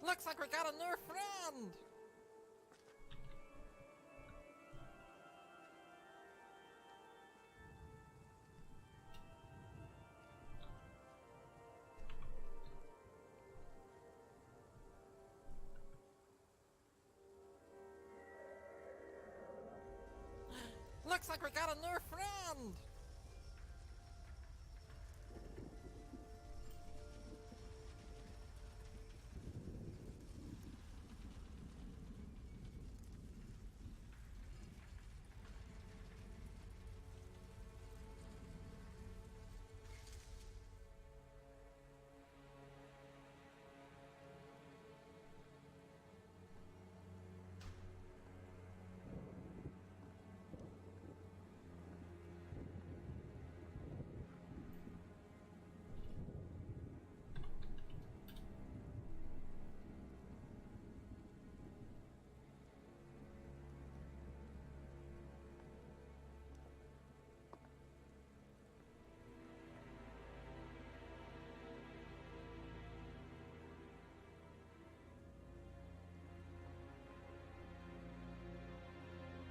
Looks like we got a new friend! Looks like we got a new friend!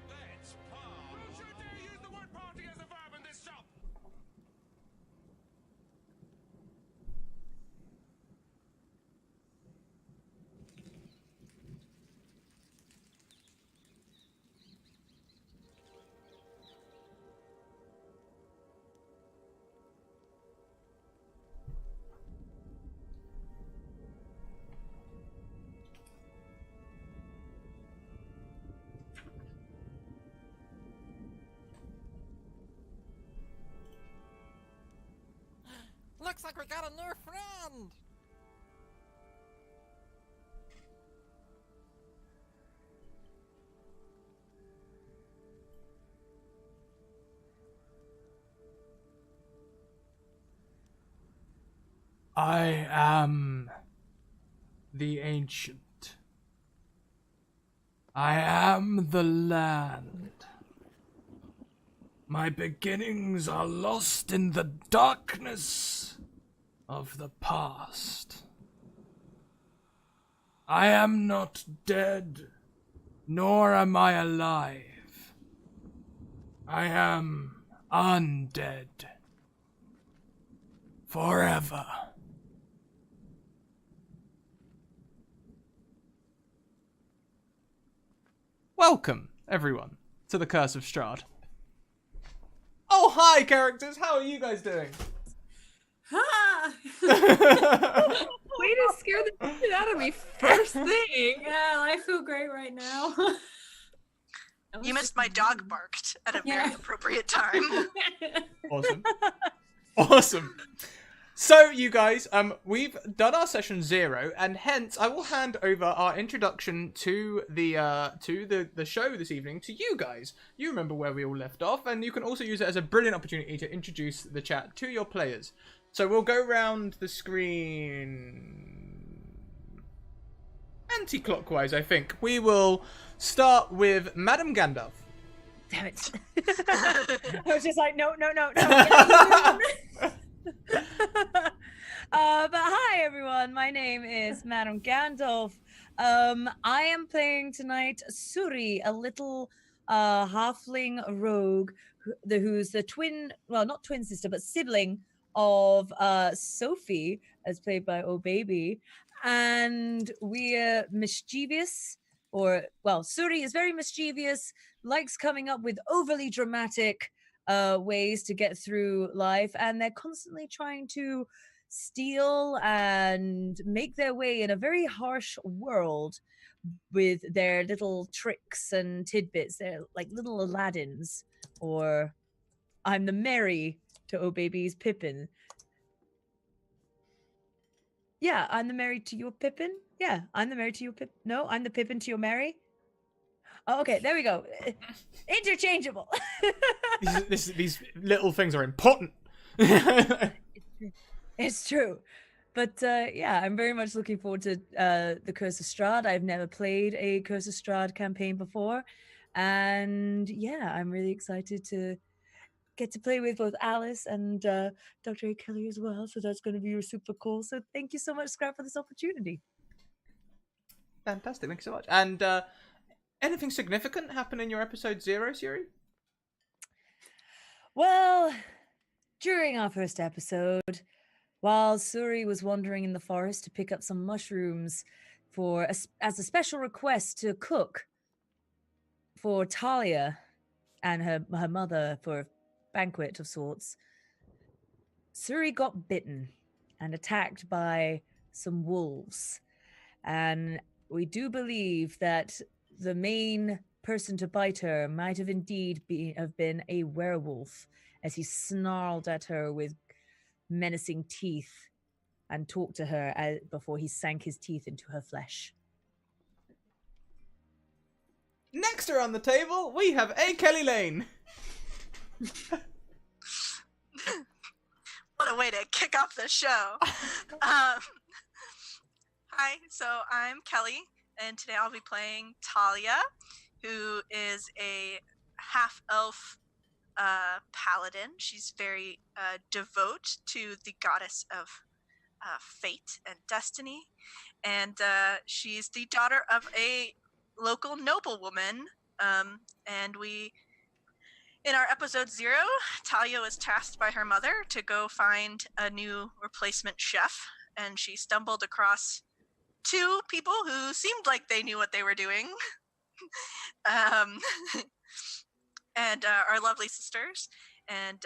Let's party! Don't you dare use the word party as a verb in this shop! Looks like we got a new friend! I am the ancient. I am the land. My beginnings are lost in the darkness of the past. I am not dead, nor am I alive. I am undead. Forever. Welcome, everyone, to the Curse of Strahd. Oh, hi, characters! How are you guys doing? Ha! Way to scare the shit out of me first thing. Yeah, I feel great right now. You missed my dog barked at a very appropriate time. Awesome. Awesome. So, you guys, we've done our session 0, and hence I will hand over our introduction to the show this evening to you guys. You remember where we all left off, and you can also use it as a brilliant opportunity to introduce the chat to your players. So we'll go round the screen anti-clockwise, I think. We will start with Madam Gandalf. Damn it. I was just like, no. Yeah, but hi everyone, my name is Madam Gandalf. I am playing tonight Suri, a little halfling rogue who's the twin, well, not twin sister, but sibling of Sophie, as played by Oh Baby. And we're mischievous, Suri is very mischievous, likes coming up with overly dramatic ways to get through life, and they're constantly trying to steal and make their way in a very harsh world with their little tricks and tidbits. They're like little Aladdins, or I'm the Mary to Oh Baby's Pippin. Yeah, I'm the Mary to your Pippin. Yeah, I'm the Mary to your Pippin. No, I'm the Pippin to your Mary. Oh, okay, there we go. Interchangeable. These little things are important. It's true. But yeah, I'm very much looking forward to the Curse of Strahd. I've never played a Curse of Strahd campaign before. And yeah, I'm really excited to get to play with both Alice and Dr. A. Kelly as well. So that's going to be super cool. So thank you so much, Scrap, for this opportunity. Fantastic, thank you so much. And anything significant happen in your episode 0, Siri? Well, during our first episode, while Suri was wandering in the forest to pick up some mushrooms as a special request to cook for Talia and her mother for a banquet of sorts, Suri got bitten and attacked by some wolves. And we do believe that the main person to bite her might have indeed have been a werewolf, as he snarled at her with menacing teeth and talked to her before he sank his teeth into her flesh. Next around the table, we have A. Kelly Lane. What a way to kick off the show. Hi, so I'm Kelly, and today I'll be playing Talia, who is a half-elf paladin. She's very devout to the goddess of fate and destiny, and she's the daughter of a local noblewoman, and in our episode 0, Talia was tasked by her mother to go find a new replacement chef, and she stumbled across 2 people who seemed like they knew what they were doing. And our lovely sisters, and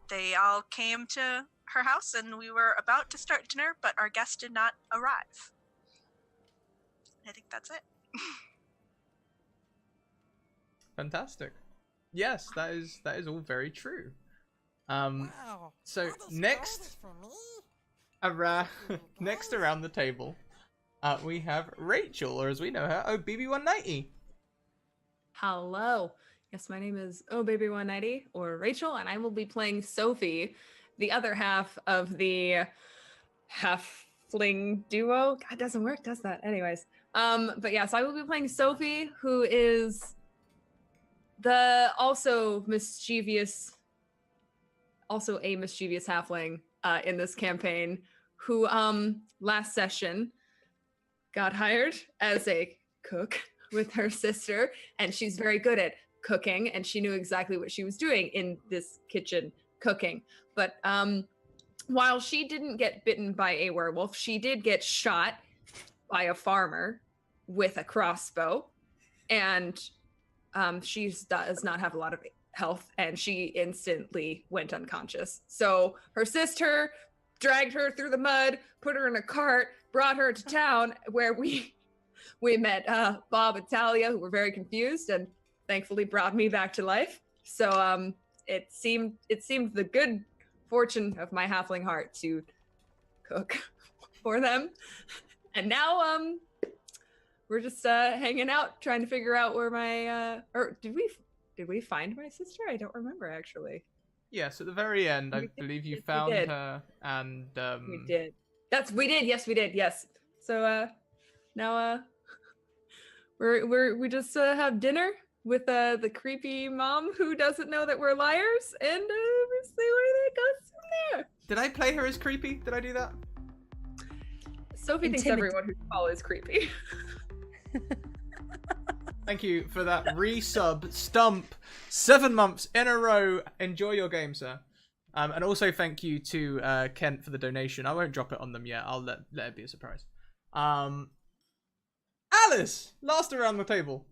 they all came to her house, and we were about to start dinner, but our guest did not arrive. I think that's it. Fantastic. Yes, that is all very true. Wow. So all this next, gold is for me? next around the table, we have Rachel, or as we know her, OBB190. Hello. Yes, my name is OBaby190, or Rachel, and I will be playing Sophie, the other half of the halfling duo. God, it doesn't work, does that? Anyways. But yeah, so I will be playing Sophie, who is the also a mischievous halfling in this campaign, who last session got hired as a cook with her sister, and she's very good at cooking, and she knew exactly what she was doing in this kitchen cooking. But while she didn't get bitten by a werewolf, she did get shot by a farmer with a crossbow, and she does not have a lot of health, and she instantly went unconscious. So her sister dragged her through the mud, put her in a cart, brought her to town, where we met Bob and Talia, who were very confused, and thankfully brought me back to life. So it seemed the good fortune of my halfling heart to cook for them. And now we're just hanging out, trying to figure out where my or did we find my sister? I don't remember, actually. Yes, at the very end, I believe you found her, and we did. We did. Yes, we did. Yes. So now we just have dinner with the creepy mom who doesn't know that we're liars, and we see where it goes from there. Did I play her as creepy? Did I do that? Sophie thinks everyone who follows is creepy. Thank you for that resub stump. 7 months in a row. Enjoy your game, sir. And also thank you to Kent for the donation. I won't drop it on them yet. I'll let it be a surprise. Alice, last around the table.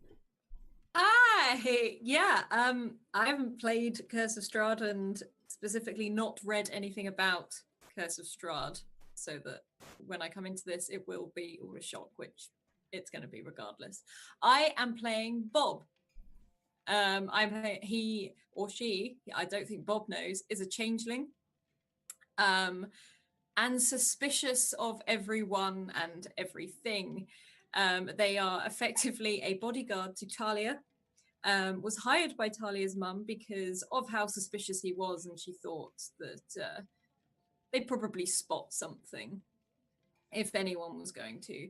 Hi, yeah. I haven't played Curse of Strahd and specifically not read anything about Curse of Strahd, so that when I come into this, it will be all a shock, which it's going to be regardless. I am playing Bob. He or she, I don't think Bob knows, is a changeling, and suspicious of everyone and everything. They are effectively a bodyguard to Talia. Was hired by Talia's mum because of how suspicious he was, and she thought that they'd probably spot something if anyone was going to.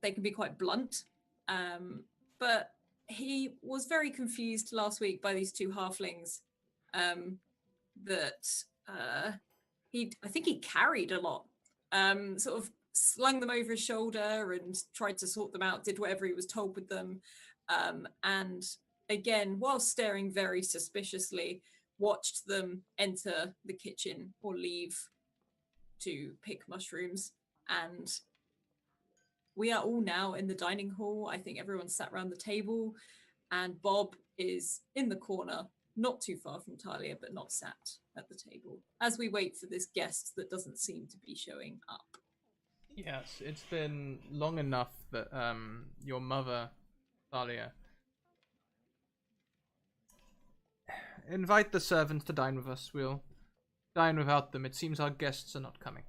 They can be quite blunt, but he was very confused last week by these 2 halflings that I think he carried a lot, sort of slung them over his shoulder and tried to sort them out, did whatever he was told with them. And again, while staring very suspiciously, watched them enter the kitchen or leave to pick mushrooms. And we are all now in the dining hall. I think everyone's sat around the table, and Bob is in the corner, not too far from Talia, but not sat at the table, as we wait for this guest that doesn't seem to be showing up. Yes, it's been long enough that your mother, Talia, invite the servants to dine with us. We'll dine without them. It seems our guests are not coming.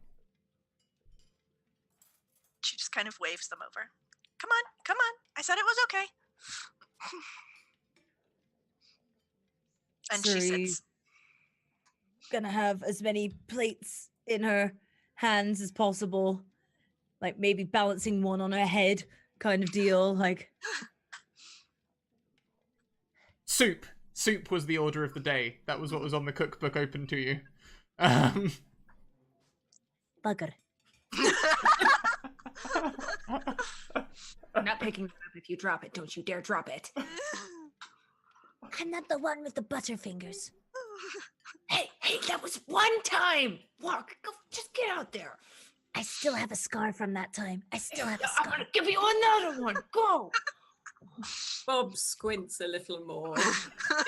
She just kind of waves them over. Come on, come on. I said it was okay. And she Suri sits. gonna have as many plates in her hands as possible, like maybe balancing one on her head, kind of deal. Like Soup. Soup was the order of the day. That was what was on the cookbook open to you. Um, bugger. I'm not picking it up if you drop it. Don't you dare drop it. I'm not the one with the butterfingers. Hey, that was one time. Walk, go, just get out there. I still have a scar from that time. I still have a I'm scar. gonna give you another one. Go. Bob squints a little more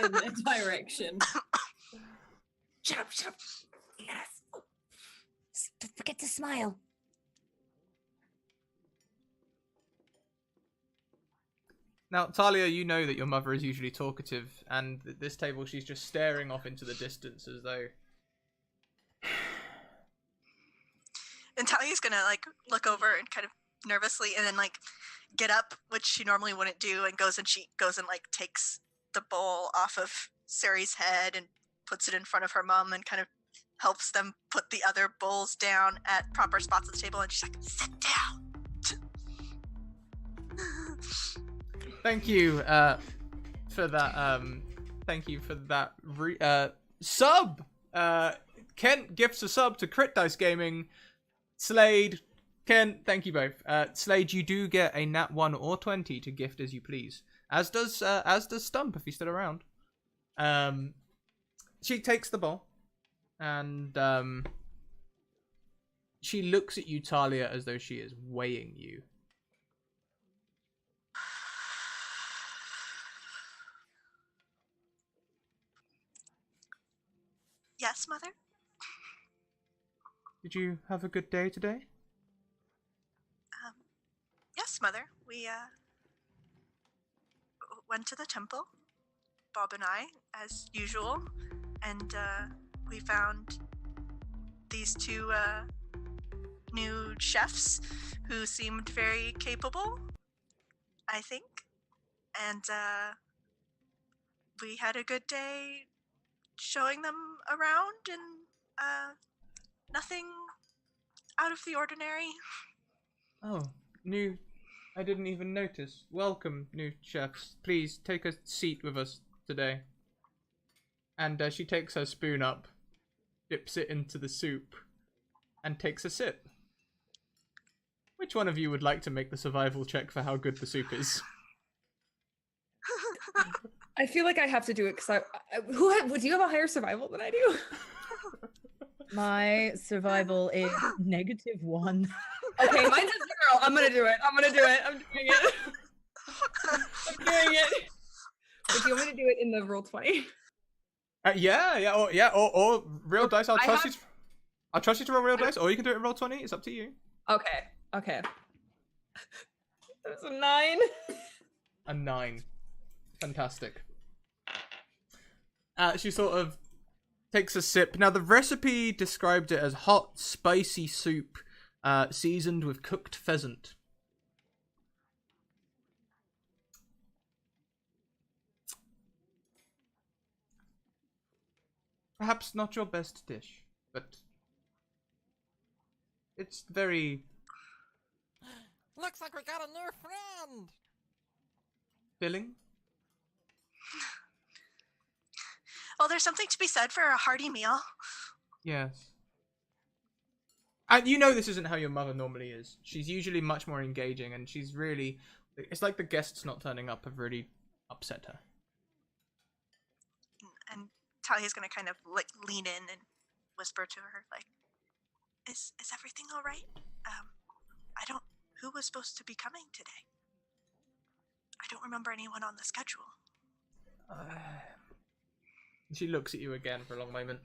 in their direction. Shut up. Yes. Don't forget to smile. Now, Talia, you know that your mother is usually talkative, and at this table she's just staring off into the distance as though... And Talia's gonna like look over and kind of nervously and then like get up, which she normally wouldn't do, and she goes and like takes the bowl off of Suri's head and puts it in front of her mom and kind of helps them put the other bowls down at proper spots at the table, and she's like, sit down. Thank you for that. Thank you for that sub. Kent gifts a sub to Crit Dice Gaming. Slade, Kent, thank you both. Slade, you do get a nat 1 or 20 to gift as you please. As does Stump if he's still around. She takes the bowl and she looks at you, Talia, as though she is weighing you. Yes, Mother? Did you have a good day today? Yes, Mother. We went to the temple, Bob and I, as usual, and we found these two new chefs who seemed very capable, I think, and we had a good day showing them around, and nothing out of the ordinary. Oh, I didn't even notice. Welcome, new chefs. Please take a seat with us today. And she takes her spoon up, dips it into the soup, and takes a sip. Which one of you would like to make the survival check for how good the soup is? I feel like I have to do it because would you have a higher survival than I do? My survival is -1. Okay, mine's a 0. I'm gonna do it. I'm doing it. I'm doing it. But do you want me to do it in the roll 20? Or real dice. I'll trust you to roll real dice, or you can do it in roll 20. It's up to you. Okay. There's a 9. A 9. Fantastic. She sort of takes a sip. Now, the recipe described it as hot, spicy soup seasoned with cooked pheasant. Perhaps not your best dish, but it's very Looks like we got a new friend. filling. Well, there's something to be said for a hearty meal. Yes. And you know this isn't how your mother normally is. She's usually much more engaging, and she's really... It's like the guests not turning up have really upset her. And Talia's gonna kind of like lean in and whisper to her, like, "Is everything all right? I don't. Who was supposed to be coming today? I don't remember anyone on the schedule." She looks at you again for a long moment.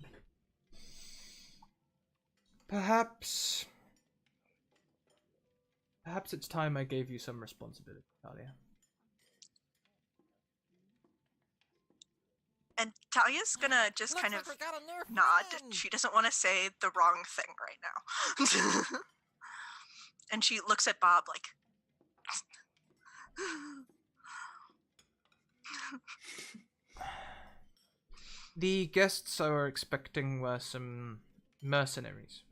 Perhaps it's time I gave you some responsibility, Talia. And Talia's gonna just Looks kind like of we got a new nod. friend. She doesn't want to say the wrong thing right now. And she looks at Bob like, The guests I were expecting were some mercenaries.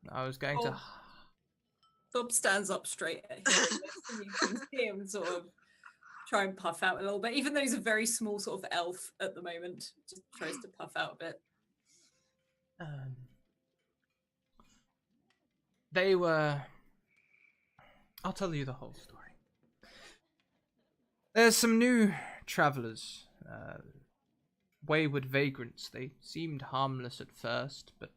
I was going to... Bob stands up straight at him, and you can see him sort of try and puff out a little bit, even though he's a very small sort of elf at the moment. Just tries to puff out a bit. They were... I'll tell you the whole story. There's some new travelers, wayward vagrants. They seemed harmless at first, but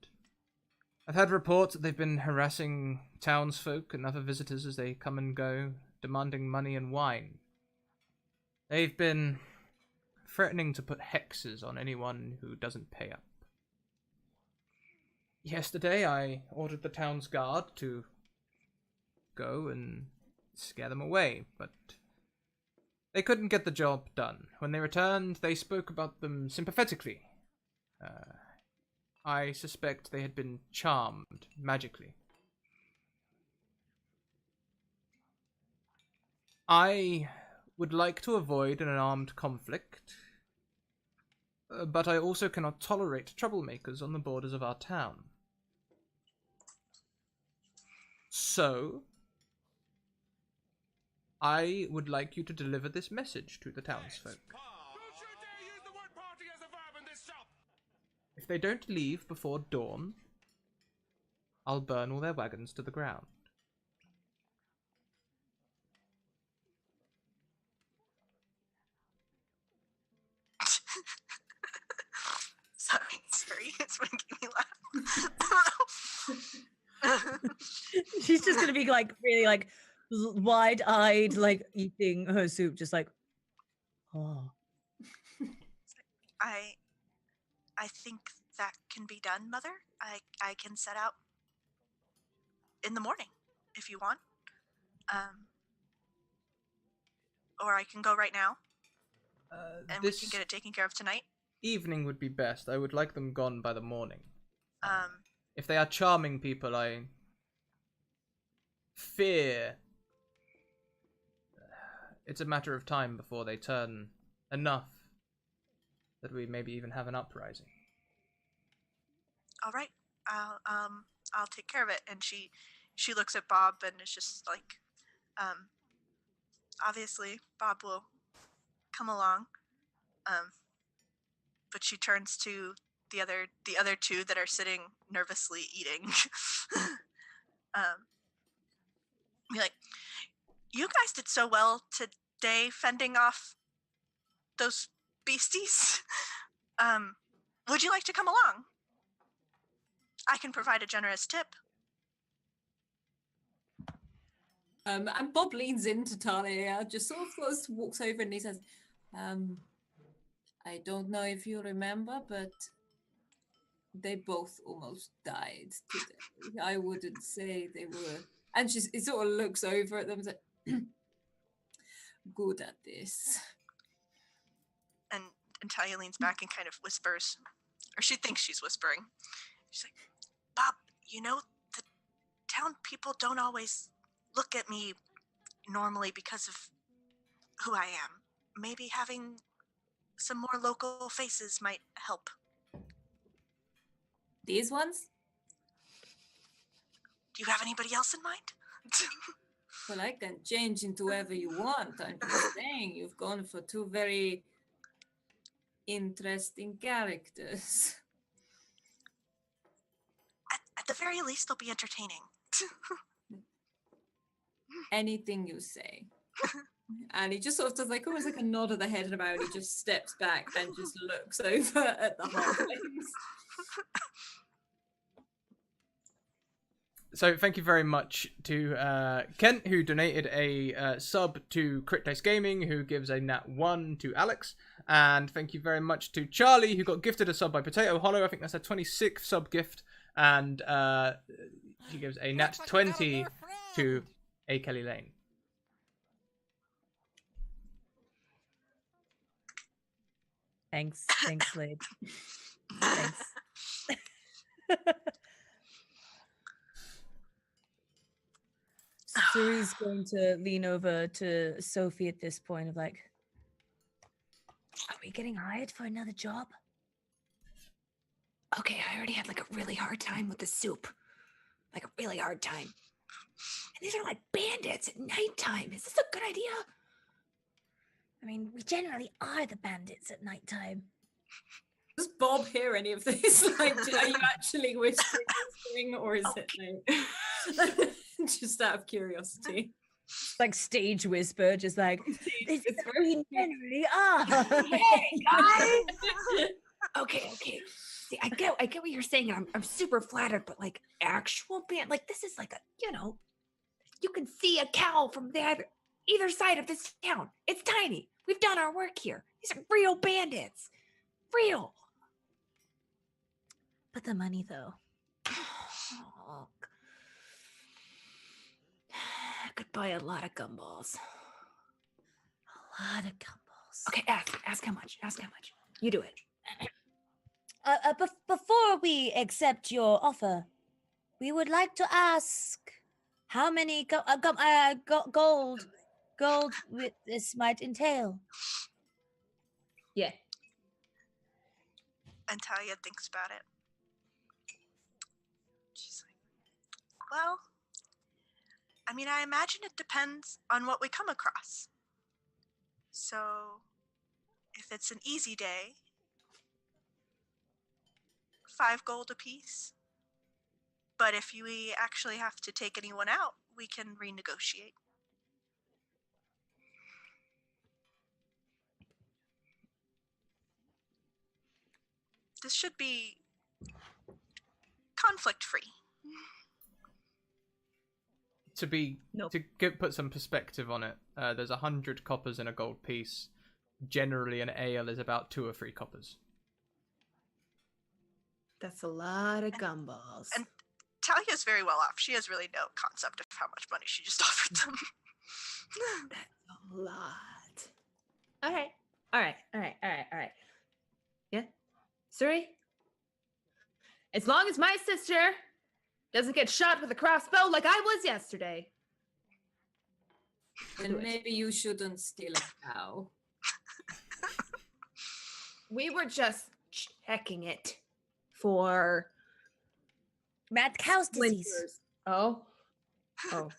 I've had reports that they've been harassing townsfolk and other visitors as they come and go, demanding money and wine. They've been threatening to put hexes on anyone who doesn't pay up. Yesterday, I ordered the town's guard to go and scare them away, but they couldn't get the job done. When they returned, they spoke about them sympathetically. I suspect they had been charmed magically. I would like to avoid an armed conflict, but I also cannot tolerate troublemakers on the borders of our town. So, I would like you to deliver this message to the townsfolk. Don't you dare use the word party as a verb in this shop! If they don't leave before dawn, I'll burn all their wagons to the ground. sorry, it's making me laugh. She's just gonna be like really like wide-eyed, like eating her soup, just like, oh. I think that can be done, Mother. I can set out in the morning if you want. Or I can go right now and we can get it taken care of tonight. Evening would be best. I would like them gone by the morning. Um, If they are charming people, I fear it's a matter of time before they turn enough that we maybe even have an uprising. all right, I'll take care of it. And she looks at Bob and is just like, obviously Bob will come along. But she turns to the other two that are sitting nervously eating. Be like, you guys did so well today fending off those beasties. Would you like to come along? I can provide a generous tip. And Bob leans into Talia, just sort of walks over and he says, I don't know if you remember, but they both almost died today. I wouldn't say they were. And he sort of looks over at them and says, good at this. And Talia leans back and kind of whispers, or she thinks she's whispering. She's like, Bob, you know, the town people don't always look at me normally because of who I am. Maybe having some more local faces might help. These ones? Do you have anybody else in mind? Well, I can change into whoever you want. I'm just saying, you've gone for two very interesting characters. At the very least, they'll be entertaining. Anything you say. And he just sort of does like almost like a nod of the head and about, and he just steps back and just looks over at the halflings. So thank you very much to Kent, who donated a sub to Crit Dice Gaming, who gives a nat 1 to Alex. And thank you very much to Charlie, who got gifted a sub by Potato Hollow. I think that's a 26th sub gift. And he gives a nat Looks like we got a 20 new to friend. A. Kelly Lane. Thanks, Slade. Thanks. Suri's going to lean over to Sophie at this point of like, are we getting hired for another job? Okay, I already had like a really hard time with the soup. Like a really hard time. And these are like bandits at nighttime. Is this a good idea? I mean, we generally are the bandits at nighttime. Does Bob hear any of this? Like, are you actually whispering this thing, or is it like just out of curiosity? Like stage whisper, just like, this is It's we generally are. Hey, guys! Okay. See, I get what you're saying, and I'm super flattered, but like actual band, like this is like a, you can see a cow from either side of this town. It's tiny. We've done our work here. These are real bandits. Real. But the money, though. Oh. I could buy a lot of gumballs. A lot of gumballs. Okay, ask how much. Ask how much. You do it. Before we accept your offer, we would like to ask how many gold this might entail. Yeah. And Talia thinks about it. She's like, well, I mean, I imagine it depends on what we come across. So, if it's an easy day, 5 gold apiece. But if we actually have to take anyone out, we can renegotiate. This should be conflict-free. Put some perspective on it, there's 100 coppers in a gold piece. Generally, an ale is about 2 or 3 coppers. That's a lot of gumballs. And Talia's very well off. She has really no concept of how much money she just offered them. A lot. All right. Yeah? Suri? As long as my sister doesn't get shot with a crossbow like I was yesterday. Then maybe you shouldn't steal a cow. We were just checking it for Mad cow's disease. splinters. Oh.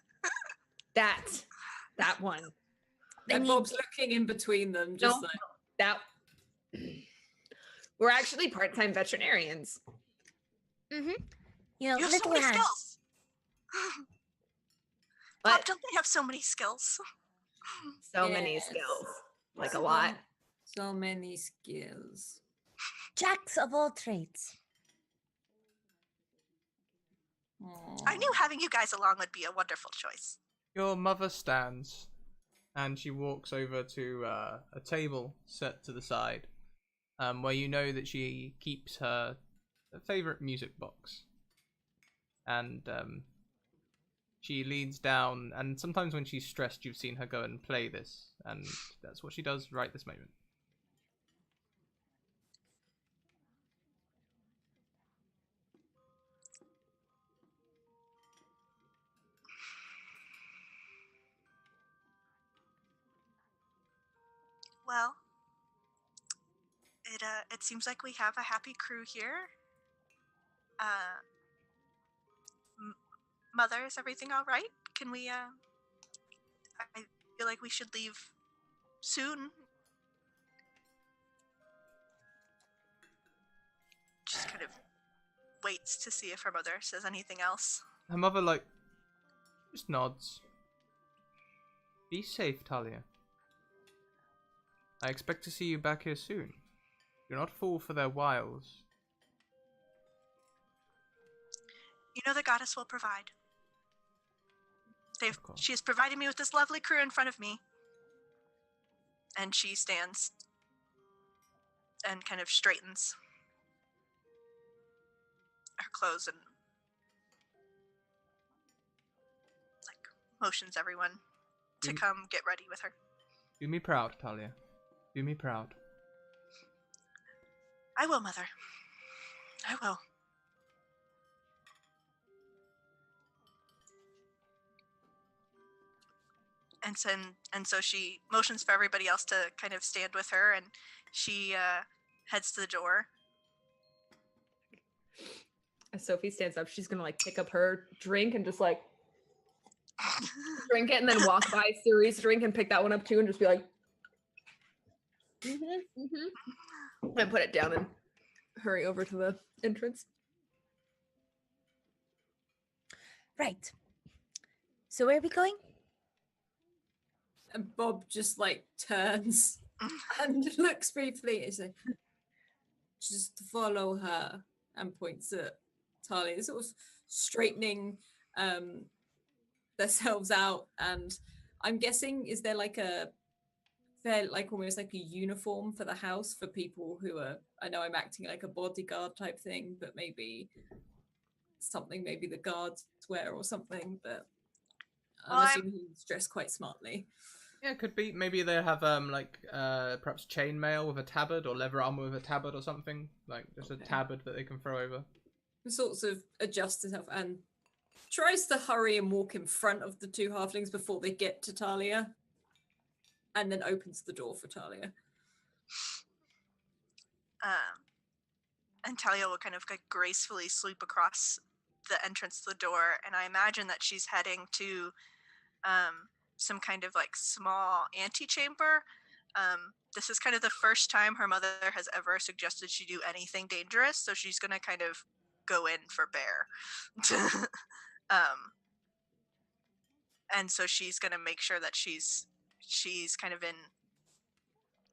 That one. And Bob's looking in between them, just No, like that. We're actually part-time veterinarians. Mm-hmm. You know, You have so little many lads. skills. But Bob, don't they have so many skills? so many Yes. skills. Like a So- lot. so many skills. Jacks of all trades. I knew having you guys along would be a wonderful choice. Your mother stands, and she walks over to a table set to the side, where you know that she keeps her favorite music box. And she leans down, and sometimes when she's stressed, you've seen her go and play this, and that's what she does right this moment. Well, it seems like we have a happy crew here. Mother, is everything all right? Can we? I feel like we should leave soon. Just kind of waits to see if her mother says anything else. Her mother, like, just nods. Be safe, Talia. I expect to see you back here soon. Do not fall for their wiles. You know the goddess will provide. Of course. She has provided me with this lovely crew in front of me. And she stands and kind of straightens her clothes and like motions everyone to come get ready with her. Do me proud, Talia. Do me proud. I will, Mother. I will. And so she motions for everybody else to kind of stand with her, and she heads to the door. As Sophie stands up, she's gonna like pick up her drink and just like drink it, and then walk by Suri's drink and pick that one up too, and just be like, and put it down and hurry over to the entrance. Right. So where are we going? And Bob just like turns and looks briefly. He's like, just follow her, and points at Talia, sort of straightening themselves out. And I'm guessing, is there like a fair, like almost like a uniform for the house for people who are, I know I'm acting like a bodyguard type thing, but maybe something maybe the guards wear or something, but I'm assuming he's dressed quite smartly. Yeah, it could be. Maybe they have perhaps chainmail with a tabard, or leather armor with a tabard or something. Like just a tabard that they can throw over. Sorts of adjusts himself and tries to hurry and walk in front of the two halflings before they get to Talia, and then opens the door for Talia. And Talia will kind of like gracefully sweep across the entrance to the door, and I imagine that she's heading to some kind of like small antechamber. This is kind of the first time her mother has ever suggested she do anything dangerous, so she's gonna kind of go in for bear. And so she's gonna make sure that she's kind of in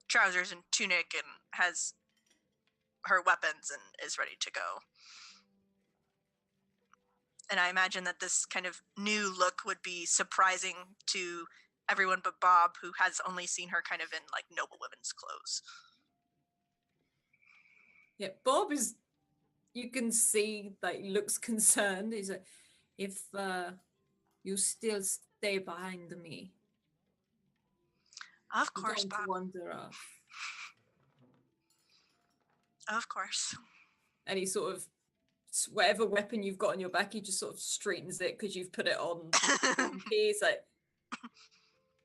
trousers and tunic and has her weapons and is ready to go. And I imagine that this kind of new look would be surprising to everyone but Bob, who has only seen her kind of in like noble women's clothes. Yeah, Bob is, you can see that he looks concerned. He's like, if you still stay behind me, Of I'm course, going Bob. to wander off. Of course. And he sort of, whatever weapon you've got on your back, he just sort of straightens it because you've put it on. He's like,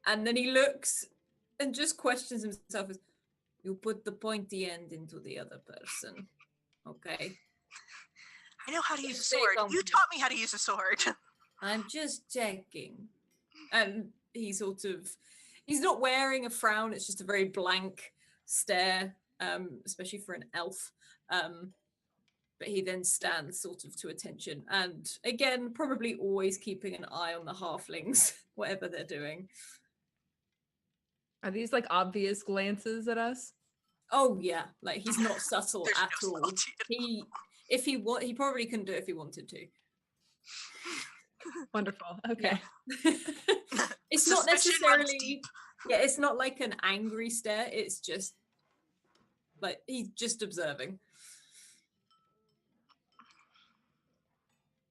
and then he looks and just questions himself as, you put the pointy end into the other person. Okay. I know how to use a Stay sword. You comfortable. taught me how to use a sword. I'm just checking. And he sort of, he's not wearing a frown, it's just a very blank stare, especially for an elf. But he then stands sort of to attention. And again, probably always keeping an eye on the halflings, whatever they're doing. Are these like obvious glances at us? Oh yeah, like he's not subtle There's at no all. subtlety at He probably couldn't do it if he wanted to. Wonderful. Okay. It's not Suspicion runs necessarily, deep. yeah, it's not like an angry stare. It's just like he's just observing.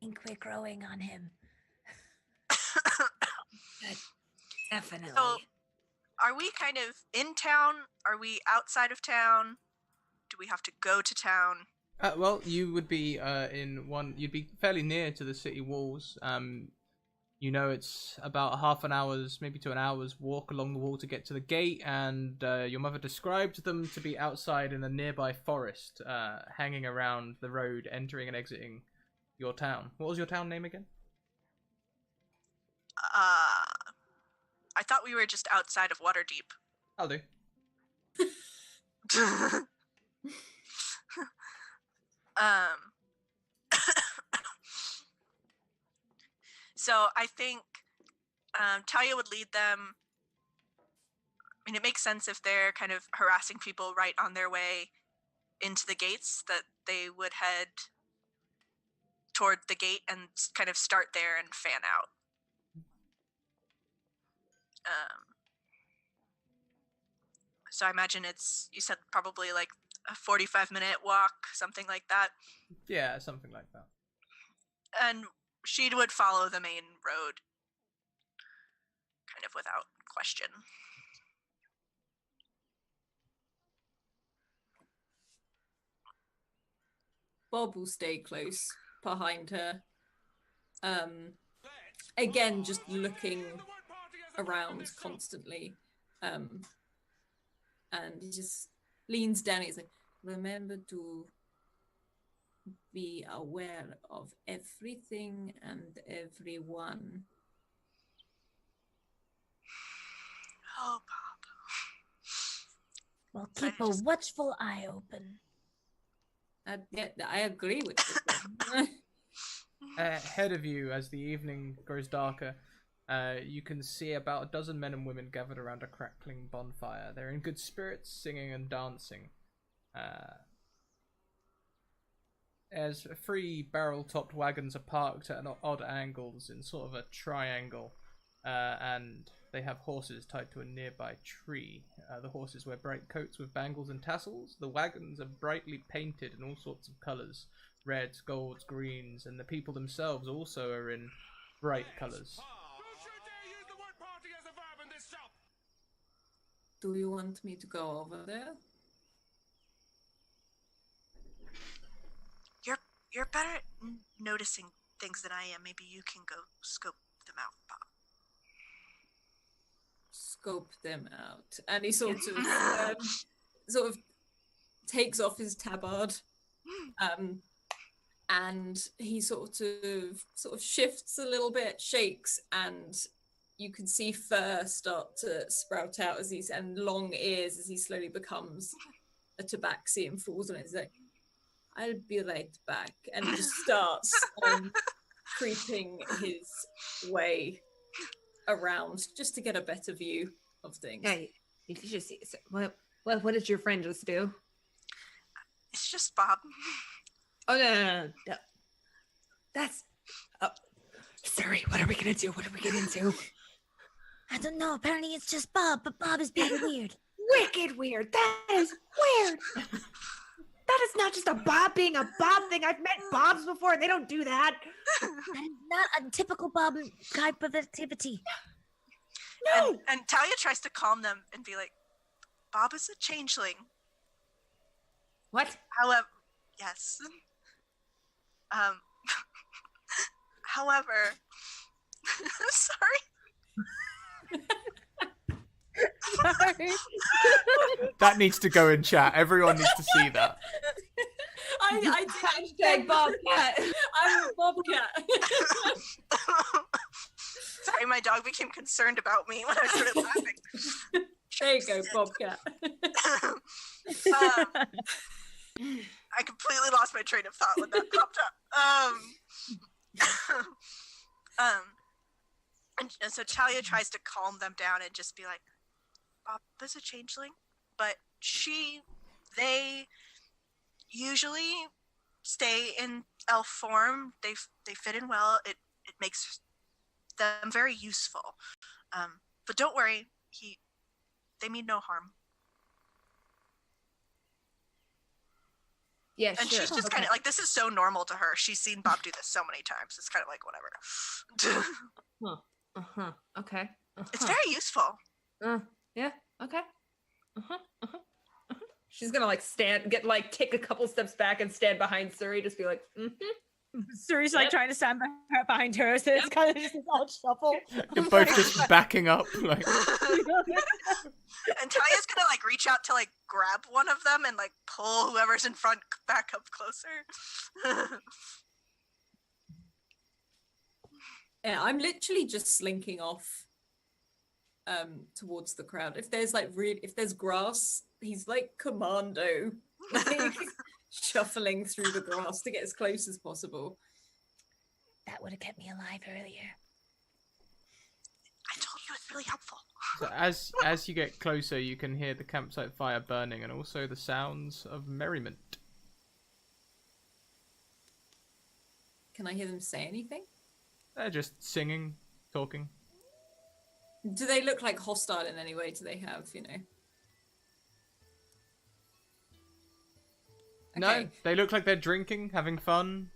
I think we're growing on him. Good. Definitely. So, are we kind of in town? Are we outside of town? Do we have to go to town? Well, you would be you'd be fairly near to the city walls. You know, it's about a half an hour's, maybe to an hour's walk along the wall to get to the gate, and your mother described them to be outside in a nearby forest, hanging around the road, entering and exiting your town. What was your town name again? I thought we were just outside of Waterdeep. I'll do. So I think Talia would lead them. I mean, it makes sense if they're kind of harassing people right on their way into the gates that they would head toward the gate and kind of start there and fan out. So I imagine it's, you said probably like a 45-minute walk, something like that. Yeah, something like that. And she would follow the main road kind of without question. Bob will stay close behind her. Again, just looking around constantly. And he just leans down. He's like, remember to be aware of everything and everyone. Oh, Bob. Well, keep a watchful eye open. Yeah, I agree with this. Ahead of you, as the evening grows darker, you can see about a dozen men and women gathered around a crackling bonfire. They're in good spirits, singing and dancing. As 3 barrel-topped wagons are parked at odd angles in sort of a triangle, and they have horses tied to a nearby tree. The horses wear bright coats with bangles and tassels. The wagons are brightly painted in all sorts of colours. Reds, golds, greens, and the people themselves also are in bright colours. Don't you dare use the word party as a verb in this shop! Do you want me to go over there? You're better at noticing things than I am. Maybe you can go scope them out, Bob. Scope them out. And he sort of takes off his tabard. And he sort of shifts a little bit, shakes, and you can see fur start to sprout out and long ears as he slowly becomes a tabaxi and falls on it. He's like, I'll be right back. And he just starts creeping his way around just to get a better view of things. Yeah, you just see. What does your friend just do? It's just Bob. Oh no. That's. Oh, sorry. What are we gonna do? What are we getting into? I don't know. Apparently it's just Bob, but Bob is being weird. Wicked weird. That is weird. That is not just a Bob being a Bob thing. I've met Bobs before, and they don't do that. That is not a typical Bob type of activity. No. And Talia tries to calm them and be like, Bob is a changeling. What? However, yes. However, sorry. Sorry. That needs to go in chat. Everyone needs to see that. I Hashtag Bobcat. I'm a bobcat. Sorry, my dog became concerned about me when I started laughing. There you go, bobcat. I completely lost my train of thought when that popped up. And so Talia tries to calm them down and just be like, Bob is a changeling, but they usually stay in elf form. They fit in well. It makes them very useful. But don't worry, they mean no harm. Yeah, And sure. she's just kind of like, this is so normal to her. She's seen Bob do this so many times. It's kind of like, whatever. Okay. It's very useful. Yeah. Okay. She's gonna take a couple steps back and stand behind Suri, just be like, Suri's like trying to stand behind her, so it's kind of just this odd shuffle. You're both just backing up. Like. And Talia's gonna like reach out to like grab one of them and like pull whoever's in front back up closer. Yeah, I'm literally just slinking off towards the crowd. If there's grass, he's like commando, like, shuffling through the grass to get as close as possible. That would have kept me alive earlier. really helpful. So as you get closer, you can hear the campsite fire burning and also the sounds of merriment. Can I hear them say anything? They're just singing, talking. Do they look like hostile in any way? Do they have, you know? No, Okay. they look like they're drinking, having fun.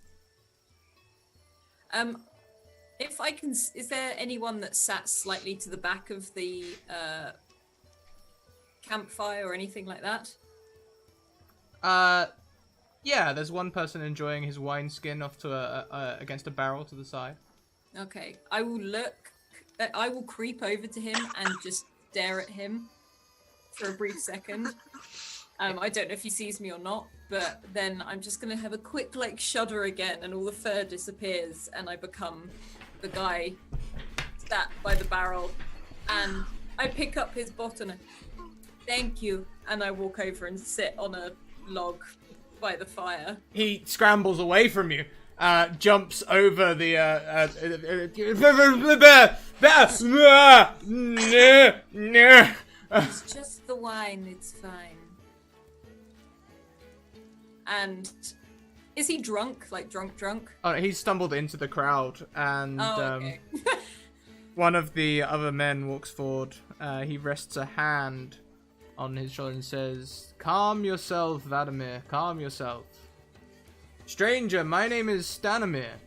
If I can, is there anyone that sat slightly to the back of the campfire or anything like that? Yeah, there's one person enjoying his wineskin off to against a barrel to the side. Okay, I will look. I will creep over to him and just stare at him for a brief second. I don't know if he sees me or not, but then I'm just gonna have a quick like shudder again, and all the fur disappears, and I become the guy sat by the barrel, and I pick up his bottle and thank you, and I walk over and sit on a log by the fire. He scrambles away from you, jumps over the It's just the wine, it's fine. And is he drunk? Like drunk? He stumbled into the crowd, and Okay. one of the other men walks forward. He rests a hand on his shoulder and says, "Calm yourself, Vladimir. Calm yourself. Stranger, my name is Stanimir.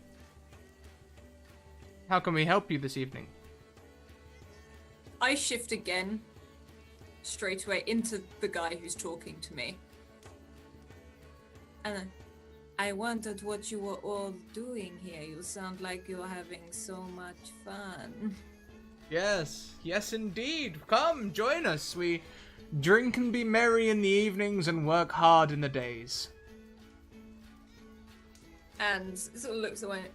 How can we help you this evening?" I shift again, straight away into the guy who's talking to me. And I wondered what you were all doing here. You sound like you're having so much fun. Yes, indeed. Come, join us. We drink and be merry in the evenings and work hard in the days. And sort of looks away.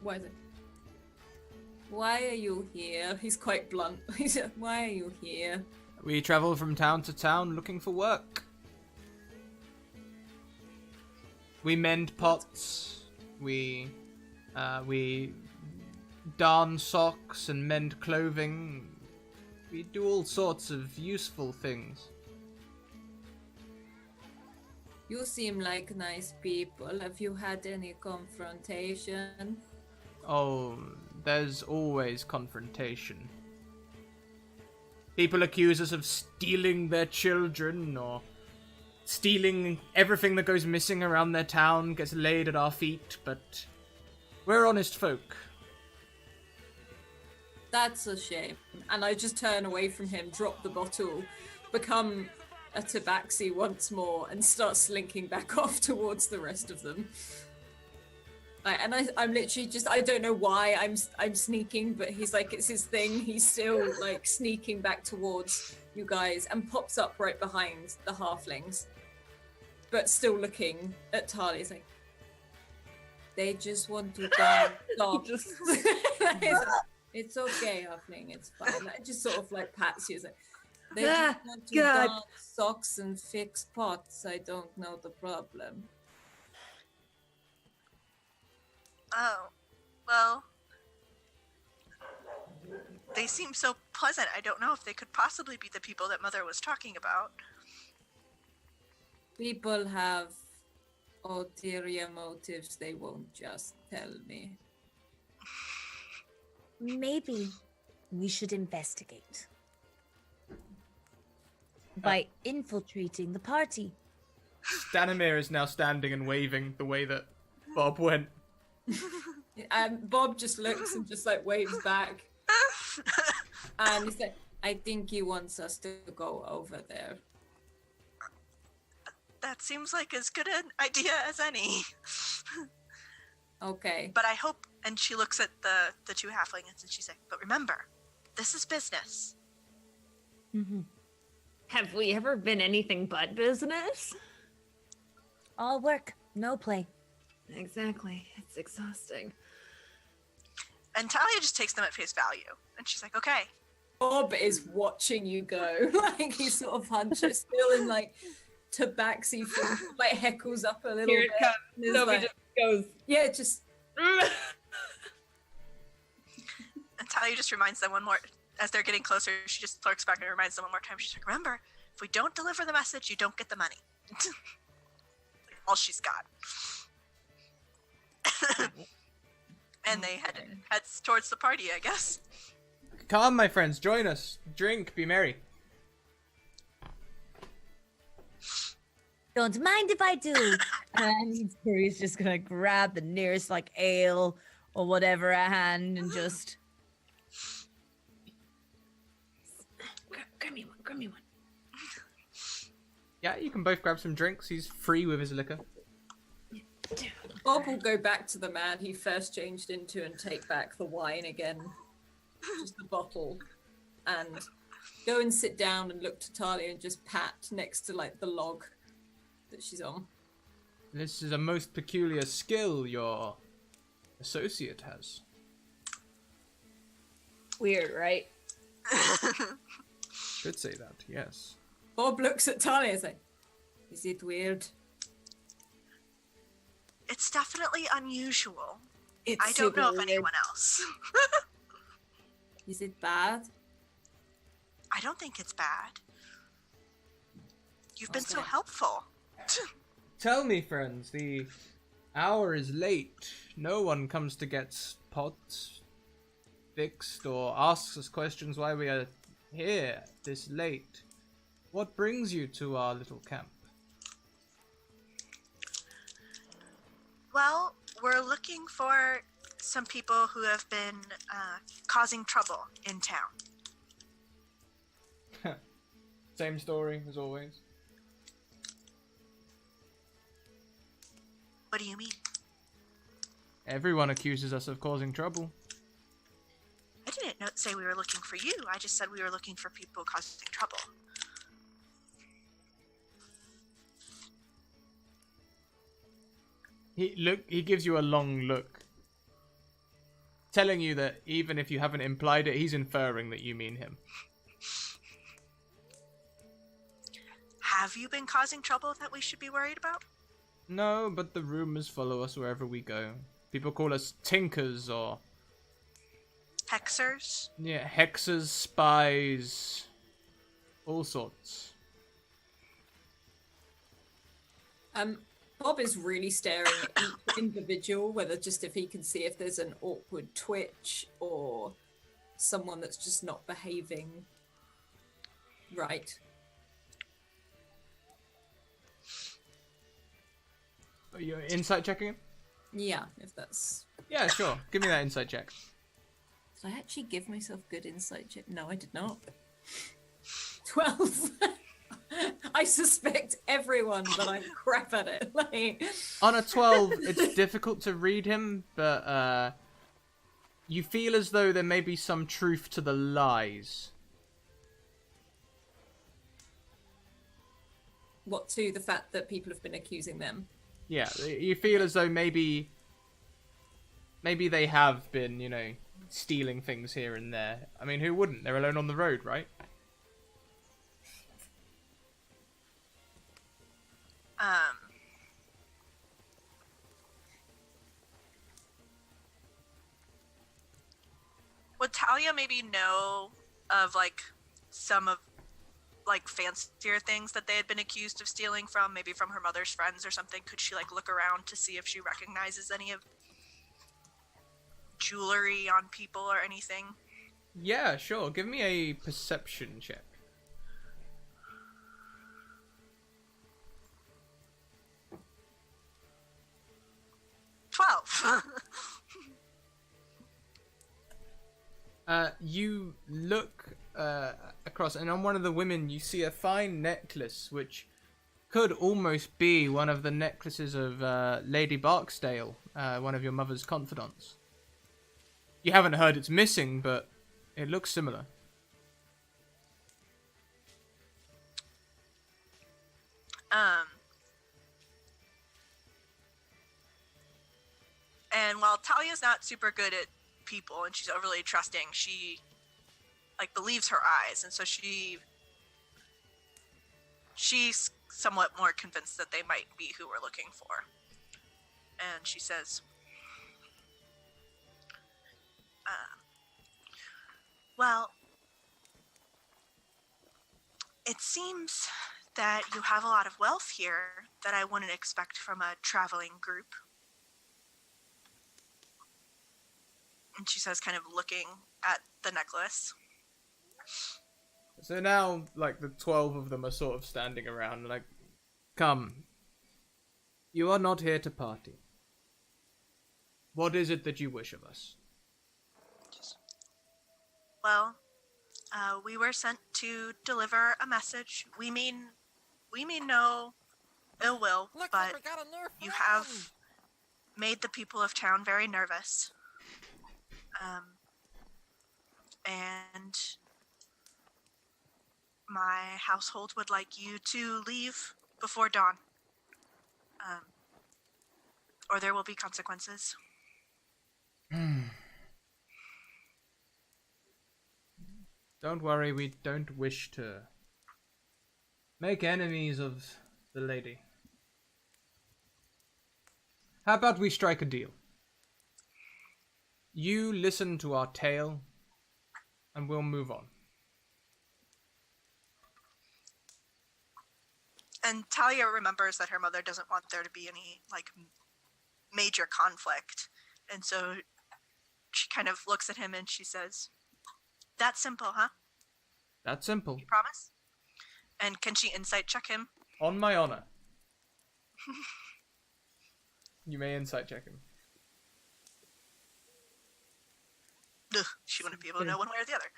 Why are you here? He's quite blunt. He said, "Why are you here?" We travel from town to town looking for work. We mend pots. We darn socks and mend clothing. We do all sorts of useful things. You seem like nice people. Have you had any confrontation? Oh, there's always confrontation. People accuse us of stealing their children, or stealing everything that goes missing around their town gets laid at our feet, but we're honest folk. That's a shame. And I just turn away from him, drop the bottle, become a tabaxi once more, and start slinking back off towards the rest of them. I'm literally just, I don't know why I'm sneaking, but he's like, it's his thing. He's still like sneaking back towards you guys and pops up right behind the halflings, but still looking at Talia. He's like, they just want to dance socks. It's okay, halfling, it's fine. I just sort of like pats you. It's like, they just want to dance socks and fix pots. I don't know the problem. Oh, well, they seem so pleasant. I don't know if they could possibly be the people that Mother was talking about. People have ulterior motives they won't just tell me. Maybe we should investigate by infiltrating the party. Stanimir is now standing and waving the way that Bob went. And Bob just looks and just like waves back. And he's like, I think he wants us to go over there. That seems like as good an idea as any. Okay. But I hope, and she looks at the two halflings and she's like, but remember, this is business. Mm-hmm. Have we ever been anything but business? All work, no play. Exactly. It's exhausting. And Talia just takes them at face value. And she's like, okay. Bob is watching you go. Like he sort of hunches still in like tabaxi form, like heckles up a little Here it bit. comes. And is Nobody like, just goes. yeah, just And Talia just reminds them one more as they're getting closer, she just clerks back and reminds them one more time. She's like, remember, if we don't deliver the message, you don't get the money. All she's got. And they heads towards the party, I guess. Come, my friends, join us. Drink, be merry. Don't mind if I do. And Suri's just gonna grab the nearest like ale or whatever at hand and just. Grab me one. Grab me one. Yeah, you can both grab some drinks. He's free with his liquor. Bob will go back to the man he first changed into and take back the wine again, just the bottle, and go and sit down and look to Talia and just pat next to like the log that she's on. This is a most peculiar skill your associate has. Weird, right? Should say that, yes. Bob looks at Talia and says, is it weird? It's definitely unusual. It's I don't know super if anyone else. Is it bad? I don't think it's bad. You've been so Okay. helpful. Tell me, friends, the hour is late. No one comes to get pots fixed or asks us questions why we are here this late. What brings you to our little camp? Well, we're looking for some people who have been causing trouble in town. Same story as always. What do you mean? Everyone accuses us of causing trouble. I didn't say we were looking for you. I just said we were looking for people causing trouble. He gives you a long look, telling you that even if you haven't implied it, he's inferring that you mean him. Have you been causing trouble that we should be worried about? No, but the rumors follow us wherever we go. People call us tinkers or Hexers? hexers, spies, all sorts. Bob is really staring at each individual, whether just if he can see if there's an awkward twitch or someone that's just not behaving right. Are you insight checking him? Yeah, if that's... Yeah, sure. Give me that insight check. Did I actually give myself good insight check? No, I did not. 12. I suspect everyone, but I'm crap at it. Like... On a 12, it's difficult to read him, but you feel as though there may be some truth to the lies. What, to the fact that people have been accusing them? Yeah, you feel as though maybe they have been, stealing things here and there. I mean, who wouldn't? They're alone on the road, right? Would Talia maybe know of some of fancier things that they had been accused of stealing from, maybe from her mother's friends or something? Could she look around to see if she recognizes any of jewelry on people or anything? Yeah, sure. Give me a perception check. 12. You look across, and on one of the women you see a fine necklace, which could almost be one of the necklaces of Lady Barksdale, one of your mother's confidants. You haven't heard it's missing, but it looks similar. And while Talia's not super good at people and she's overly trusting, she believes her eyes, and so she's somewhat more convinced that they might be who we're looking for. And she says, well, It seems that you have a lot of wealth here that I wouldn't expect from a traveling group. And she says, kind of looking at the necklace. So now, like, the 12 of them are sort of standing around, like, come. You are not here to party. What is it that you wish of us? Well, we were sent to deliver a message. We mean no ill will, Looks but like we got a new you friend. have made the people of town very nervous. And my household would like you to leave before dawn. Or there will be consequences. Don't worry, we don't wish to make enemies of the lady. How about we strike a deal? You listen to our tale, and we'll move on. And Talia remembers that her mother doesn't want there to be any, like, major conflict. And so she kind of looks at him and she says, "That's simple, huh? That's simple. You promise?" And can she insight check him? On my honor. You may insight check him. Ugh, she wouldn't be able to know one way or the other.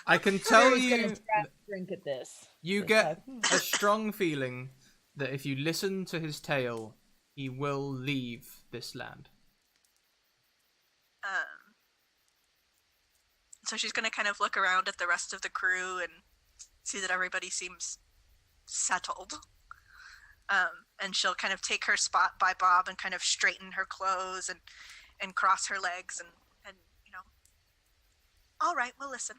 I can tell Suri's gonna you, drink at this. you Just get like, a strong feeling that if you listen to his tale, he will leave this land. So she's going to kind of look around at the rest of the crew and see that everybody seems settled. And she'll kind of take her spot by Bob and kind of straighten her clothes and cross her legs and all right, we'll listen.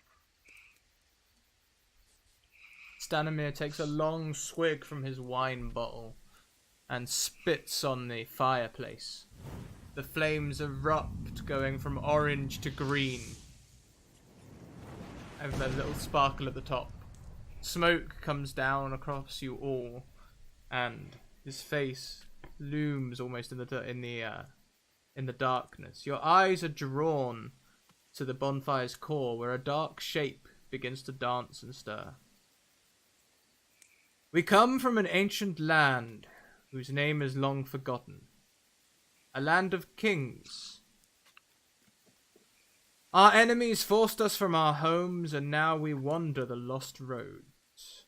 Stanimir takes a long swig from his wine bottle and spits on the fireplace. The flames erupt, going from orange to green. And a little sparkle at the top. Smoke comes down across you all, and his face looms almost in the darkness. Your eyes are drawn to the bonfire's core, where a dark shape begins to dance and stir. We come from an ancient land whose name is long forgotten. A land of kings. Our enemies forced us from our homes, and now we wander the lost roads.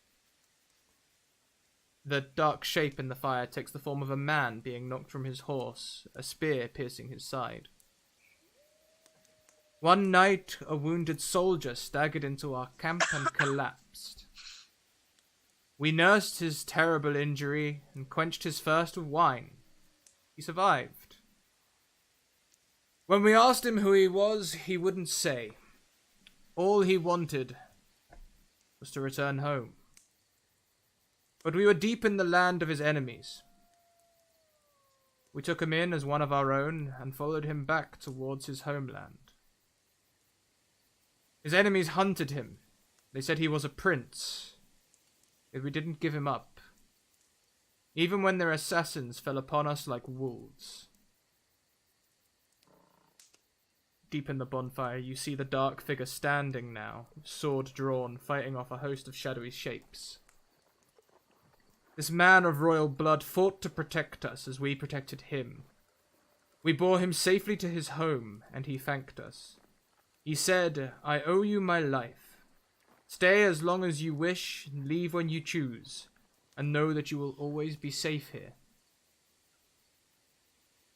The dark shape in the fire takes the form of a man being knocked from his horse, a spear piercing his side. One night, a wounded soldier staggered into our camp and collapsed. We nursed his terrible injury and quenched his thirst with wine. He survived. When we asked him who he was, he wouldn't say. All he wanted was to return home. But we were deep in the land of his enemies. We took him in as one of our own and followed him back towards his homeland. His enemies hunted him. They said he was a prince. Yet we didn't give him up. Even when their assassins fell upon us like wolves. Deep in the bonfire, you see the dark figure standing now, sword drawn, fighting off a host of shadowy shapes. This man of royal blood fought to protect us as we protected him. We bore him safely to his home, and he thanked us. He said, "I owe you my life. Stay as long as you wish, and leave when you choose, and know that you will always be safe here."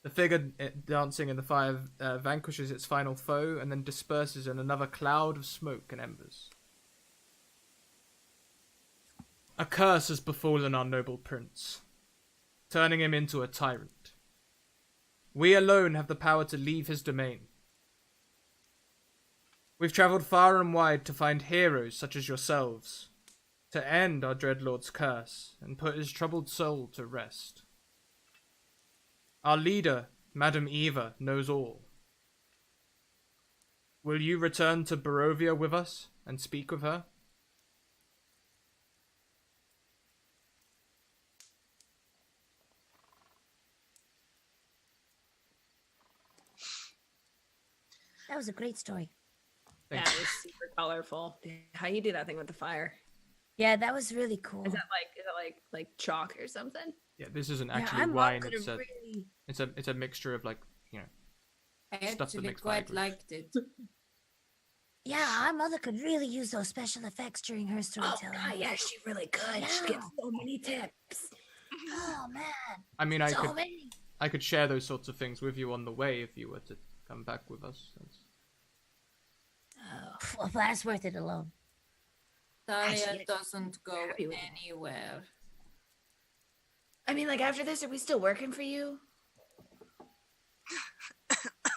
The figure dancing in the fire vanquishes its final foe and then disperses in another cloud of smoke and embers. A curse has befallen our noble prince, turning him into a tyrant. We alone have the power to leave his domain. We've travelled far and wide to find heroes such as yourselves, to end our dreadlord's curse and put his troubled soul to rest. Our leader, Madam Eva, knows all. Will you return to Barovia with us and speak with her? was a great story. Thank That you. was super colorful. How you do that thing with the fire? Yeah, that was really cool. Is that like chalk or something? Yeah, this isn't Yeah, actually our mom wine. could It's have a really. it's a mixture of like I Stuff that actually makes quite vibrant. liked it. Yeah, our mother could really use those special effects during her Oh, storytelling. God, yeah, she's really good. She gets so many tips. Oh man, I mean, so many. I could share those sorts of things with you on the way if you were to come back with us. Well, that's worth it alone. Talia Actually, doesn't go happy with it. anywhere. I mean, like, after this, are we still working for you?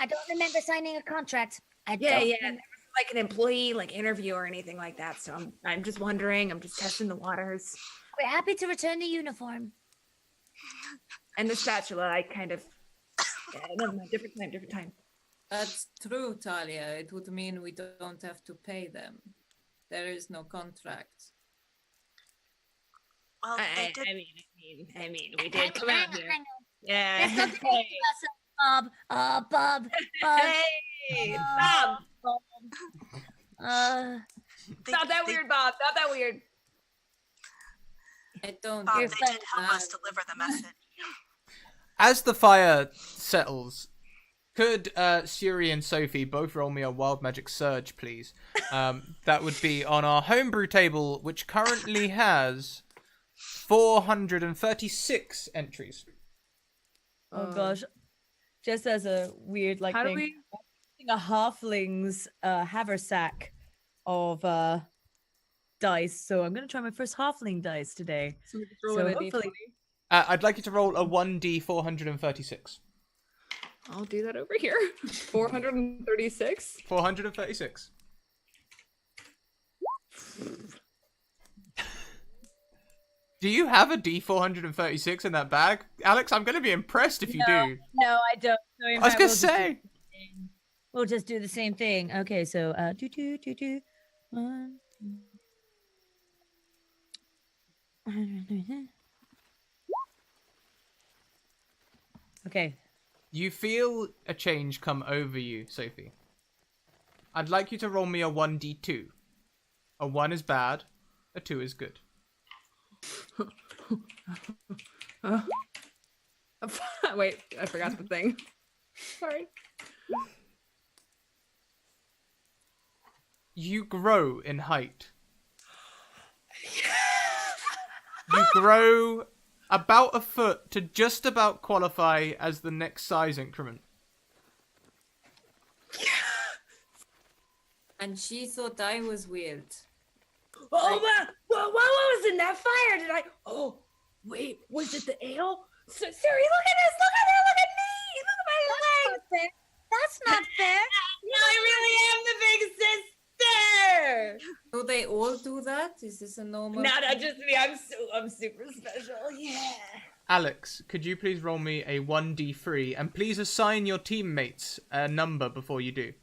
I don't remember signing a contract. I Yeah, don't yeah. remember- Like an employee, like interview or anything like that. So I'm just wondering. I'm just testing the waters. We're happy to return the uniform. And the spatula, I kind of. Yeah, never mind. Different time. That's true, Talia. It would mean we don't have to pay them. There is no contract. Well, they did. I mean, we did come out here. I know. Yeah. There's something to us, Bob. Bob. Hey, Bob. They, Not that they- weird, Bob. Not that weird. I don't. Bob, they You're did fine. help us deliver the message. As the fire settles, could Suri and Sophie both roll me a wild magic surge, please? That would be on our homebrew table, which currently has 436 entries. Oh gosh. Just as a weird like How do thing, we? I'm using a halfling's haversack of dice. So I'm gonna try my first halfling dice today. So we just roll So a hopefully- D20. I'd like you to roll a 1d 436. I'll do that over here. 436. 436. Do you have a D436 in that bag? Alex, I'm going to be impressed if you do. No, I don't. So in I was fact, going to we'll just say. We'll just do the same thing. Okay, so one, two. Okay. You feel a change come over you, Sophie. I'd like you to roll me a 1d2. A 1 is bad, a 2 is good. Wait, I forgot the thing. Sorry. You grow in height. You grow about a foot to just about qualify as the next size increment. And she thought I was weird. Oh, what was in that fire? Did I? Oh, wait, was it the ale? Siri, look at this! Look at her! Look at me! Look at my legs! That's not fair. No, I really am the big sister. Do they all do that? Is this a normal? Not just me. I'm super special. Yeah. Alex, could you please roll me a 1d3 and please assign your teammates a number before you do?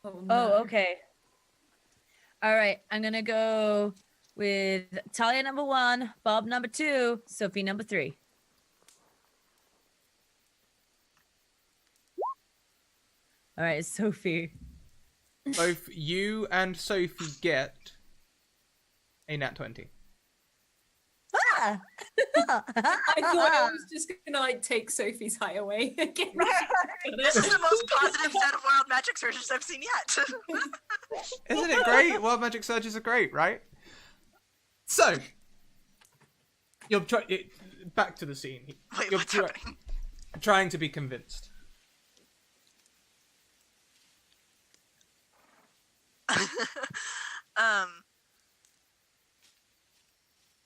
Oh, Oh, okay. All right. I'm gonna go with Talia number 1, Bob number 2, Sophie number 3. All right, Sophie. Both you and Sophie get a nat 20. Ah. I thought I was just gonna like take Sophie's high away again. This is the most positive set of wild magic surges I've seen yet. Isn't it great? Wild magic surges are great, right? So, you're back to the scene. Wait, You're what's happening? trying to be convinced.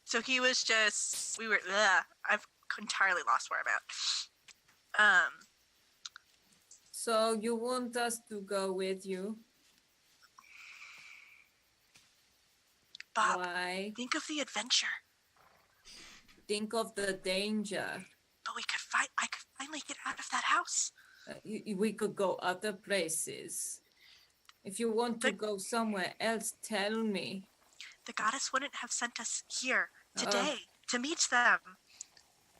So he was just, I've entirely lost where I'm at. So you want us to go with you? Bob, Why? think of the adventure. Think of the danger. But I could finally get out of that house. We could go other places. If you want to But- go somewhere else, tell me. The goddess wouldn't have sent us here today to meet them.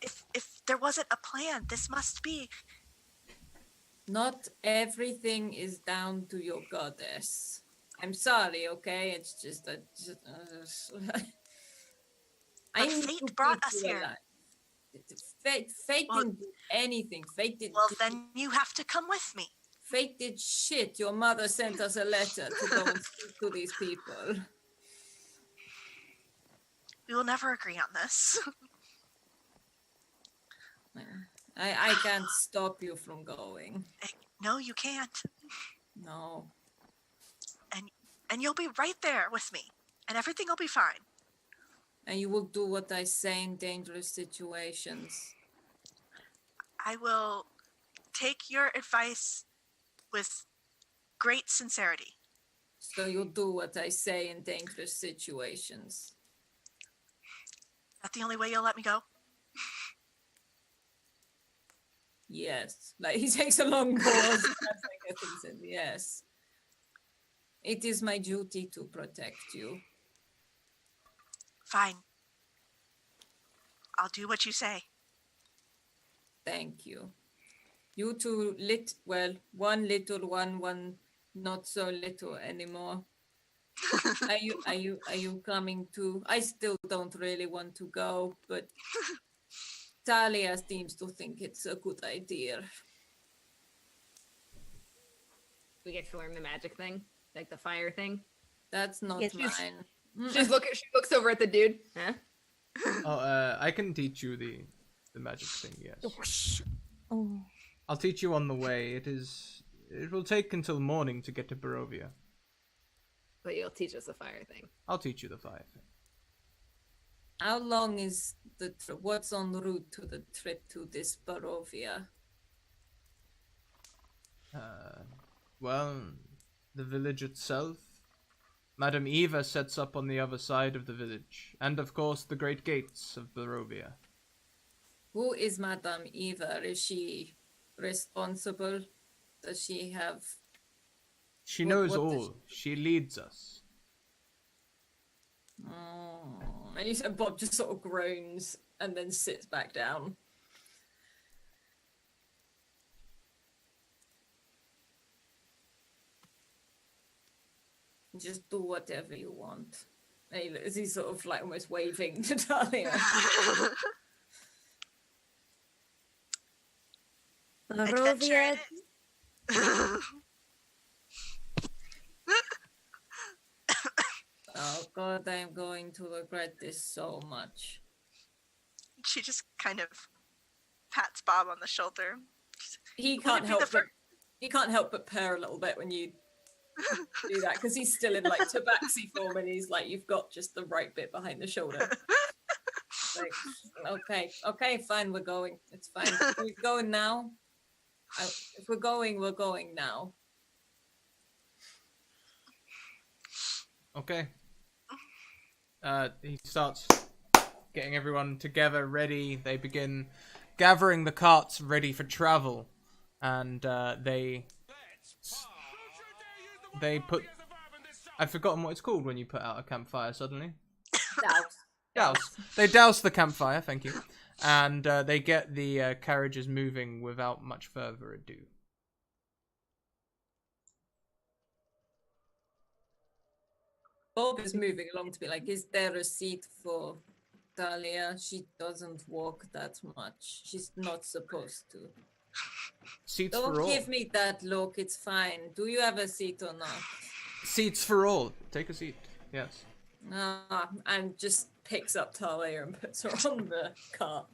If there wasn't a plan, this must be. Not everything is down to your goddess. I'm sorry, okay? It's just that. I need fate to brought keep us you here. alive. Fate Well- didn't do anything. Fate did. Well, then you have to come with me. Fate did shit. Your mother sent us a letter to go and speak to these people. We will never agree on this. I can't stop you from going. No, you can't. No. And you'll be right there with me. And everything will be fine. And you will do what I say in dangerous situations. I will take your advice with great sincerity. So you'll do what I say in dangerous situations. Is that the only way you'll let me go? Yes. Like he takes a long pause. I think said yes. It is my duty to protect you. Fine. I'll do what you say. Thank you. You two one little one not so little anymore. Are you coming too? I still don't really want to go, but Talia seems to think it's a good idea. We get to learn the magic thing, like the fire thing. That's not Yes, she's- mine. She looks over at the dude. Huh? Oh, I can teach you the magic thing. Yes, Oh. I'll teach you on the way. It will take until morning to get to Barovia. But you'll teach us the fire thing. I'll teach you the fire thing. How long is the trip? What's en route to the trip to this Barovia? Well, the village itself. Madame Eva sets up on the other side of the village, and of course the great gates of Barovia. Who is Madame Eva? Is she responsible? Does she have... She What- knows what does all. She leads us. Oh. And you said Bob just sort of groans and then sits back down. Just do whatever you want. And he's sort of like almost waving to Talia. Barovia. Oh god, I'm going to regret this so much. She just kind of pats Bob on the shoulder. He Would can't it be help the but he can't help but purr a little bit when you do that because he's still in like tabaxi form and he's like you've got just the right bit behind the shoulder. Like, okay, fine, we're going. It's fine. We're going now. If we're going now. Okay. He starts getting everyone together, ready. They begin gathering the carts ready for travel, and they put. I've forgotten what it's called when you put out a campfire suddenly. Douse. They douse the campfire. Thank you, and they get the carriages moving without much further ado. Bob is moving along to be like, is there a seat for Talia? She doesn't walk that much. She's not supposed to. Seats Don't for all. give me that look. It's fine. Do you have a seat or not? Seats for all. Take a seat. Yes. And just picks up Talia and puts her on the cart.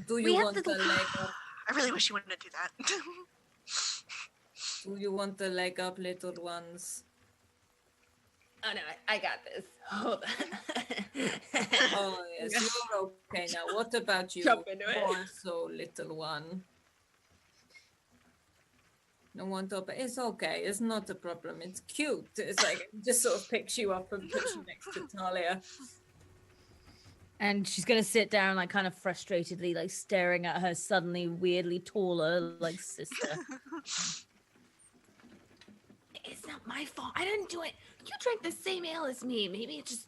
Do you have want to- the leg up? I really wish you wouldn't do that. Do you want the leg up, little ones? Oh no, I got this. Hold on. Oh yes, you're okay now. What about you? Jump into it. Also, little one. No one top. It's okay. It's not a problem. It's cute. It's like it just sort of picks you up and puts you next to Talia. And she's gonna sit down, like kind of frustratedly, like staring at her suddenly weirdly taller, like sister. It's not my fault. I didn't do it. You drank the same ale as me. Maybe it just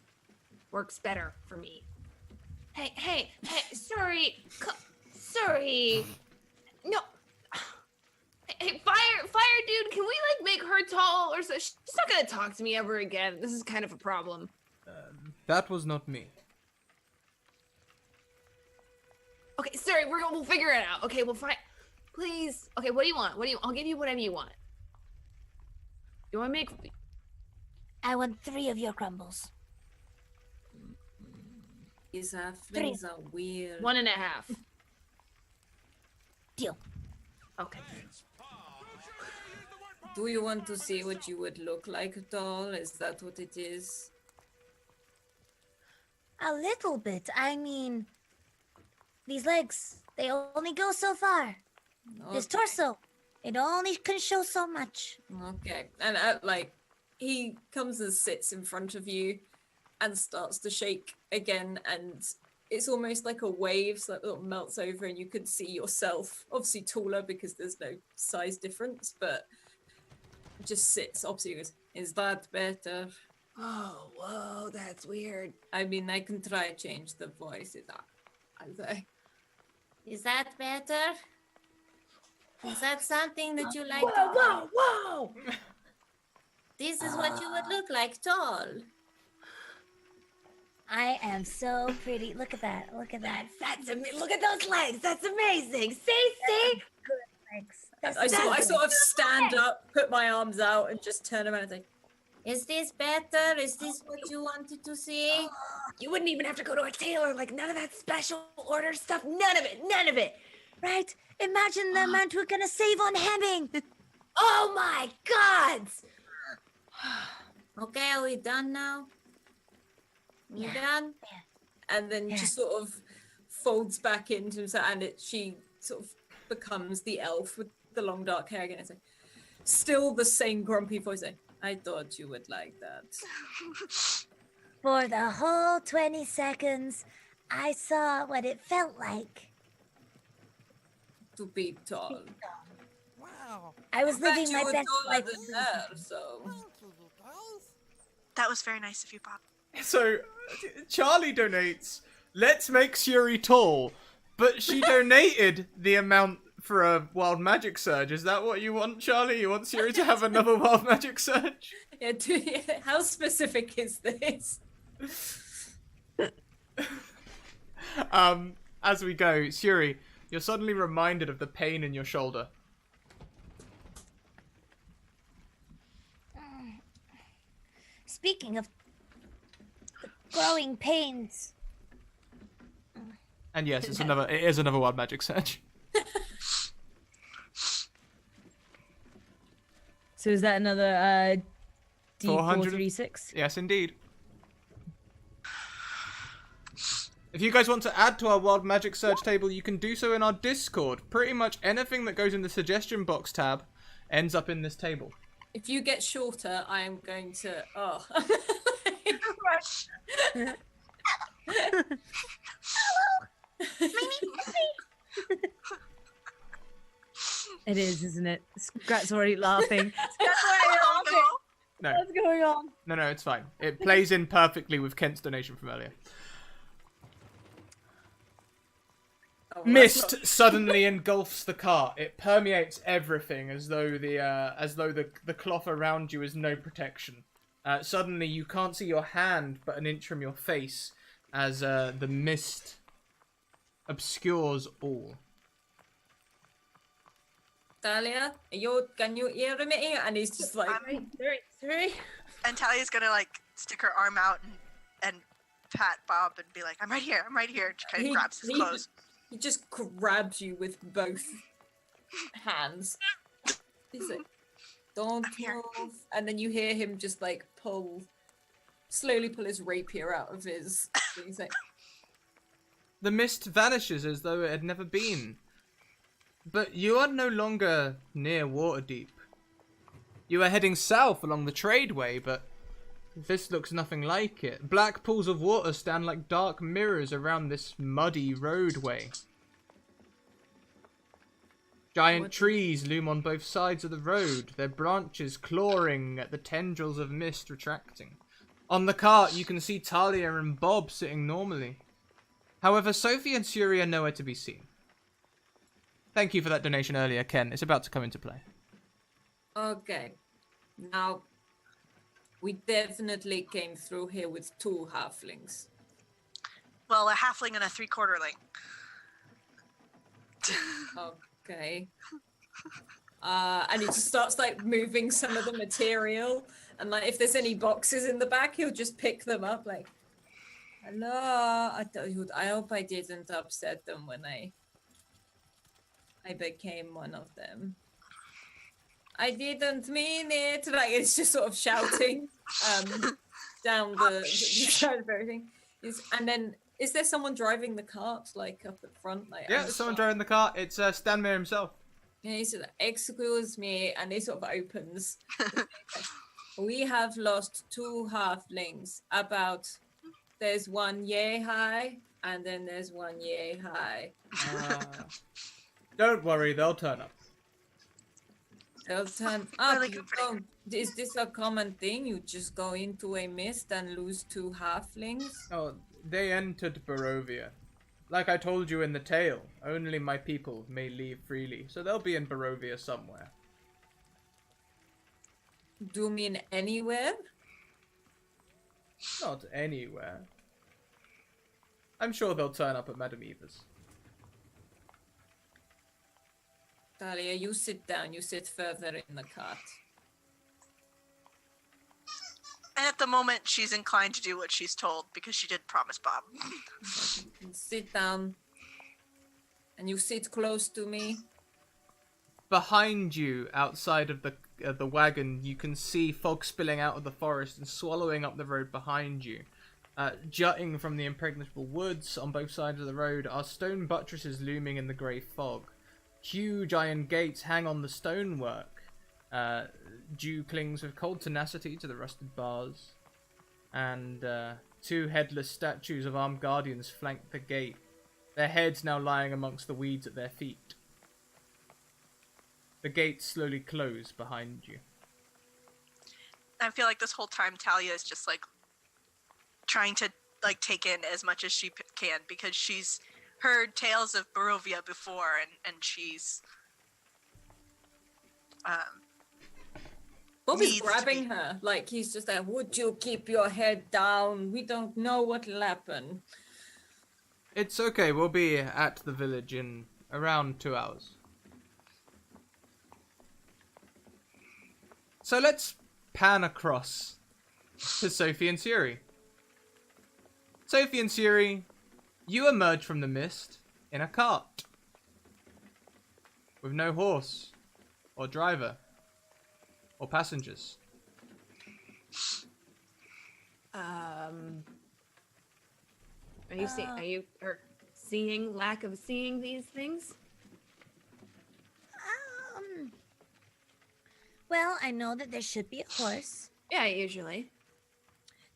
works better for me. Hey, sorry. Sorry. No, Hey, fire dude, can we like make her tall or so? She's not gonna talk to me ever again. This is kind of a problem. That was not me. Okay, sorry, we'll figure it out. Okay, we'll find. Please. Okay, what do you want? I'll give you whatever you want. You want to make? I want 3 of your crumbles. These things are weird. 1.5. Deal. Okay. Do you want to see what you would look like tall? Is that what it is? A little bit. I mean, these legs, they only go so far. This Okay. torso, it only can show so much. Okay. And like, he comes and sits in front of you and starts to shake again, and it's almost like a wave, so it melts over and you can see yourself, obviously taller because there's no size difference, but just sits opposite you. Goes, is that better? Oh, whoa, that's weird. I mean, I can try to change the voice. I say. Is that better? Is that something that you like Whoa! This is what you would look like tall. I am so pretty. Look at that. Look at that. Look at those legs. That's amazing. See? Good legs. I sort of stand up, put my arms out, and just turn around and say, Is this better? Is this what you wanted to see? You wouldn't even have to go to a tailor. Like, none of that special order stuff. None of it. Right? Imagine the amount we're gonna save on hemming. Oh my God! Okay, are we done now? You done? and then just sort of folds back into himself, and she sort of becomes the elf with the long dark hair again. It's like, still the same grumpy voice. Like, I thought you would like that. For the whole 20 seconds, I saw what it felt like. To be tall. Wow. I was In fact, living you my were best taller life. than her, so. Thank you, you guys. That was very nice of you, Bob. So, Charlie donates, let's make Shuri tall, but she donated the amount for a wild magic surge. Is that what you want, Charlie? You want Shuri to have another wild magic surge? Yeah, how specific is this? As we go, Shuri, you're suddenly reminded of the pain in your shoulder. Speaking of growing pains, And yes, it is another wild magic surge. So is that another $400? D436? Yes, indeed. If you guys want to add to our Wild Magic Surge table, you can do so in our Discord. Pretty much anything that goes in the suggestion box tab ends up in this table. If you get shorter, I am going to. Oh. It is, isn't it? Scrat's already laughing. Scrat's already laughing. No, What's going on? no, it's fine. It plays in perfectly with Kent's donation from earlier. Oh, Mist suddenly engulfs the cart. It permeates everything as though the cloth around you is no protection. Suddenly, you can't see your hand but an inch from your face as the mist obscures all. Talia, can you hear me? And he's just like, Three. And Talia's gonna like stick her arm out and pat Bob and be like, I'm right here. She kind of grabs his clothes. He just grabs you with both hands. He's like, don't I'm here. move. And then you hear him just like slowly pull his rapier out of his. He's like, The mist vanishes as though it had never been. But you are no longer near Waterdeep. You are heading south along the tradeway, but this looks nothing like it. Black pools of water stand like dark mirrors around this muddy roadway. Giant trees loom on both sides of the road, their branches clawing at the tendrils of mist retracting. On the cart, you can see Talia and Bob sitting normally. However, Sophie and Shuri are nowhere to be seen. Thank you for that donation earlier, Ken. It's about to come into play. Okay. Now, we definitely came through here with 2 halflings. Well, a halfling and a 3/4ling. Okay. And he just starts like moving some of the material, and like if there's any boxes in the back, he'll just pick them up. Like, hello, I hope I didn't upset them when I became one of them. I didn't mean it. Like it's just sort of shouting down the side of everything. And then is there someone driving the cart like up at front? Like Yeah, someone driving the car. It's Stanmere himself. Yeah, he said, "Excuse me," and he sort of opens. We have lost 2 halflings. There's one yay high, and then there's one yay high. Don't worry, they'll turn up. They'll turn up. Is this a common thing? You just go into a mist and lose 2 halflings? Oh, they entered Barovia. Like I told you in the tale, only my people may leave freely, so they'll be in Barovia somewhere. Do you mean anywhere? Not anywhere. I'm sure they'll turn up at Madame Eva's. Talia, you sit down. You sit further in the cart. And at the moment, she's inclined to do what she's told because she did promise Bob. Sit down. And you sit close to me. Behind you, outside of the wagon, you can see fog spilling out of the forest and swallowing up the road behind you. Jutting from the impregnable woods on both sides of the road are stone buttresses looming in the grey fog. Huge iron gates hang on the stonework. Dew clings with cold tenacity to the rusted bars. And 2 headless statues of armed guardians flank the gate, their heads now lying amongst the weeds at their feet. The gates slowly close behind you. I feel like this whole time Talia is just like trying to like take in as much as she can because she's heard tales of Barovia before and she's Bob is grabbing her like he's just like, would you keep your head down? We don't know what'll happen. It's okay, we'll be at the village in around 2 hours. So let's pan across to Sophie and Siri. Sophie and Siri, you emerge from the mist in a cart. With no horse, or driver, or passengers. Are you seeing lack of seeing these things? Well, I know that there should be a horse. Yeah, usually.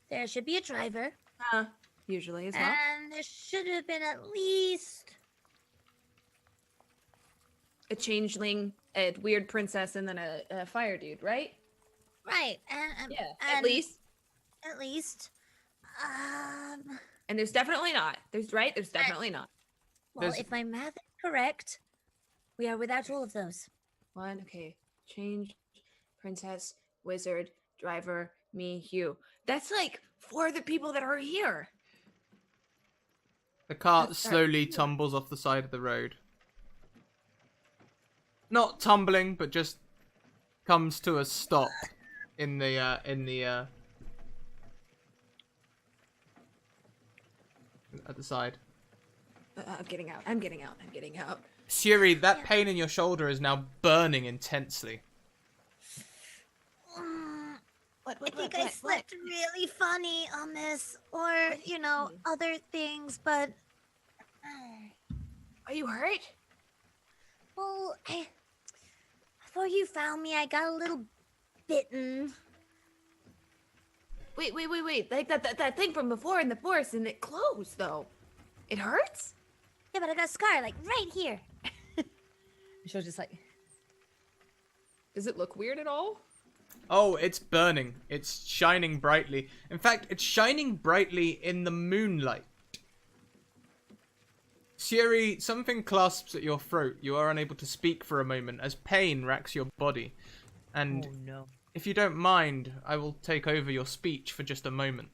There should be a driver. Usually as well. And there should have been at least A changeling, a weird princess, and then a fire dude, right? right. Yeah, and at least. At least. And there's definitely not. There's definitely not. Well, There's- if my math is correct, we are without all of those. One, okay. Change, princess, wizard, driver, me, you. That's like 4 of the people that are here. The cart That's slowly tumbles off the side of the road. Not tumbling, but just comes to a stop at the side. I'm getting out. I'm getting out. I'm getting out. Siri, that pain in your shoulder is now burning intensely. What? I think I slept really funny on this, or, you know, other things, but... Are you hurt? Well, before you found me, I got a little bitten. Wait. Like that thing from before in the forest, and it closed, though. It hurts? Yeah, but I got a scar, like, right here. She'll just like, Does it look weird at all? Oh, it's burning. It's shining brightly. In fact, it's shining brightly in the moonlight. Siri, something clasps at your throat. You are unable to speak for a moment as pain racks your body. And Oh no. if you don't mind, I will take over your speech for just a moment.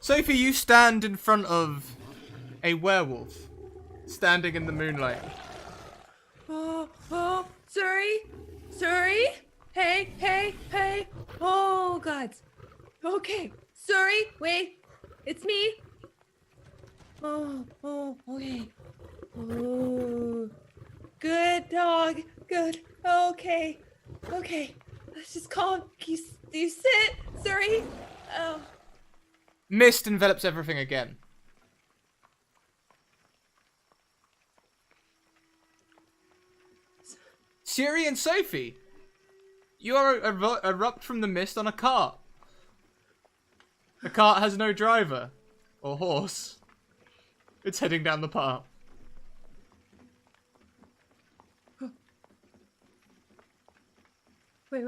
Sophie, you stand in front of a werewolf, standing in the moonlight. Oh, sorry. Hey. Oh, God. Okay, sorry, wait. It's me. Oh, okay. Oh, good dog. Good. Okay. Let's just calm. You sit. Sorry. Oh. Mist envelops everything again. Siri and Sophie, you are erupt from the mist on a cart. The cart has no driver or horse. It's heading down the path. Wait.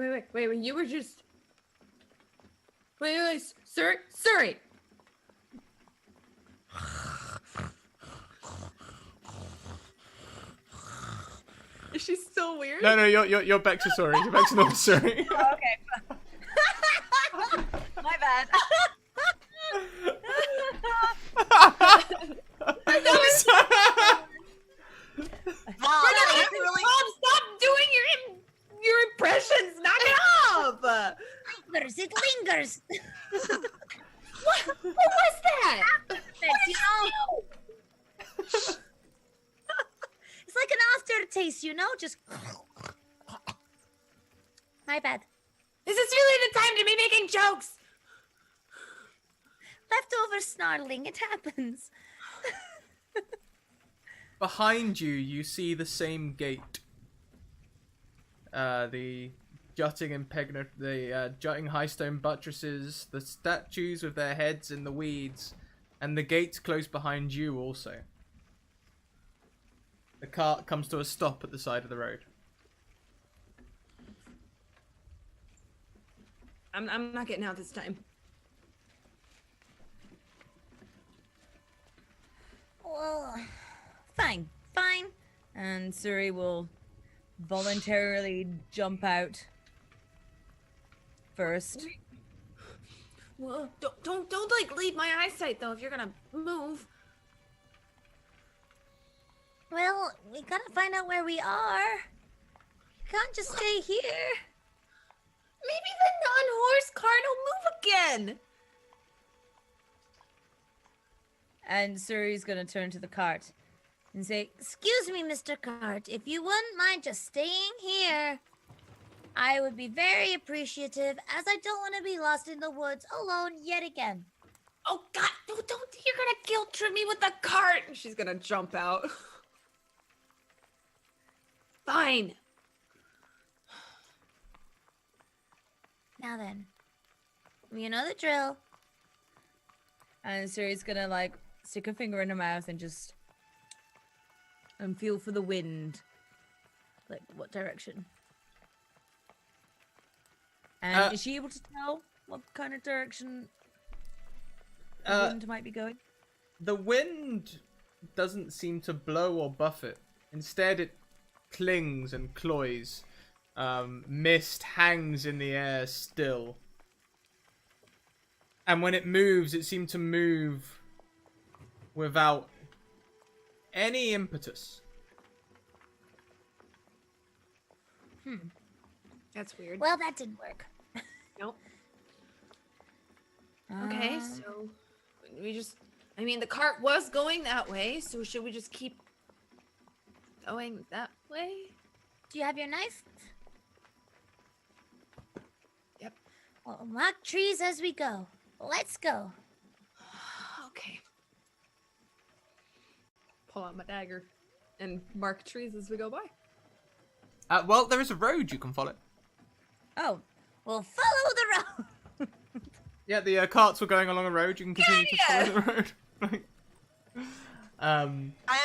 You were just. Wait. Sorry. Is she still weird? No, you're back to sorry. You're back to normal sorry. Oh, okay. My bad. Stop doing your impressions. Knock it off. It lingers. What was that? You know? It's like an aftertaste, you know? Just. My bad. Is this really the time to be making jokes? Leftover snarling, it happens. Behind you, you see the same gate. The jutting jutting high stone buttresses, the statues with their heads in the weeds, and the gates close behind you also. The cart comes to a stop at the side of the road. I'm not getting out this time. Well, Fine. And Suri will voluntarily jump out first. Well, don't like leave my eyesight though if you're gonna move. well, we gotta find out where we are. We can't just stay here. Maybe the non-horse cart will move again. And Suri's gonna turn to the cart and say, Excuse me, Mr. Cart. If you wouldn't mind just staying here, I would be very appreciative, as I don't want to be lost in the woods alone yet again. Oh God! Don't! You're gonna guilt trip me with the cart. She's gonna jump out. Fine. Now then, you know the drill. and Suri's gonna like stick a finger in her mouth and just feel for the wind. Like what direction? And is she able to tell what kind of direction the wind might be going? The wind doesn't seem to blow or buffet. Instead, it clings and cloys. Mist hangs in the air still. And when it moves, it seemed to move without any impetus. That's weird. Well, that didn't work. Nope. Okay, so we just, I mean, the cart was going that way, so should we just keep going that way? Do you have your knife? Yep. Well, mark trees as we go. Let's go. pull out my dagger and mark trees as we go by. Well, there is a road you can follow. Oh, well, follow the road. Yeah, the carts were going along a road. You can continue to follow the road. I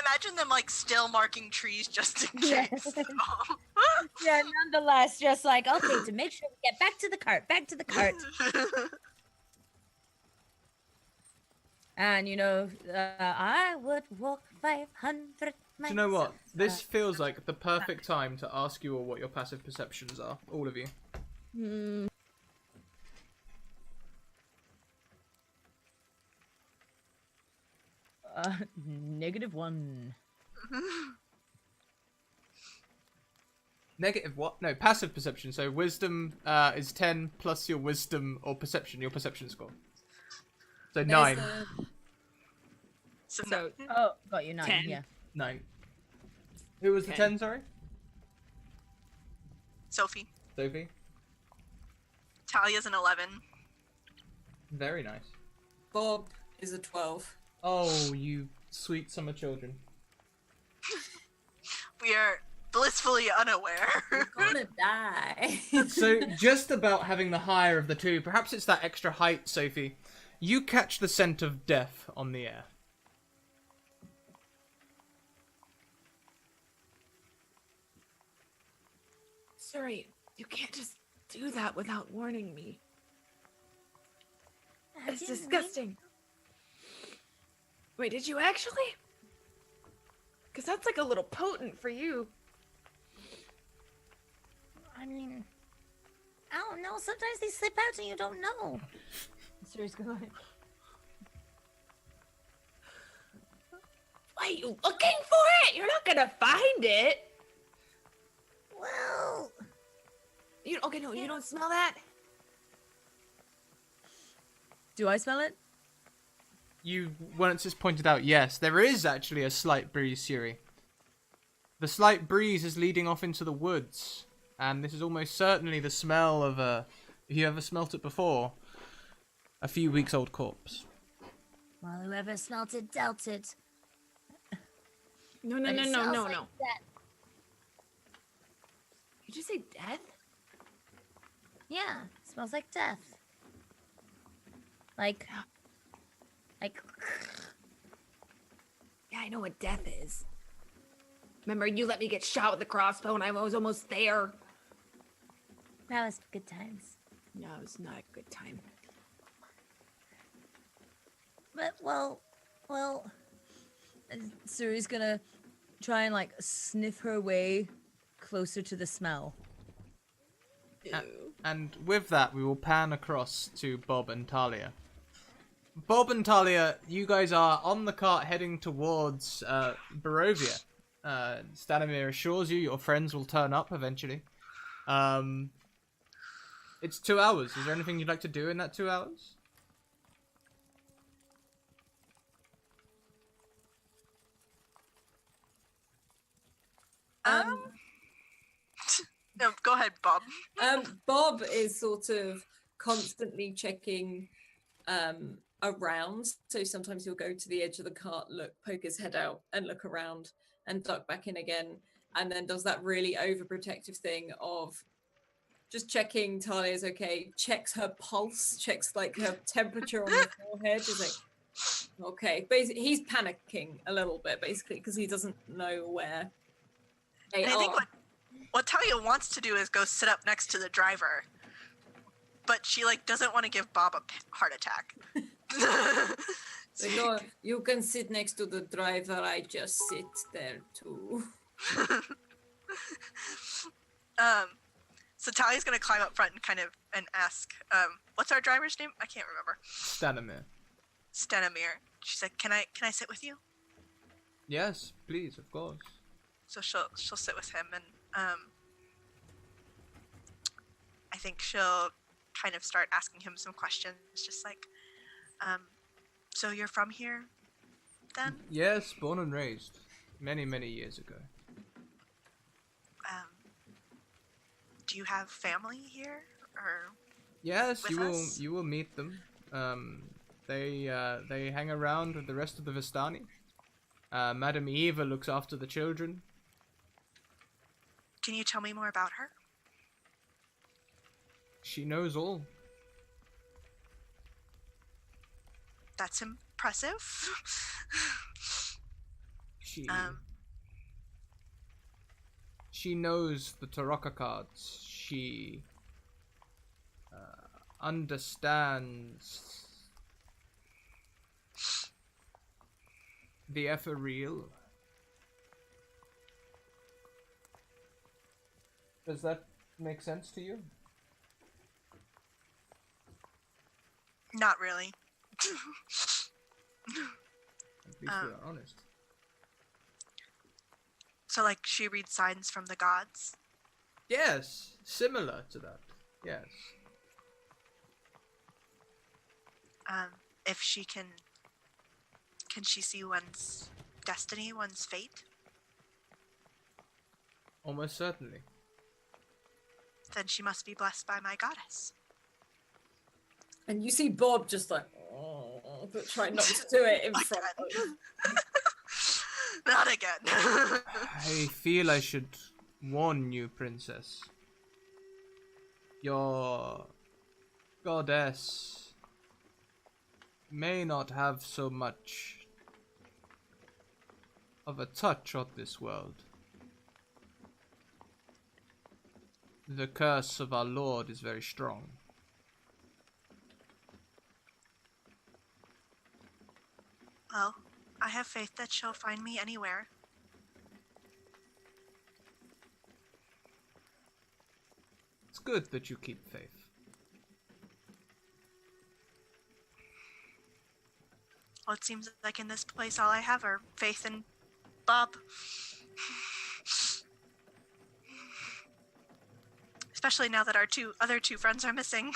imagine them like still marking trees just in Yeah. case. Yeah, nonetheless, just like, okay, to make sure we get back to the cart, back to the cart. And, I would walk 500 miles. Do you know what? This feels like the perfect time to ask you all what your passive perceptions are. All of you. -1. Negative what? No, passive perception. So wisdom is 10 plus your wisdom or perception, your perception score. So 9. So Oh, got you 9. 10. Yeah. 9. Who was the 10, sorry? Sophie. Sophie. Talia's an 11. Very nice. Bob is a 12. Oh, you sweet summer children. We are blissfully unaware. Gonna die. So, just about having the higher of the two, perhaps it's that extra height, Sophie. You catch the scent of death on the air. Sorry, you can't just do that without warning me. It's disgusting. Wait, did you actually? Because that's like a little potent for you. I mean, I don't know. Sometimes they slip out and you don't know. Seriously, go ahead. Why are you looking for it? You're not gonna find it. Well, Okay, no, you don't smell that? Do I smell it? You once just pointed out, yes, there is actually a slight breeze, Yuri. The slight breeze is leading off into the woods, and this is almost certainly the smell of if you ever smelt it before, a few weeks old corpse. well, whoever smelt it dealt it. No, But it smells like no. that. You just say death? Yeah, it smells like death. Like. Yeah, I know what death is. Remember, you let me get shot with a crossbow and I was almost there. That was good times. No, it was not a good time. But, well. Suri's gonna try and like sniff her way closer to the smell. And with that, we will pan across to Bob and Talia. Bob and Talia, you guys are on the cart heading towards Barovia. Stanimir assures you your friends will turn up eventually. It's 2 hours. Is there anything you'd like to do in that 2 hours? No, go ahead, Bob. Bob is sort of constantly checking around. So sometimes he'll go to the edge of the cart, poke his head out and look around and duck back in again. And then does that really overprotective thing of just checking Talia's okay, checks her pulse, checks like her temperature on her forehead. Is like, okay. Basically, he's panicking a little bit, basically, because he doesn't know where they And I are. think what Talia wants to do is go sit up next to the driver, but she like doesn't want to give Bob a heart attack. They go, you can sit next to the driver, I just sit there too. So Talia's gonna climb up front and kind of ask, what's our driver's name? I can't remember. Stanimir. She said, "Can I sit with you?" Yes, please, of course. So she'll sit with him, and I think she'll kind of start asking him some questions, just like, so you're from here, then? Yes, born and raised. Many, many years ago. Do you have family here, or? Yes, With us? you will meet them. They hang around with the rest of the Vistani. Madam Eva looks after the children. Can you tell me more about her? She knows all. That's impressive. She Um, she knows the Taraka cards. She understands the ethereal. Does that make sense to you? not really. At least we are honest. So, like, she reads signs from the gods? Yes, similar to that. Yes. If she can she see one's destiny, one's fate? Almost certainly. Then she must be blessed by my goddess. And you see Bob just like, oh, but try not to do it in front of Not again. I feel I should warn you, princess. Your goddess may not have so much of a touch on this world. The curse of our Lord is very strong. Well, I have faith that she'll find me anywhere. It's good that you keep faith. Well, it seems like in this place all I have are faith and Bob. Especially now that our other two friends are missing.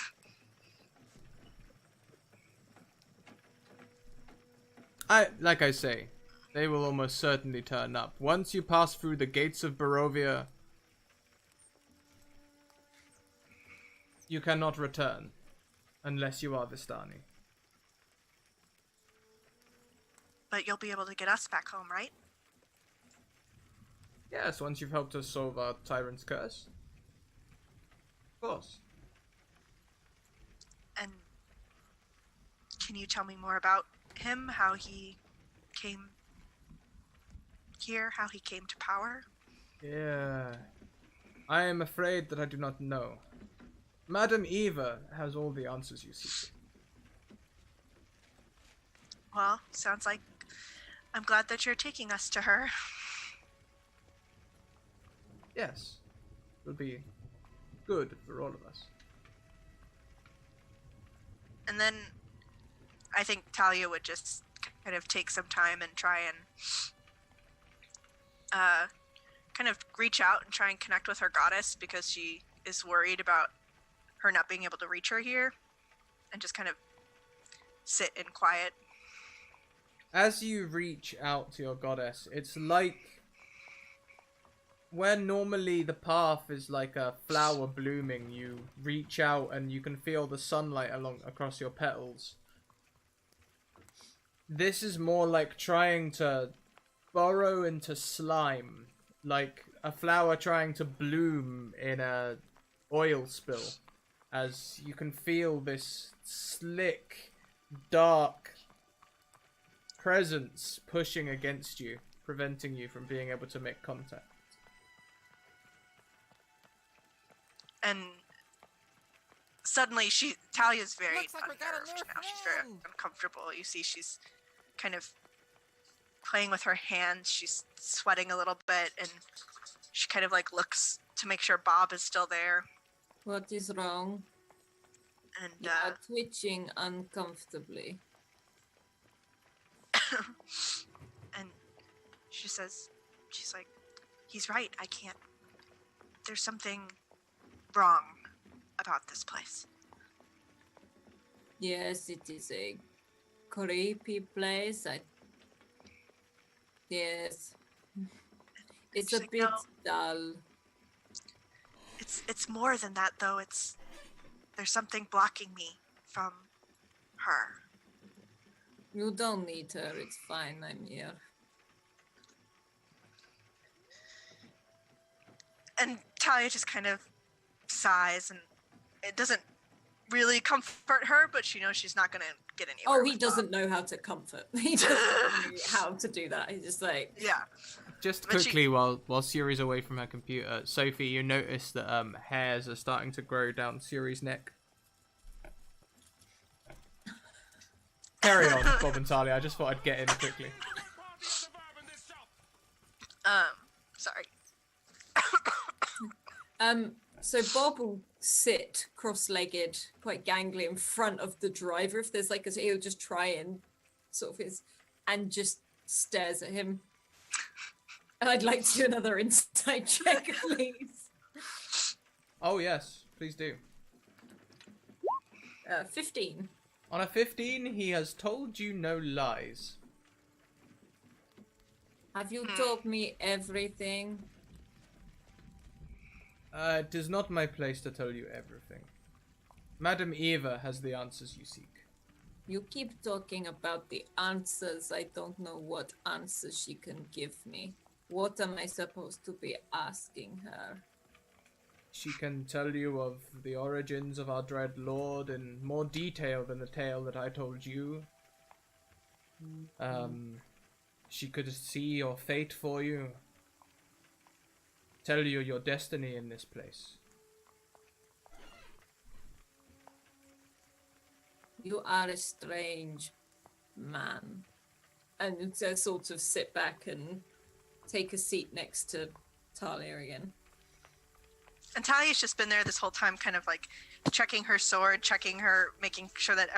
Like I say, they will almost certainly turn up. Once you pass through the gates of Barovia, you cannot return. Unless you are Vistani. But you'll be able to get us back home, right? Yes, once you've helped us solve our tyrant's curse. Of course. And can you tell me more about him? How he came here? How he came to power? Yeah. I am afraid that I do not know. Madam Eva has all the answers you seek. Well, sounds like I'm glad that you're taking us to her. Yes. It will be good for all of us. And then I think Talia would just kind of take some time and try and kind of reach out and try and connect with her goddess, because she is worried about her not being able to reach her here, and just kind of sit in quiet. As you reach out to your goddess, it's like where normally the path is like a flower blooming, you reach out and you can feel the sunlight across your petals. This is more like trying to burrow into slime, like a flower trying to bloom in a oil spill, as you can feel this slick, dark presence pushing against you, preventing you from being able to make contact. And suddenly Talia's very Looks like we got a unnerved new now. She's very friend. uncomfortable. You see she's kind of playing with her hands. She's sweating a little bit, and she kind of like looks to make sure Bob is still there. What is wrong? And You are twitching uncomfortably. and she's like, he's right, I can't. There's something wrong about this place. Yes, it is a creepy place. Yes. It's She's a like, bit "No, dull. It's more than that, though. There's something blocking me from her. You don't need her. It's fine. I'm here. And Talia just kind of sighs, and it doesn't really comfort her, but she knows she's not going to get anywhere. Oh, he with doesn't know how to comfort. He doesn't know how to do that. He's just like, Bob. Yeah. Just But quickly, while Suri's away from her computer, Sophie, you notice that hairs are starting to grow down Suri's neck. Carry on, Bob and Talia. I just thought I'd get in quickly. Sorry. So Bob will sit cross-legged, quite gangly, in front of the driver. If there's like he'll just try and sort of and just stares at him. And I'd like to do another insight check, please. Oh yes, please do. 15. On a 15, he has told you no lies. Have you told me everything? It is not my place to tell you everything. Madam Eva has the answers you seek. You keep talking about the answers. I don't know what answers she can give me. What am I supposed to be asking her? She can tell you of the origins of our dread lord in more detail than the tale that I told you. She could see your fate for you. Tell you your destiny in this place. You are a strange man. And to sort of sit back and take a seat next to Talia again. And Talia's just been there this whole time, kind of like checking her sword, checking her, making sure that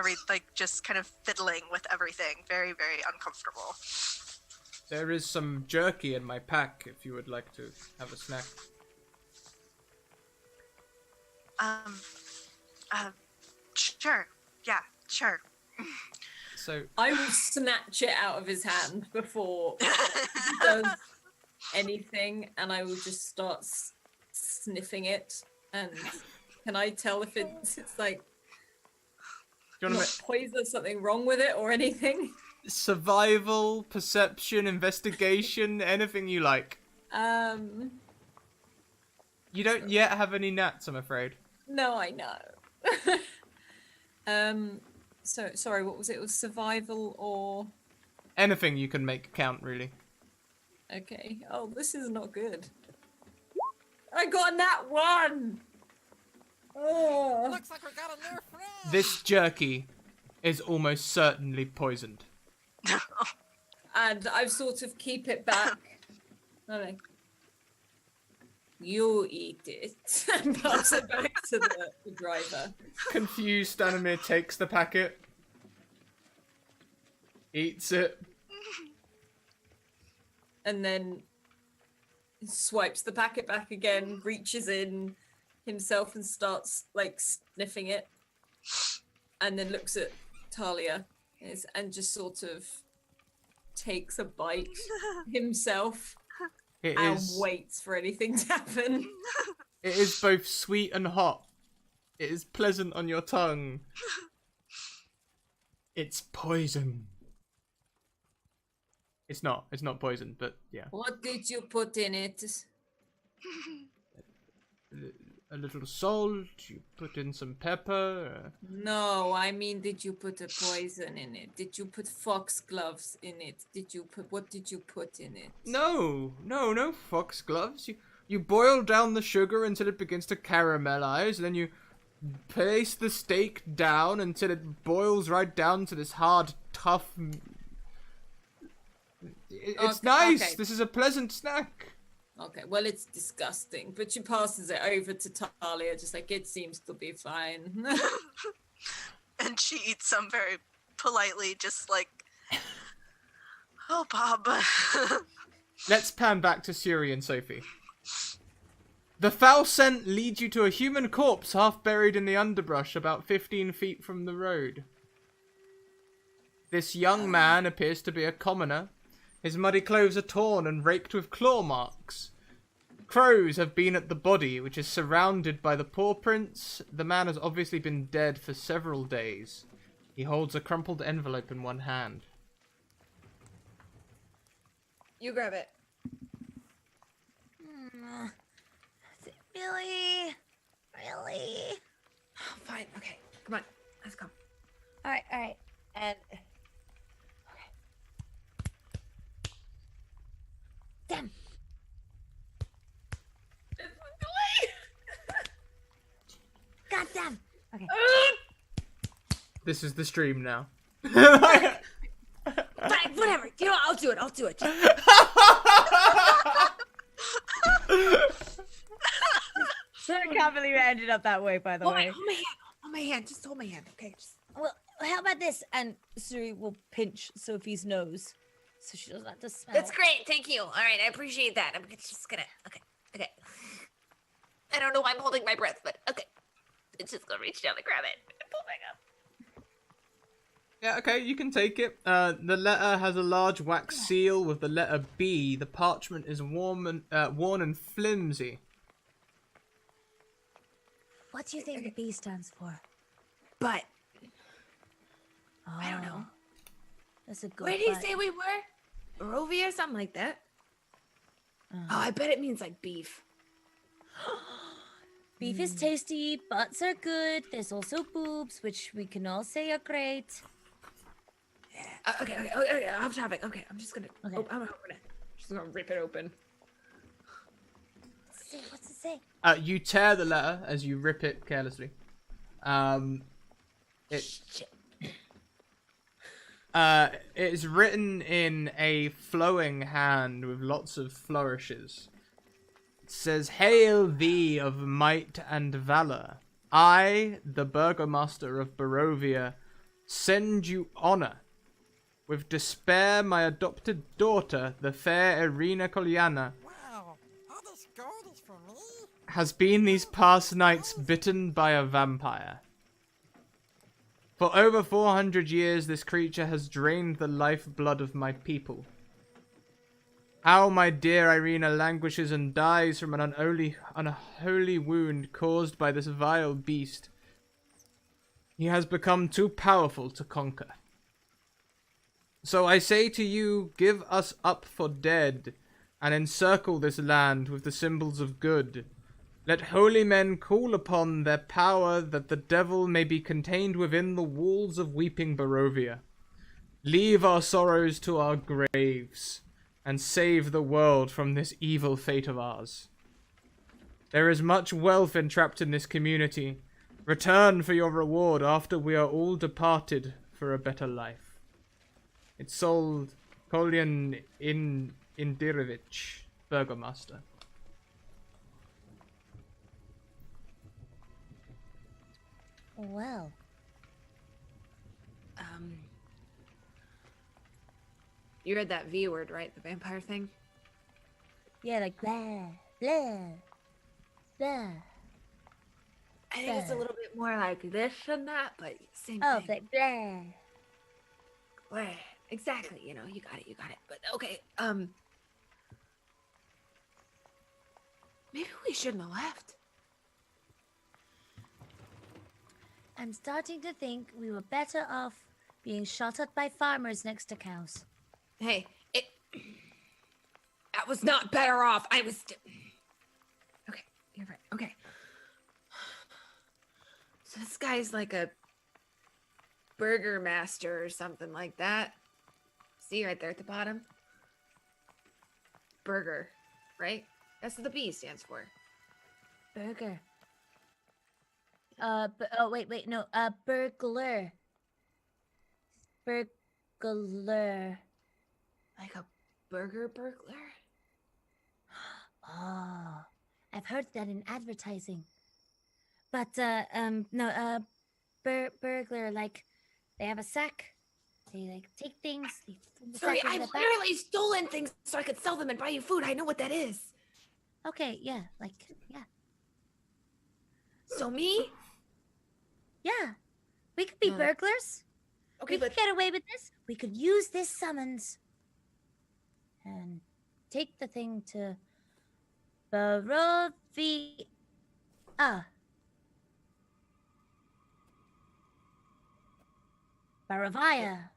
just kind of fiddling with everything. Very, very uncomfortable. There is some jerky in my pack if you would like to have a snack. Sure. Yeah, sure. So I will snatch it out of his hand before he does anything, and I will just start sniffing it. And can I tell if it's like do you want not poison, something wrong with it or anything? Survival, perception, investigation, anything you like. You don't yet have any gnats, I'm afraid. No, I know. So sorry, what was it? It was survival or Anything you can make count, really. okay. Oh, this is not good. I got a nat 1. Oh. Looks like we got a new friend. This jerky is almost certainly poisoned. And I sort of keep it back. Okay. You eat it and pass it back to the driver. Confused, Stanimir takes the packet, eats it. And then swipes the packet back again, reaches in himself and starts like sniffing it. And then looks at Talia and just sort of takes a bite himself. It And is. waits for anything to happen. It is both sweet and hot. It is pleasant on your tongue. It's poison. It's not. It's not poison, but yeah. What did you put in it? A little salt. You put in some pepper. No, I mean, did you put a poison in it? Did you put foxgloves in it? What did you put in it? No foxgloves. You boil down the sugar until it begins to caramelize, and then you place the steak down until it boils right down to this hard, tough. It's Okay, nice. okay. This is a pleasant snack. Okay, well, it's disgusting, but she passes it over to Talia, just like, it seems to be fine. And she eats some very politely, just like, oh, Bob. Let's pan back to Suri and Sophie. The foul scent leads you to a human corpse half buried in the underbrush about 15 feet from the road. This young man appears to be a commoner. His muddy clothes are torn and raked with claw marks. Crows have been at the body, which is surrounded by the paw prints. The man has obviously been dead for several days. He holds a crumpled envelope in one hand. You grab it. Really? Really? Fine. Okay. Come on. Let's go. All right, all right. And Damn. God damn. Okay. This is the stream now. fine, whatever. You know, what? I'll do it. I'll do it. So I can't believe it ended up that way, by the way. Hold my hand. Hold my hand. Just hold my hand. Okay. Just... Well, how about this? And Suri will pinch Sophie's nose so she doesn't have to smell. That's great. Thank you. All right. I appreciate that. I'm just gonna. Okay. Okay. I don't know why I'm holding my breath, but okay. It's just gonna reach down and grab it and pull back up. Yeah, okay, you can take it. The letter has a large wax seal with the letter B. The parchment is worn and flimsy. What do you think the B stands for? But Oh, I don't know. That's a good. Where did he but. say we were? Barovia or something like that? Uh, Oh, I bet it means like beef. Beef is tasty, butts are good. There's also boobs, which we can all say are great. Okay. Off topic. Okay, I'm just gonna. Okay. Oh, I'm gonna open it. Just gonna rip it open. What's it say? You tear the letter as you rip it carelessly. It's written in a flowing hand with lots of flourishes. It says, "Hail thee of might and valor. I, the burgomaster of Barovia, send you honor. With despair, my adopted daughter, the fair Irina Kolyana, Wow, all this gold is for me? has been these past nights bitten by a vampire. For over 400 years, this creature has drained the lifeblood of my people. How my dear Irina languishes and dies from an unholy wound caused by this vile beast. He has become too powerful to conquer. So I say to you, give us up for dead, and encircle this land with the symbols of good. Let holy men call upon their power that the devil may be contained within the walls of weeping Barovia. Leave our sorrows to our graves, and save the world from this evil fate of ours. There is much wealth entrapped in this community. Return for your reward after we are all departed for a better life. It's sold Kolyan Indirovich, Burgomaster." Well, You read that V word, right? The vampire thing? yeah, like blah, blah, blah. I think it's a little bit more like this than that, but same Oh, thing. like blah. Blah. Exactly, you know, you got it. But okay, maybe we shouldn't have left. I'm starting to think we were better off being shot at by farmers next to cows. Hey, I was not better off. I was. Okay, you're right. Okay. So this guy's like a burger master or something like that. See right there at the bottom? Burger, right? That's what the B stands for. Burger. Wait, no, burglar. Burglar. Like a burger burglar? Oh, I've heard that in advertising. But, no, burglar, like, they have a sack. They, like, take things. They throw the Sorry, sack in I've the back. literally stolen things so I could sell them and buy you food. I know what that is. Okay, yeah, like, yeah. So me? Yeah. We could be No. burglars. Okay, We could but get away with this. We could use this summons. And take the thing to Barovia. Barovia.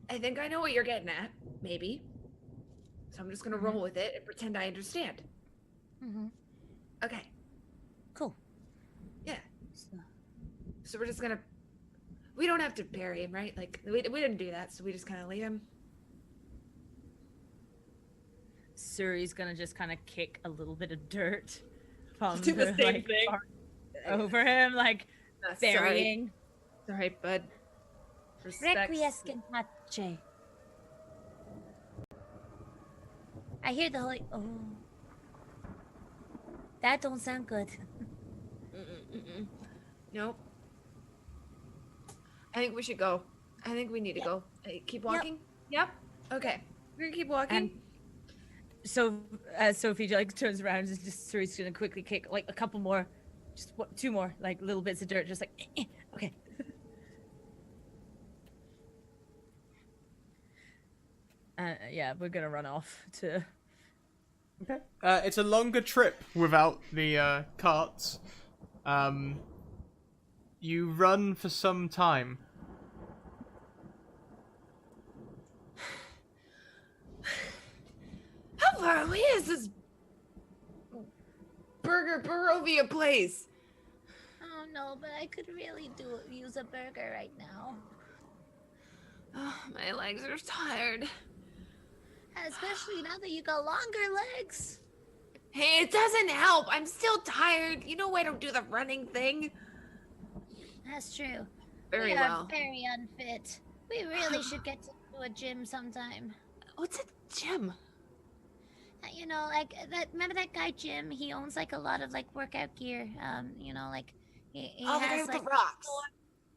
I think I know what you're getting at. Maybe. So I'm just gonna roll with it and pretend I understand. Mm-hmm. Okay. Cool. Yeah. So, So we're just gonna. We don't have to bury him, right? Like we didn't do that, so we just kind of leave him. Suri's gonna just kind of kick a little bit of dirt from Do the same thing. bar over him, like Sorry. burying. Sorry, bud. Respect. Requiescant pace. I hear the holy. Oh. That don't sound good. Nope. I think we should go. I think we need to go. Hey, keep walking. Yep. Okay. We're gonna keep walking. And so as Sophie like turns around and just Suri's gonna quickly kick like a couple more, just two more like little bits of dirt, just like okay. Yeah, we're gonna run off to. Okay. It's a longer trip without the carts. You run for some time. How far away is this Barovia place? Oh no, but I could really use a burger right now. Oh, my legs are tired. Especially now that you got longer legs. Hey, it doesn't help. I'm still tired. You know I don't do the running thing. That's true. Very we well. are very unfit. We really should get to a gym sometime. What's a gym? You know, like that. Remember that guy Jim? He owns like a lot of like workout gear. You know, like he Oh, the guy has with like the rocks.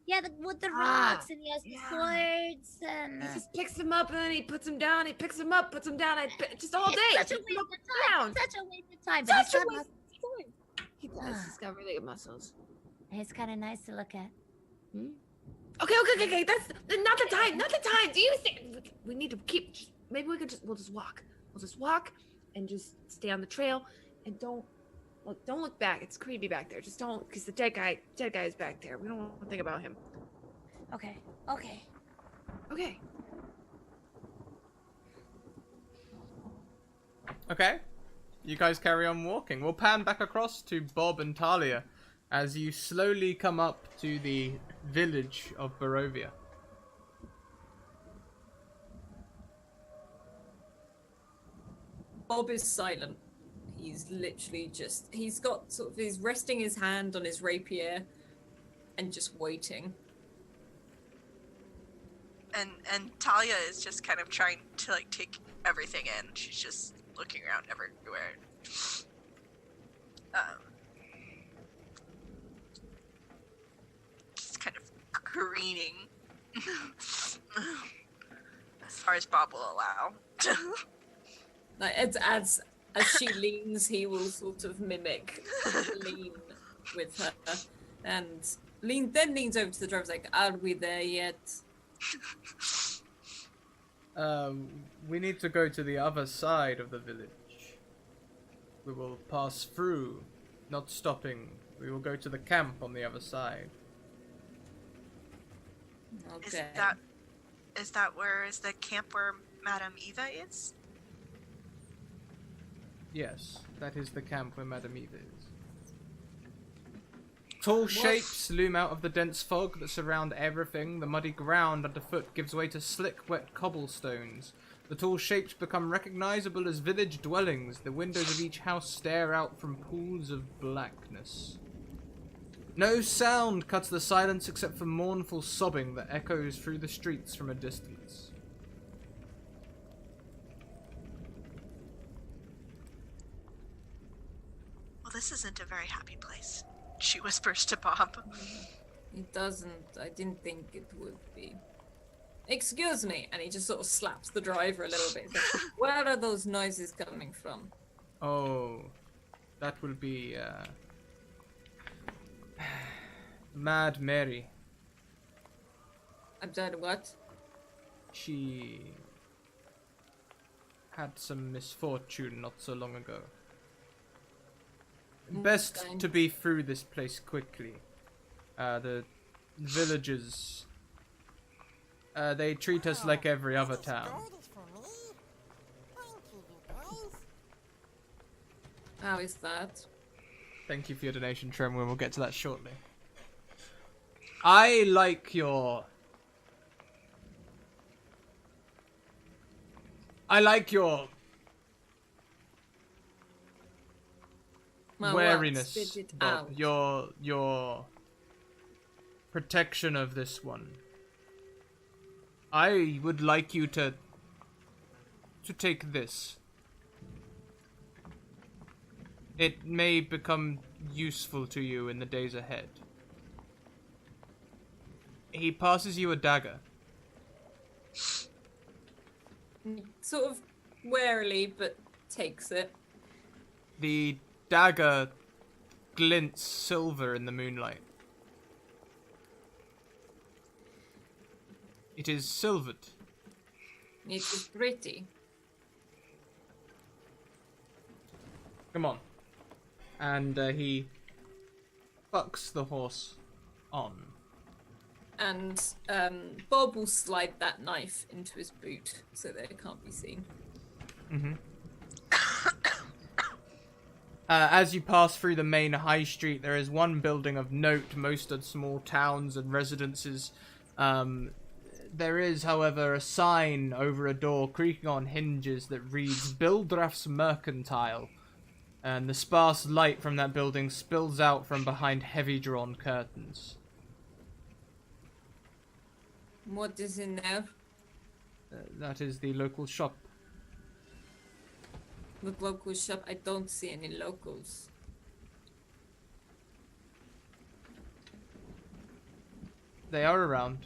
yeah, with the Ah, rocks, and he has the yeah. swords and. He just picks them up and then he puts them down. He picks them up, puts them down. Just all day. It's such a Picks 'em waste up of time. down. Such a waste of time. But he's Such a got waste of time. He does. He's got really good muscles. It's kind of nice to look at. Okay. That's not the time. Not the time. Do you think we need to keep? Maybe we could we'll just walk. We'll just walk and just stay on the trail and don't look back. It's creepy back there. Just don't, because the dead guy is back there. We don't want to think about him. Okay. Okay. You guys carry on walking. We'll pan back across to Bob and Talia as you slowly come up to the village of Barovia. Bob is silent. He's literally he's got he's resting his hand on his rapier and just waiting. And Talia is just kind of trying to like take everything in. She's just looking around everywhere. Just kind of careening as far as Bob will allow. Like as she leans, he will sort of mimic lean with her, and then leans over to the drivers like, "Are we there yet?" We need to go to the other side of the village. We will pass through, not stopping. We will go to the camp on the other side. Okay. Is that where is the camp where Madame Eva is? Yes, that is the camp where Madame Eva is. Tall shapes loom out of the dense fog that surround everything. The muddy ground underfoot gives way to slick, wet cobblestones. The tall shapes become recognizable as village dwellings. The windows of each house stare out from pools of blackness. No sound cuts the silence except for mournful sobbing that echoes through the streets from a distance. Well, this isn't a very happy place, she whispers to Bob. It doesn't. I didn't think it would be. Excuse me, and he just sort of slaps the driver a little bit. He's like, where are those noises coming from? Oh, that will be, Mad Mary. I'm sorry, what? She had some misfortune not so long ago. Best fine. to be through this place quickly. The villagers, they treat us like every other town. This is for me. Thank you, you guys. How is that? Thank you for your donation, Tremor. We'll get to that shortly. I like your My wariness, what? Spit it Bob. out. Your protection of this one. I would like you to take this. It may become useful to you in the days ahead. He passes you a dagger. Sort of warily, but takes it. The dagger glints silver in the moonlight. It is silvered. It is pretty. Come on. And he fucks the horse on. And Bob will slide that knife into his boot so that it can't be seen. Mm-hmm. As you pass through the main high street, there is one building of note. Most are small towns and residences. There is, however, a sign over a door creaking on hinges that reads Bildraff's Mercantile. And the sparse light from that building spills out from behind heavy drawn curtains. What is in there? That is the local shop. The local shop. I don't see any locals. They are around.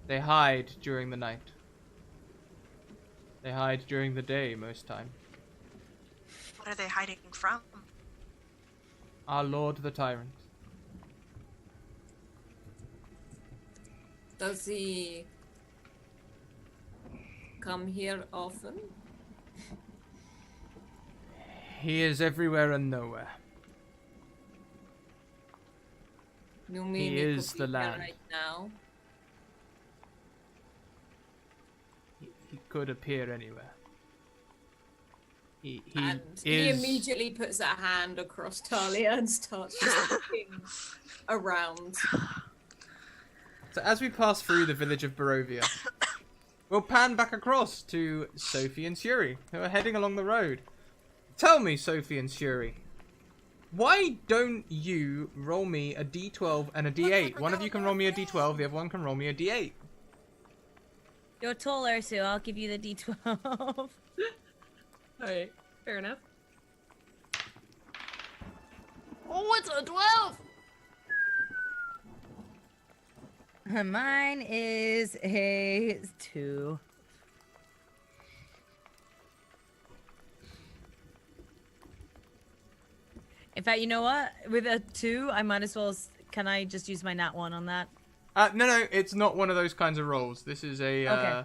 They hide during the night. They hide during the day most time. What are they hiding from? Our Lord the Tyrant. Does he come here often? He is everywhere and nowhere. You mean He he is could the be here land. right now? He could appear anywhere. He And is... he immediately puts a hand across Talia and starts just looking around. So as we pass through the village of Barovia, we'll pan back across to Sophie and Shuri, who are heading along the road. Tell me, Sophie and Shuri, why don't you roll me a d12 and a d8? One of you can roll me a d12, the other one can roll me a d8. You're taller, so I'll give you the D12. Alright, fair enough. Oh, it's a 12. Mine is a 2. In fact, you know what? With a 2, I might as well... Can I just use my nat 1 on that? No, it's not one of those kinds of rolls. This is a, Okay.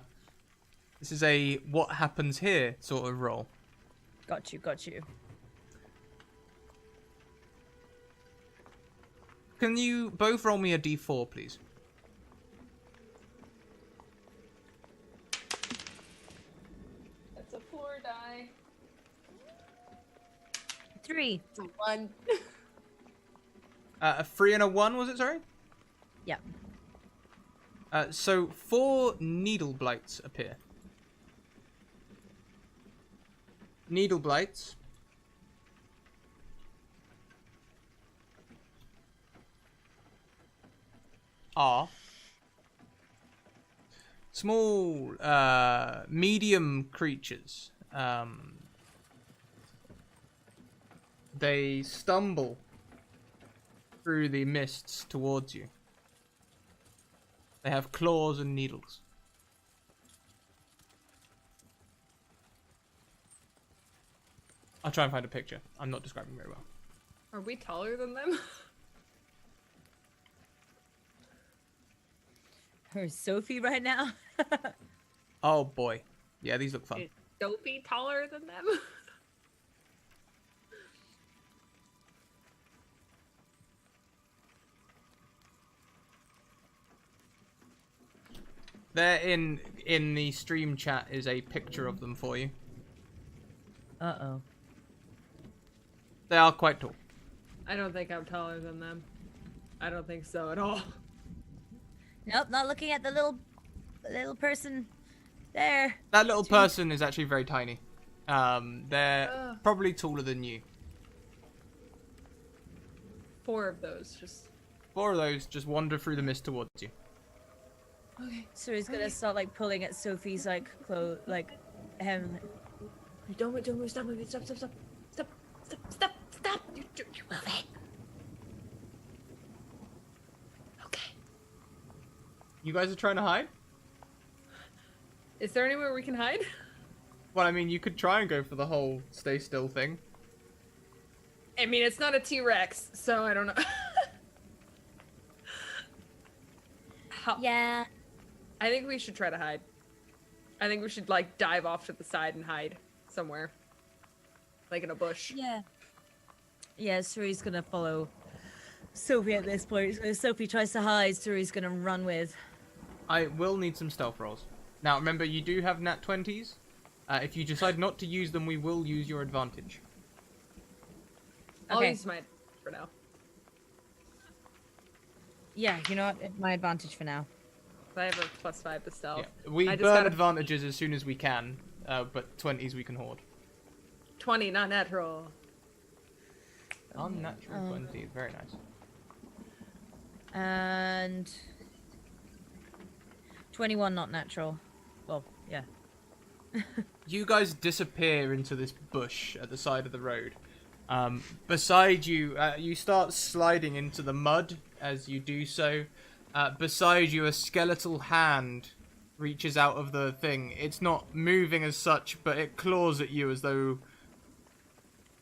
This is a what happens here sort of roll. Got you, got you. Can you both roll me a d4, please? That's a 4 die. 3. It's a 1. A 3 and a 1, was it, sorry? Yeah. So 4 needle blights appear. Needle blights are small, medium creatures. They stumble through the mists towards you. They have claws and needles. I'll try and find a picture. I'm not describing very well. Are we taller than them? Where's Sophie right now? Oh boy. Yeah, these look fun. Is Dopey taller than them? There in the stream chat is a picture of them for you. Uh-oh. They are quite tall. I don't think I'm taller than them. I don't think so at all. Nope, not looking at the little person there. That little person is actually very tiny. They're probably taller than you. 4 of those, just... 4 of those just wander through the mist towards you. Okay. So he's gonna start like pulling at Sophie's like clothes, like hem. Don't move, stop moving, stop. You're moving. Okay. You guys are trying to hide? Is there anywhere we can hide? Well, I mean, you could try and go for the whole stay still thing. I mean, it's not a T-Rex, so I don't know. Yeah. I think we should try to hide. I think we should, like, dive off to the side and hide somewhere. Like in a bush. Yeah. Yeah, Suri's gonna follow Sophie at this point. So if Sophie tries to hide, Suri's gonna run with. I will need some stealth rolls. Now, remember, you do have nat 20s. If you decide not to use them, we will use your advantage. I'll use mine for now. Yeah, you know what? It's my advantage for now. I have a +5 to stealth. Yeah. We I just burn gotta- advantages as soon as we can, but 20s we can hoard. 20, not natural. Unnatural 20, very nice. And 21 not natural. Well, yeah. You guys disappear into this bush at the side of the road. Beside you, you start sliding into the mud as you do so. Beside you, a skeletal hand reaches out of the thing. It's not moving as such, but it claws at you as though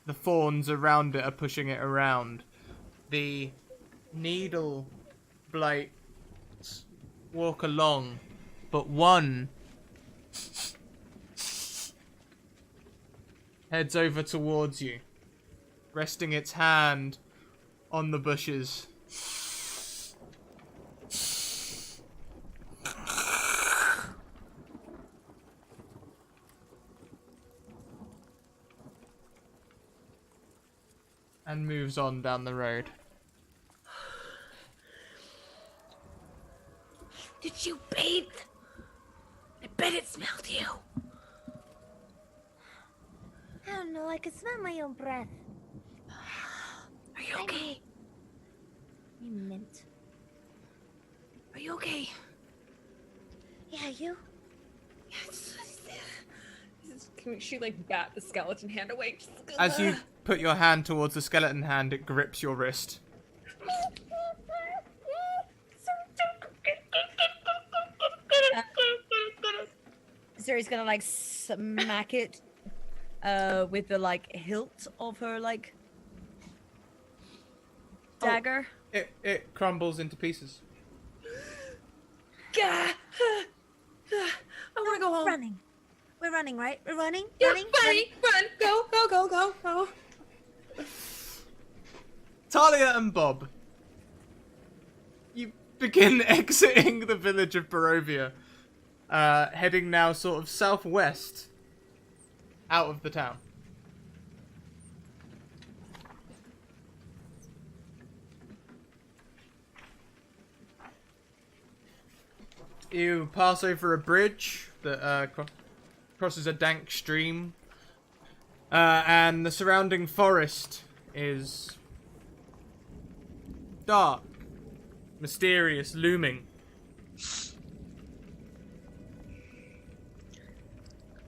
the thorns around it are pushing it around. The needle blades walk along, but one heads over towards you, resting its hand on the bushes. And moves on down the road. Did you bathe? I bet it smelled you. I don't know. I can smell my own breath. Are you okay? You mint. Are you okay? Yeah, you? Can she, like, bat the skeleton hand away? As you put your hand towards the skeleton hand, it grips your wrist. Suri's gonna like smack it with the like hilt of her like dagger. It crumbles into pieces. I want to go home. Running. We're running, right? We're running? Yeah, running? run. Go. Talia and Bob, you begin exiting the village of Barovia, heading now sort of southwest out of the town. You pass over a bridge that crosses a dank stream, and the surrounding forest is dark, mysterious, looming.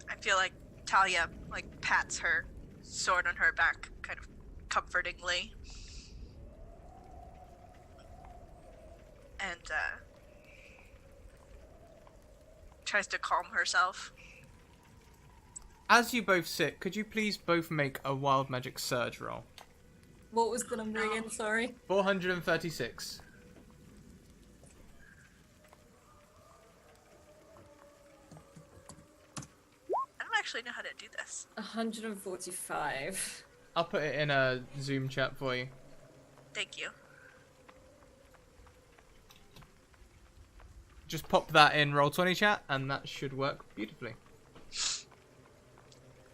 I feel like Talia like pats her sword on her back kind of comfortingly. And tries to calm herself. As you both sit, could you please both make a wild magic surge roll? What was the number again? Sorry. 436. I don't actually know how to do this. 145. I'll put it in a Zoom chat for you. Thank you. Just pop that in Roll20 chat, and that should work beautifully.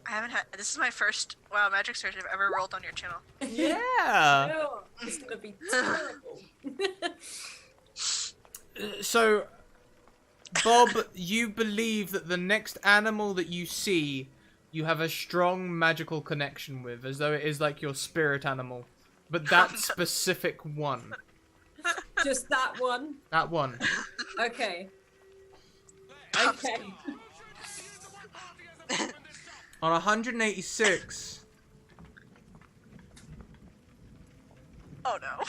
I haven't had. This is my first WoW Magic search I've ever rolled on your channel. Yeah. No, it's gonna be terrible. So, Bob, you believe that the next animal that you see, you have a strong magical connection with, as though it is like your spirit animal. But that specific one. Just that one. That one. Okay. Okay. On 186. Oh no.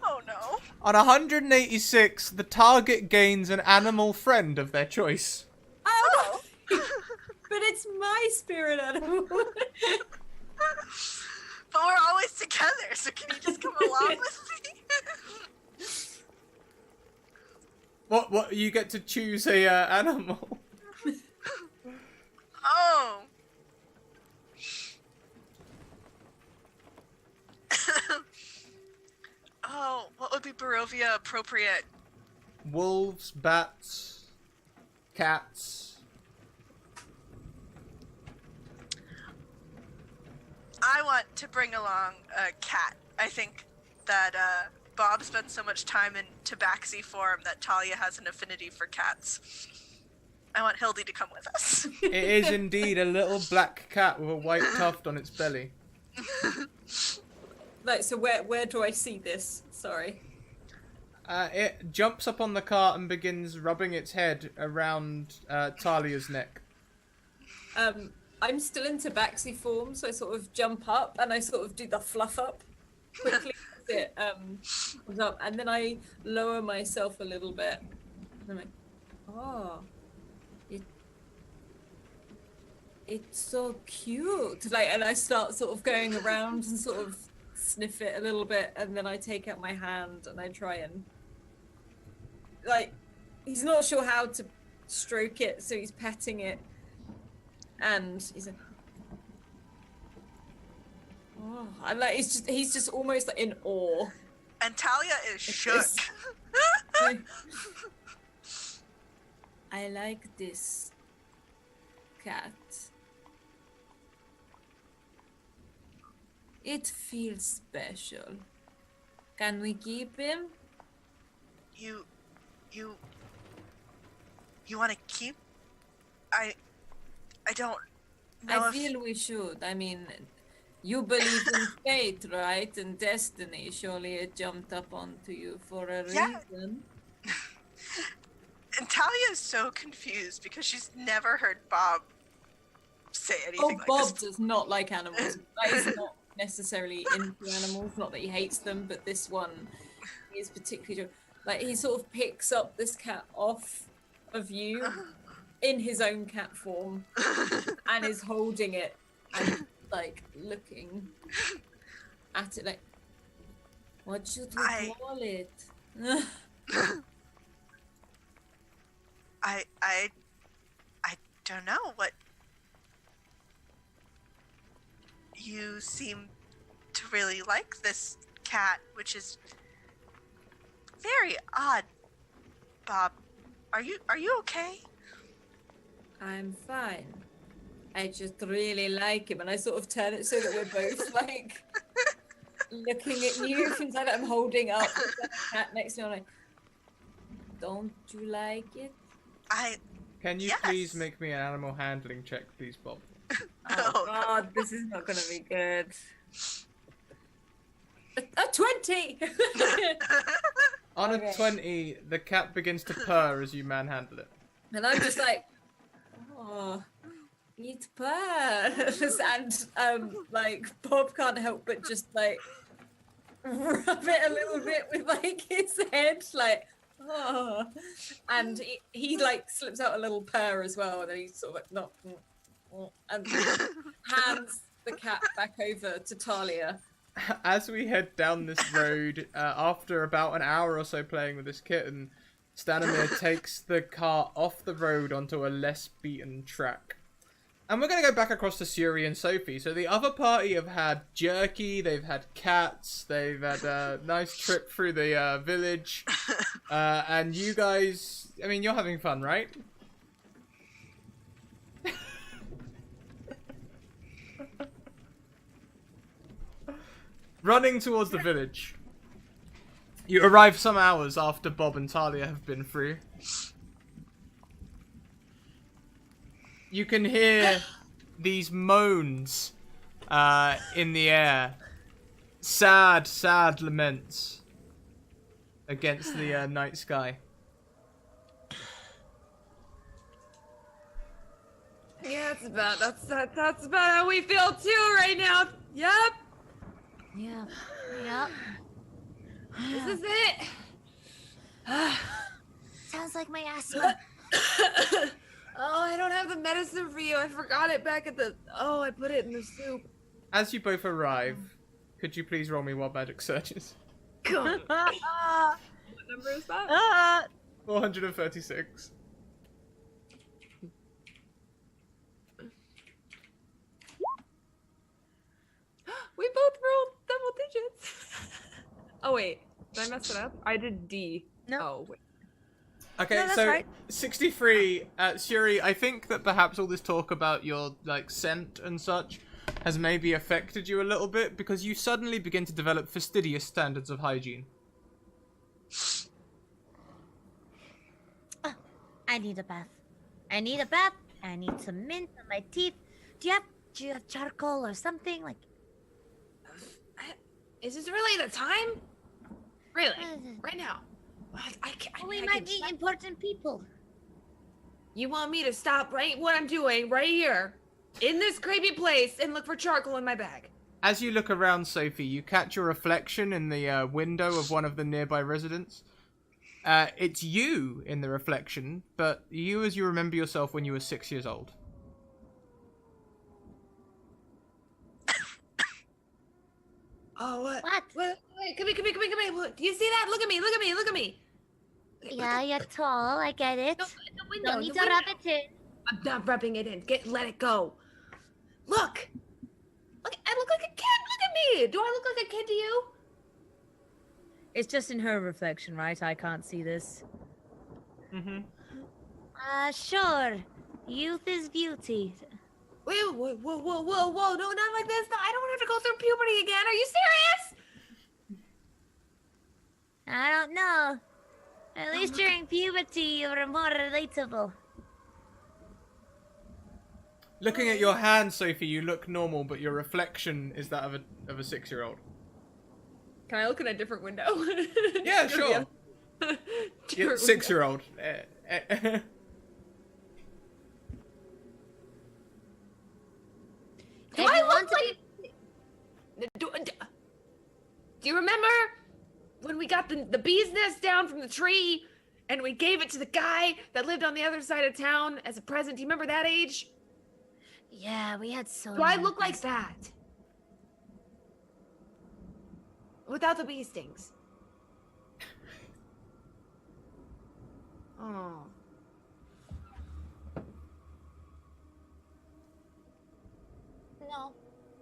Oh no. On 186, the target gains an animal friend of their choice. Oh. But it's my spirit animal. But we're always together, so can you just come along with me? What? You get to choose a animal. Oh. Oh, what would be Barovia appropriate? Wolves, bats, cats. I want to bring along a cat. I think that Bob spends so much time in tabaxi form that Talia has an affinity for cats. I want Hildy to come with us. It is indeed a little black cat with a white tuft on its belly. Like, so where do I see this? Sorry. It jumps up on the cart and begins rubbing its head around Talia's neck. I'm still in tabaxi form, so I sort of jump up and I sort of do the fluff up quickly as it comes up, and then I lower myself a little bit. And I'm like, oh, it's so cute. Like, and I start sort of going around and sort of sniff it a little bit, and then I take out my hand and I try and, like, he's not sure how to stroke it, so he's petting it, and he's like, oh, and like he's just almost like in awe. And Talia is shook. I like this cat. It feels special. Can we keep him? You want to keep? I don't know. I feel we should. I mean, you believe in fate, right? And destiny. Surely it jumped up onto you for a reason. And Talia is so confused because she's never heard Bob say anything like Bob this. does not like animals. That is not necessarily into animals. Not that he hates them, but this one is particularly like he sort of picks up this cat off of you in his own cat form and is holding it and like looking at it like, what should we call it? I don't know what. You seem to really like this cat, which is very odd. Bob, are you okay? I'm fine. I just really like him, and I sort of turn it so that we're both like looking at you. Things like I'm holding up the cat next to me. I'm like, don't you like it? Can you please make me an animal handling check, please, Bob? Oh God, this is not gonna be good. A 20. On a 20, the cat begins to purr as you manhandle it. And I'm just like, oh, it purrs. And like Bob can't help but just like rub it a little bit with like his head, like, oh. And he like slips out a little purr as well, and then he's sort of like, no, and hands the cat back over to Talia. As we head down this road, after about an hour or so playing with this kitten, Stanimir takes the cart off the road onto a less beaten track. And we're going to go back across to Suri and Sophie. So the other party have had jerky, they've had cats, they've had a nice trip through the village. And you guys, I mean, you're having fun, right? running towards the village. You arrive some hours after Bob and Talia have been through. You can hear these moans in the air. Sad, sad laments against the night sky. Yeah, that's about how we feel too right now. Yep. Yeah. Yep. This is it. Sounds like my asthma. Oh, I don't have the medicine for you. I forgot it back at the. Oh, I put it in the soup. As you both arrive, could you please roll me wild magic searches? What number is that? 436. We both rolled double digits. Oh wait, did I mess it up? I did D. No. Oh wait. Okay, No, that's so right. 63, Shuri, I think that perhaps all this talk about your, like, scent and such has maybe affected you a little bit because you suddenly begin to develop fastidious standards of hygiene. Oh, I need a bath. I need a bath. I need some mint on my teeth. Do you have charcoal or something like? Is this really the time? Really? Right now? I can't. We might meet important people. You want me to stop right what I'm doing right here in this creepy place and look for charcoal in my bag? As you look around, Sophie, you catch your reflection in the window of one of the nearby residents. It's you in the reflection, but you as you remember yourself when you were 6 years old. Oh, what? What? Wait, come here. Look, do you see that? Look at me. Yeah, you're tall. I get it. No, the window. Don't need the to rub window. it in. I'm not rubbing it in. Let it go. Look, I look like a kid. Look at me. Do I look like a kid to you? It's just in her reflection, right? I can't see this. Mm-hmm. Sure. Youth is beauty. Wait, whoa, no, not like this. No, I don't have to go through puberty again. Are you serious? I don't know. At least during puberty, you were more relatable. Looking at your hand, Sophie, you look normal, but your reflection is that of a 6-year-old. Can I look in a different window? Yeah, sure. Yeah, 6-year-old. Do If I you look want to like? Do you remember when we got the bee's nest down from the tree and we gave it to the guy that lived on the other side of town as a present? Do you remember that age? Yeah, we had so Do I many look like things. that? Without the bee stings. Oh. No.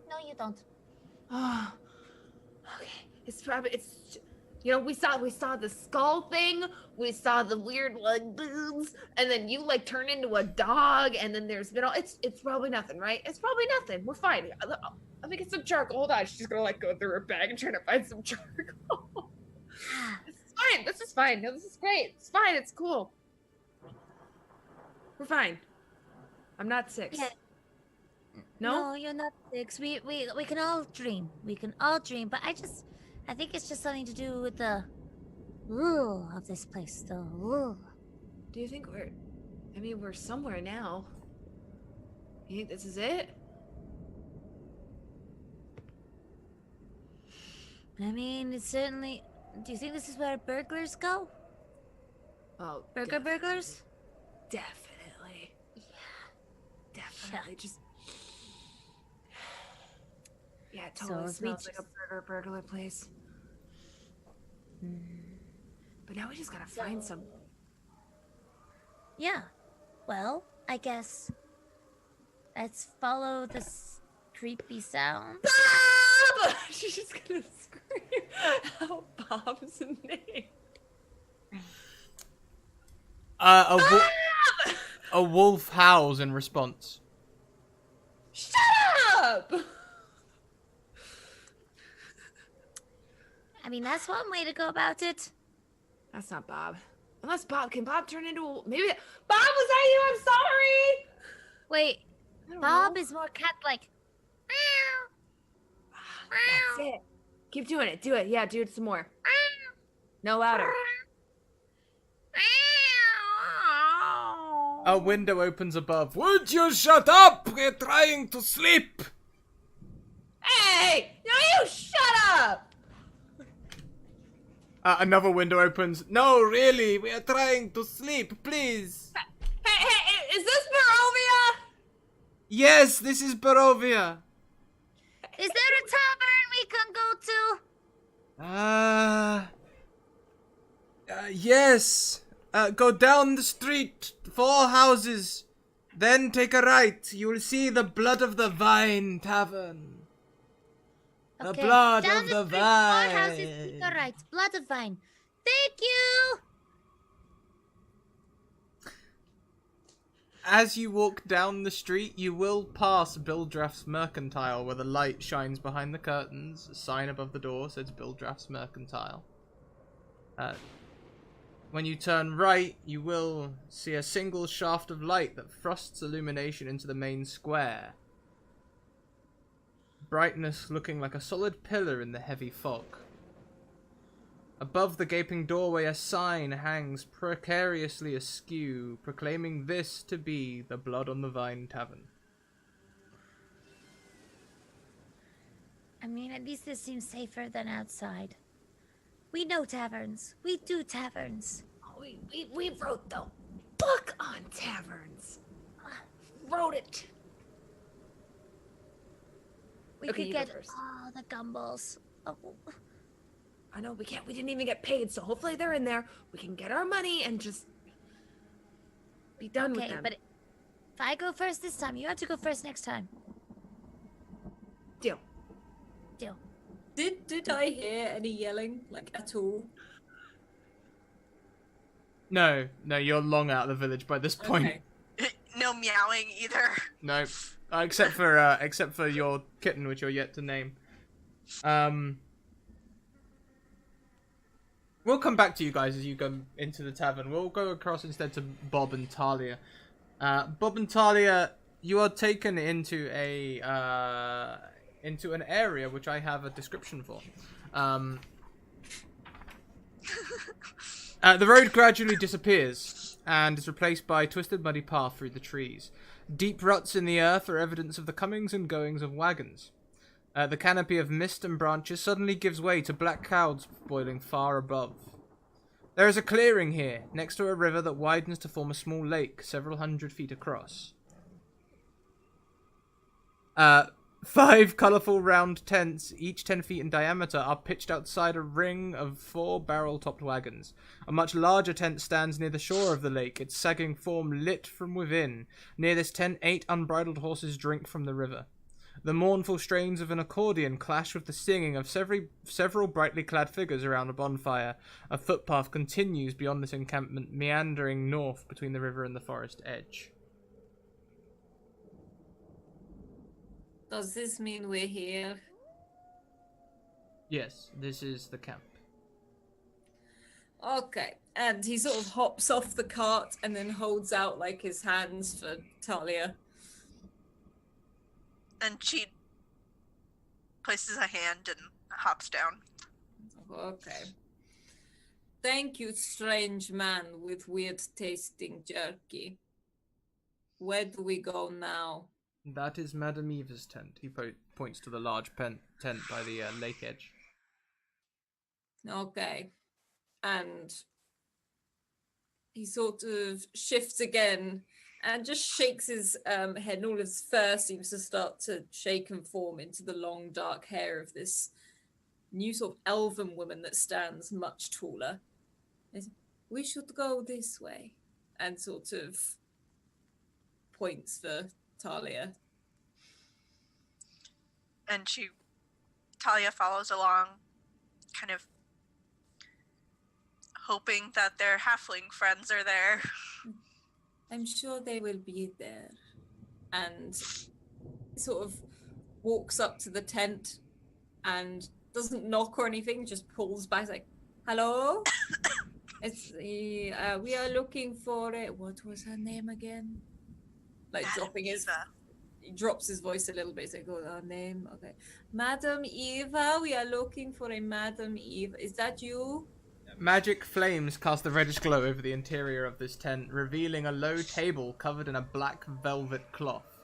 No, you don't. Oh. Okay. It's you know, we saw the skull thing, we saw the weird like boobs, and then you like turn into a dog, and then there's been all it's probably nothing, right? It's probably nothing. We're fine. Let me get some charcoal. Hold on, she's gonna like go through her bag and try to find some charcoal. This is fine. This is fine. No, this is great. It's fine. It's cool. We're fine. I'm not 6. Yeah. No? No, you're not 6. We can all dream. We can all dream, but I think it's just something to do with the rule of this place. The rule. Do you think we're somewhere now. You think this is it? I mean, it's certainly. Do you think this is where burglars go? Oh, Burglars? definitely. Yeah. Definitely. Just. Yeah, it So totally if we smells like a burglar place. But now we just gotta find some. Yeah. Well, I guess. Let's follow this creepy sound. Bob! She's just gonna scream out Bob's name. A wolf howls in response. Shut up! I mean, that's one way to go about it. That's not Bob. Unless Bob, can Bob turn into maybe Bob, was that you? I'm sorry. Wait, I don't Bob know. is more cat-like. That's it. Keep doing it. Do it. Yeah, do it some more. No louder. A window opens above. Would you shut up? We're trying to sleep. Hey! No, you shut up! Another window opens. No, really, we are trying to sleep, please. Hey, is this Barovia? Yes, this is Barovia. Is there a tavern we can go to? Yes. Go down the street, 4 houses. Then take a right. You will see the Blood of the Vine Tavern. The Okay, blood down of the the street, 4 houses, vine. all right. Blood of vine. Thank you. As you walk down the street, you will pass Bildraff's Mercantile, where the light shines behind the curtains. A sign above the door says Bildraff's Mercantile. When you turn right, you will see a single shaft of light that thrusts illumination into the main square. Brightness looking like a solid pillar in the heavy fog. Above the gaping doorway, a sign hangs precariously askew, proclaiming this to be the Blood on the Vine Tavern. I mean, at least this seems safer than outside. We know taverns. We do taverns. We wrote the book on taverns. Wrote it. We Okay, could you go get first. all the gumballs. Oh. I know we can't. We didn't even get paid, so hopefully they're in there. We can get our money and just be done with Okay, them. but if I go first this time, you have to go first next time. Deal. Deal. Did I hear any yelling, like, at all? No, you're long out of the village by this point. Okay. No meowing either. No, except for your kitten, which you're yet to name. We'll come back to you guys as you go into the tavern. We'll go across instead to Bob and Talia. Bob and Talia, you are taken into into an area which I have a description for. The road gradually disappears and is replaced by a twisted, muddy path through the trees. Deep ruts in the earth are evidence of the comings and goings of wagons. The canopy of mist and branches suddenly gives way to black clouds boiling far above. There is a clearing here, next to a river that widens to form a small lake several hundred feet across. 5 colourful round tents, each 10 feet in diameter, are pitched outside a ring of 4 barrel-topped wagons. A much larger tent stands near the shore of the lake, its sagging form lit from within. Near this tent, 8 unbridled horses drink from the river. The mournful strains of an accordion clash with the singing of several brightly clad figures around a bonfire. A footpath continues beyond this encampment, meandering north between the river and the forest edge. Does this mean we're here? Yes, this is the camp. Okay. And he sort of hops off the cart and then holds out, like, his hands for Talia. And she places a hand and hops down. Okay. Thank you, strange man with weird tasting jerky. Where do we go now? That is Madame Eva's tent. He points to the large tent by the lake edge. Okay. And he sort of shifts again and just shakes his head, and all his fur seems to start to shake and form into the long dark hair of this new sort of elven woman that stands much taller. We should go this way, and sort of points for Talia. And Talia follows along, kind of hoping that their halfling friends are there. I'm sure they will be there. And sort of walks up to the tent and doesn't knock or anything, just pulls back like, hello? It's the we are looking for it. What was her name again? Like Madam dropping his Eva. he drops his voice a little bit. He's like, oh, her name, okay. Madam Eva, we are looking for a Madam Eva. Is that you? Magic flames cast a reddish glow over the interior of this tent, revealing a low table covered in a black velvet cloth.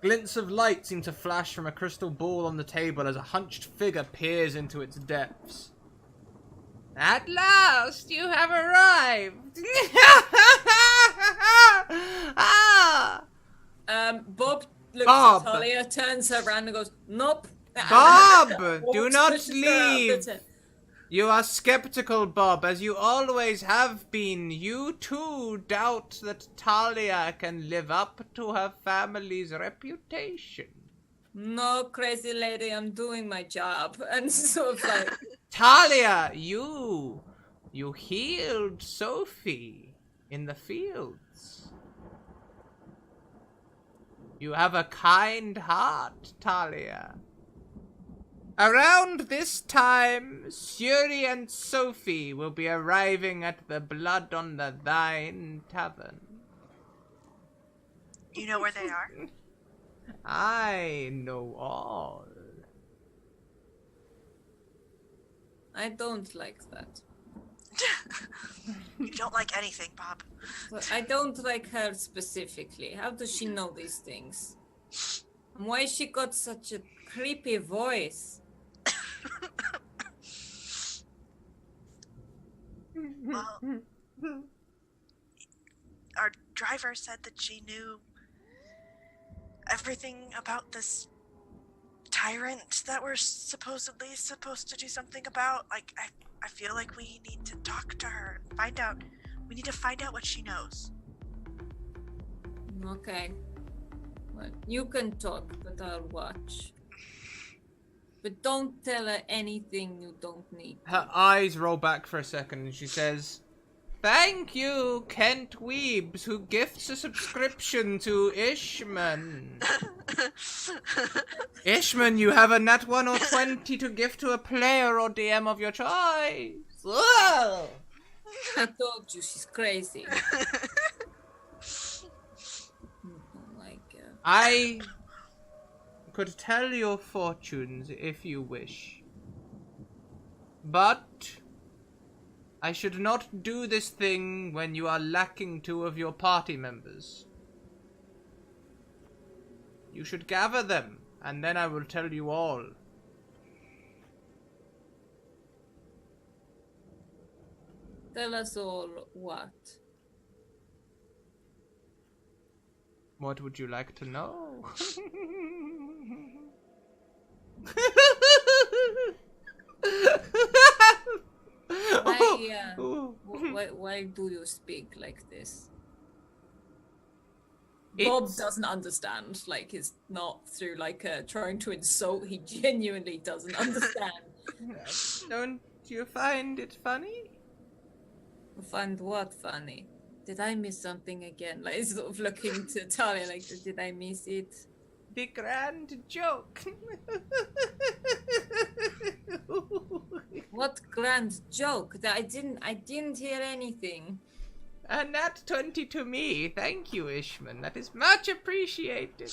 Glints of light seem to flash from a crystal ball on the table as a hunched figure peers into its depths. At last, you have arrived! Ah! Bob looks Bob. at Talia, turns her around and goes, nope. Bob, do Walks, not pushes her out of the leave. tent. You are skeptical, Bob, as you always have been. You too doubt that Talia can live up to her family's reputation. No, crazy lady, I'm doing my job. And sort of like, Talia, you healed Sophie in the fields. You have a kind heart, Talia. Around this time, Suri and Sophie will be arriving at the Blood on the Vine Tavern. You know where they are? I know all. I don't like that. You don't like anything, Bob. But I don't like her specifically. How does she know these things? And why she got such a creepy voice? Well, our driver said that she knew everything about this tyrant that we're supposedly supposed to do something about. Like, I feel like we need to talk to her and find out. We need to find out what she knows. Okay. Well, you can talk, but I'll watch. But don't tell her anything you don't need. Her eyes roll back for a second and she says, "Thank you, Kent Weebs, who gifts a subscription to Ishman. Ishman, you have a nat 1 or 20 to gift to a player or DM of your choice." Whoa! I told you she's crazy. Oh my god. I could tell your fortunes if you wish. But I should not do this thing when you are lacking 2 of your party members. You should gather them, and then I will tell you all. Tell us all what? What would you like to know? Why do you speak like this? It's- Bob doesn't understand. Like, it's not through like trying to insult. He genuinely doesn't understand. Don't you find it funny? Find what funny? Did I miss something again? Like, sort of looking to Talia, like, did I miss it? The grand joke. What grand joke? That I didn't hear anything. A nat 20 to me. Thank you, Ishman. That is much appreciated.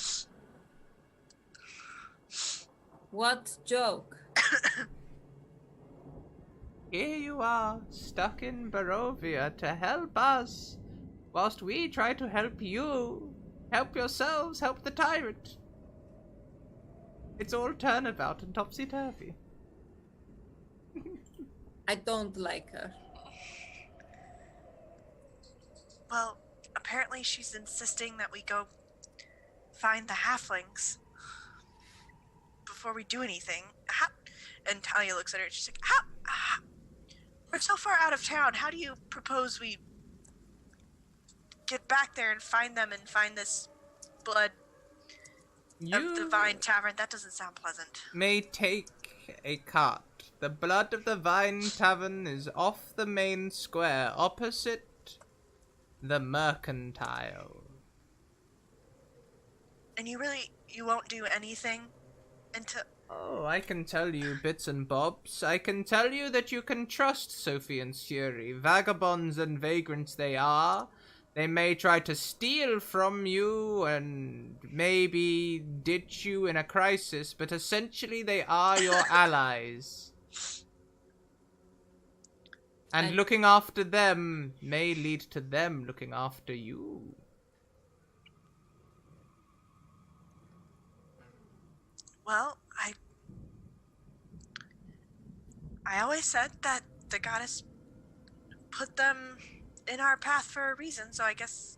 What joke? Here you are, stuck in Barovia to help us, whilst we try to help you. Help yourselves, help the tyrant. It's all turnabout and topsy-turvy. I don't like her. Well, apparently she's insisting that we go find the halflings before we do anything. And Talia looks at her and she's like, we're so far out of town. How do you propose we get back there and find them and find this blood of the Vine Tavern? That doesn't sound pleasant. May take a cart. The Blood of the Vine Tavern is off the main square, opposite the Mercantile. And you won't do anything until Oh, I can tell you bits and bobs. I can tell you that you can trust Sophie and Suri. Vagabonds and vagrants they are. They may try to steal from you and maybe ditch you in a crisis, but essentially they are your allies. And looking after them may lead to them looking after you. Well, I always said that the goddess put them in our path for a reason, so I guess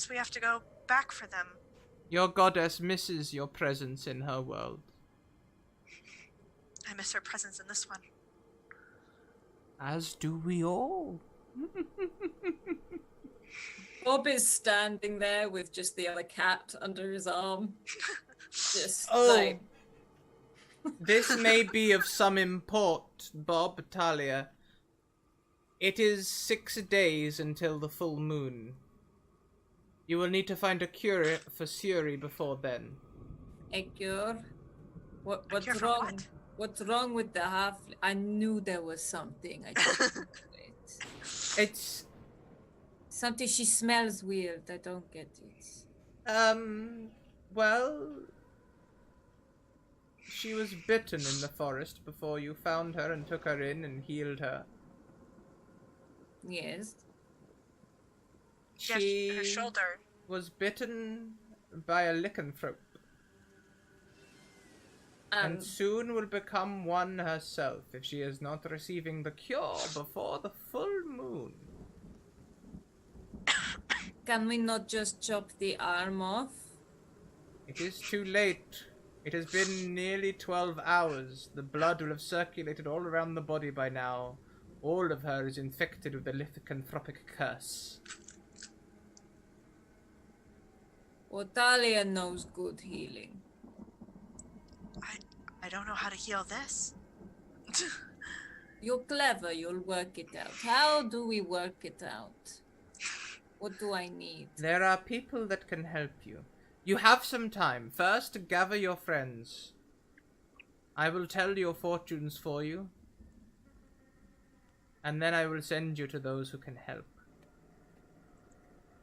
we have to go back for them. Your goddess misses your presence in her world. I miss her presence in this one. As do we all. Bob is standing there with just the other cat under his arm. Just Oh, like, this may be of some import, Bob, Talia. It is 6 days until the full moon. You will need to find a cure for Suri before then. a cure? What's cure for wrong? what? What's wrong with the half? I knew there was something. I just knew it. It's, Something. She smells weird. I don't get it. well... She was bitten in the forest before you found her and took her in and healed her. Yes. She her shoulder. was bitten by a lycanthrope. And soon will become one herself if she is not receiving the cure before the full moon. Can we not just chop the arm off? It is too late. It has been nearly 12 hours. The blood will have circulated all around the body by now. All of her is infected with the lycanthropic curse. Well, Talia knows good healing. I don't know how to heal this. You're clever. You'll work it out. How do we work it out? What do I need? There are people that can help you. You have some time. First, gather your friends. I will tell your fortunes for you. And then I will send you to those who can help.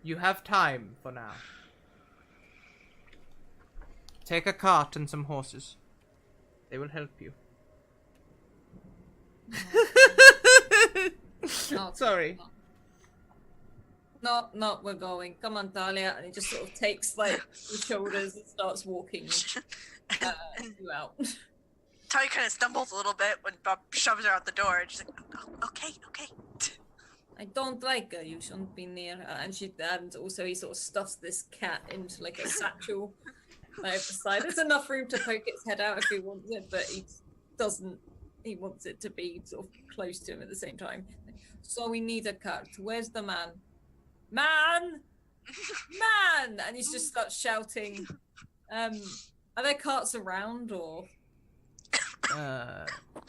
You have time for now. Take a cart and some horses. They will help you. No, Sorry. No, we're going. Come on, Talia. And he just sort of takes like the shoulders and starts walking you out. Talia kind of stumbles a little bit when Bob shoves her out the door. And she's like, oh, okay. I don't like her. You shouldn't be near her. And also he sort of stuffs this cat into like a satchel. Like beside. There's enough room to poke its head out if he wants it, but he doesn't. He wants it to be sort of close to him at the same time. So we need a cart. Where's the man? Man! And he just starts shouting. Are there carts around or?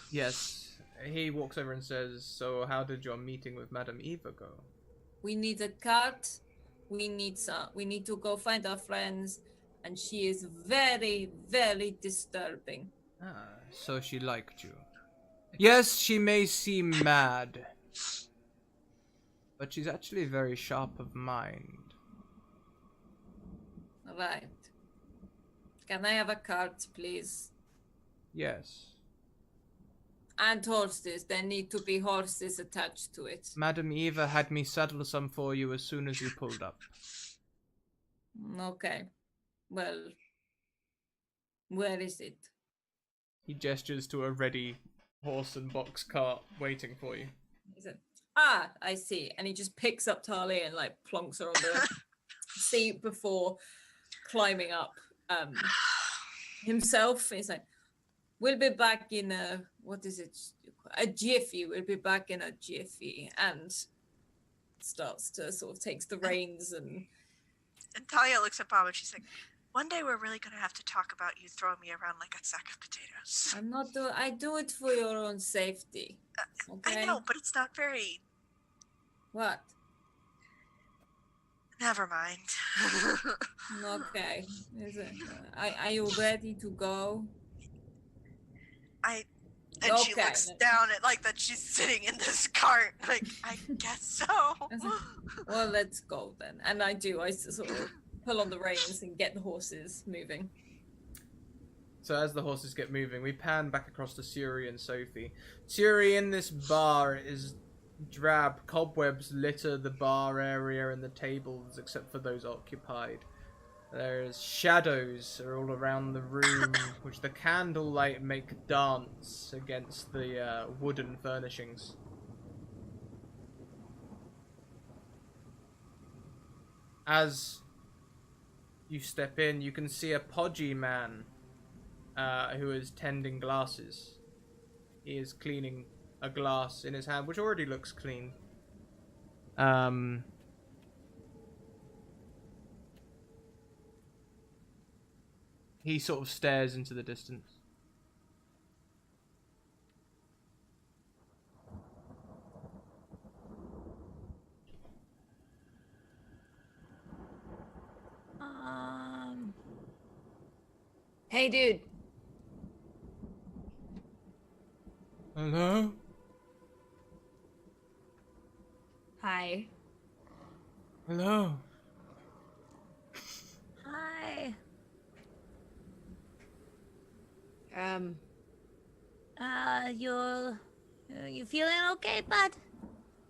Yes. He walks over and says, so how did your meeting with Madame Eva go? We need a cart. We need to go find our friends. And she is very, very disturbing. So she liked you. Yes, she may seem mad. But she's actually very sharp of mind. Right. Can I have a cart, please? Yes. And horses. There need to be horses attached to it. Madame Eva had me saddle some for you as soon as you pulled up. Okay. Well, where is it? He gestures to a ready horse and box cart waiting for you. He said, I see. And he just picks up Talia and like plonks her on the seat before climbing up himself. He's like, we'll be back in a jiffy. We'll be back in a jiffy. And starts to sort of takes the reins and Talia looks at Bob and she's like, one day we're really going to have to talk about you throwing me around like a sack of potatoes. I'm not doing. I do it for your own safety. Okay? I know, but it's not very... What? Never mind. Okay. Are you ready to go? And she Okay, looks then. down at like that she's sitting in this cart. Like, I guess so. Well, let's go then. And I sort of pull on the reins and get the horses moving. So as the horses get moving, we pan back across to Suri and Sophie. Suri, in this bar is drab. Cobwebs litter the bar area and the tables, except for those occupied. There's shadows are all around the room, which the candlelight make dance against the wooden furnishings. As you step in, you can see a podgy man who is tending glasses. He is cleaning a glass in his hand, which already looks clean. He sort of stares into the distance. Hey, dude. Hello? Hi. Hello? Hi. You feeling okay, bud?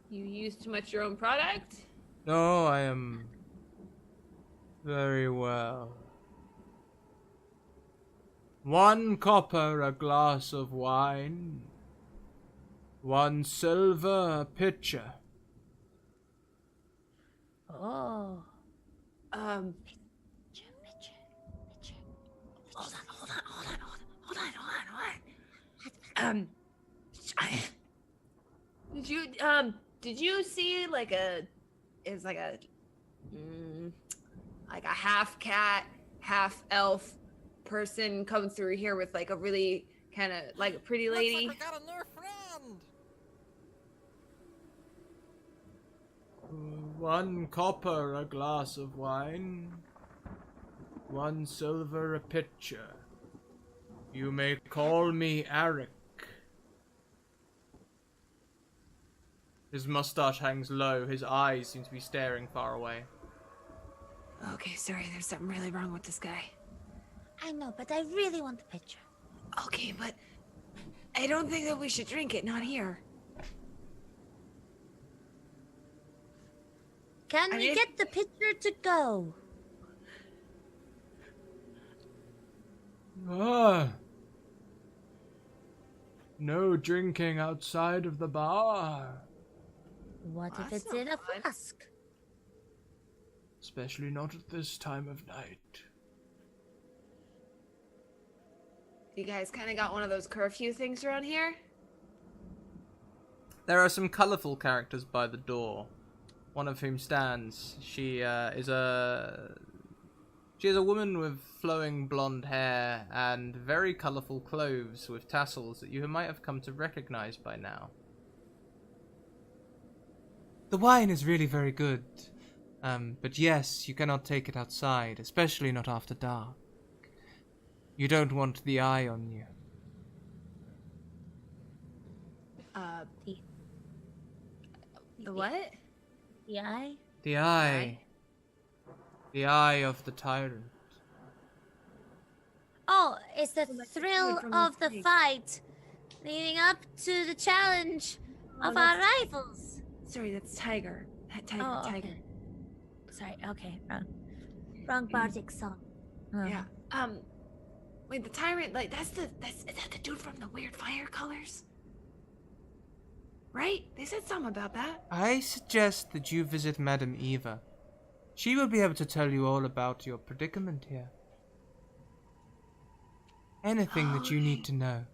You use too much your own product? No, I am very well. 1 copper a glass of wine. 1 silver a pitcher. Oh. Picture. Hold on. Did you see like a half cat, half elf person come through here with like a really kind of like a pretty lady? Looks like we got a new friend. 1 copper a glass of wine. 1 silver a pitcher. You may call me Eric. His mustache hangs low. His eyes seem to be staring far away. Okay, sorry, there's something really wrong with this guy. I know, but I really want the picture. Okay, but I don't think that we should drink it, not here. Can we get the picture to go? No drinking outside of the bar. What if That's it's not in a fun. flask? Especially not at this time of night. You guys kind of got one of those curfew things around here? There are some colourful characters by the door. One of whom stands. She is a woman with flowing blonde hair and very colourful clothes with tassels that you might have come to recognise by now. The wine is really very good. But yes, you cannot take it outside, especially not after dark. You don't want the eye on you. The what? The eye? The eye. The eye of the tyrant. Oh, it's the Like thrill from of the the snake. fight leading up to the challenge of our rivals. Sorry, that's Tiger. That Tiger, Oh, Tiger. okay. Sorry, okay, wrong bardic song. Yeah. Wait, the tyrant, like, is that the dude from the weird fire colors? Right? They said something about that. I suggest that you visit Madame Eva. She will be able to tell you all about your predicament here. Anything that you need to know.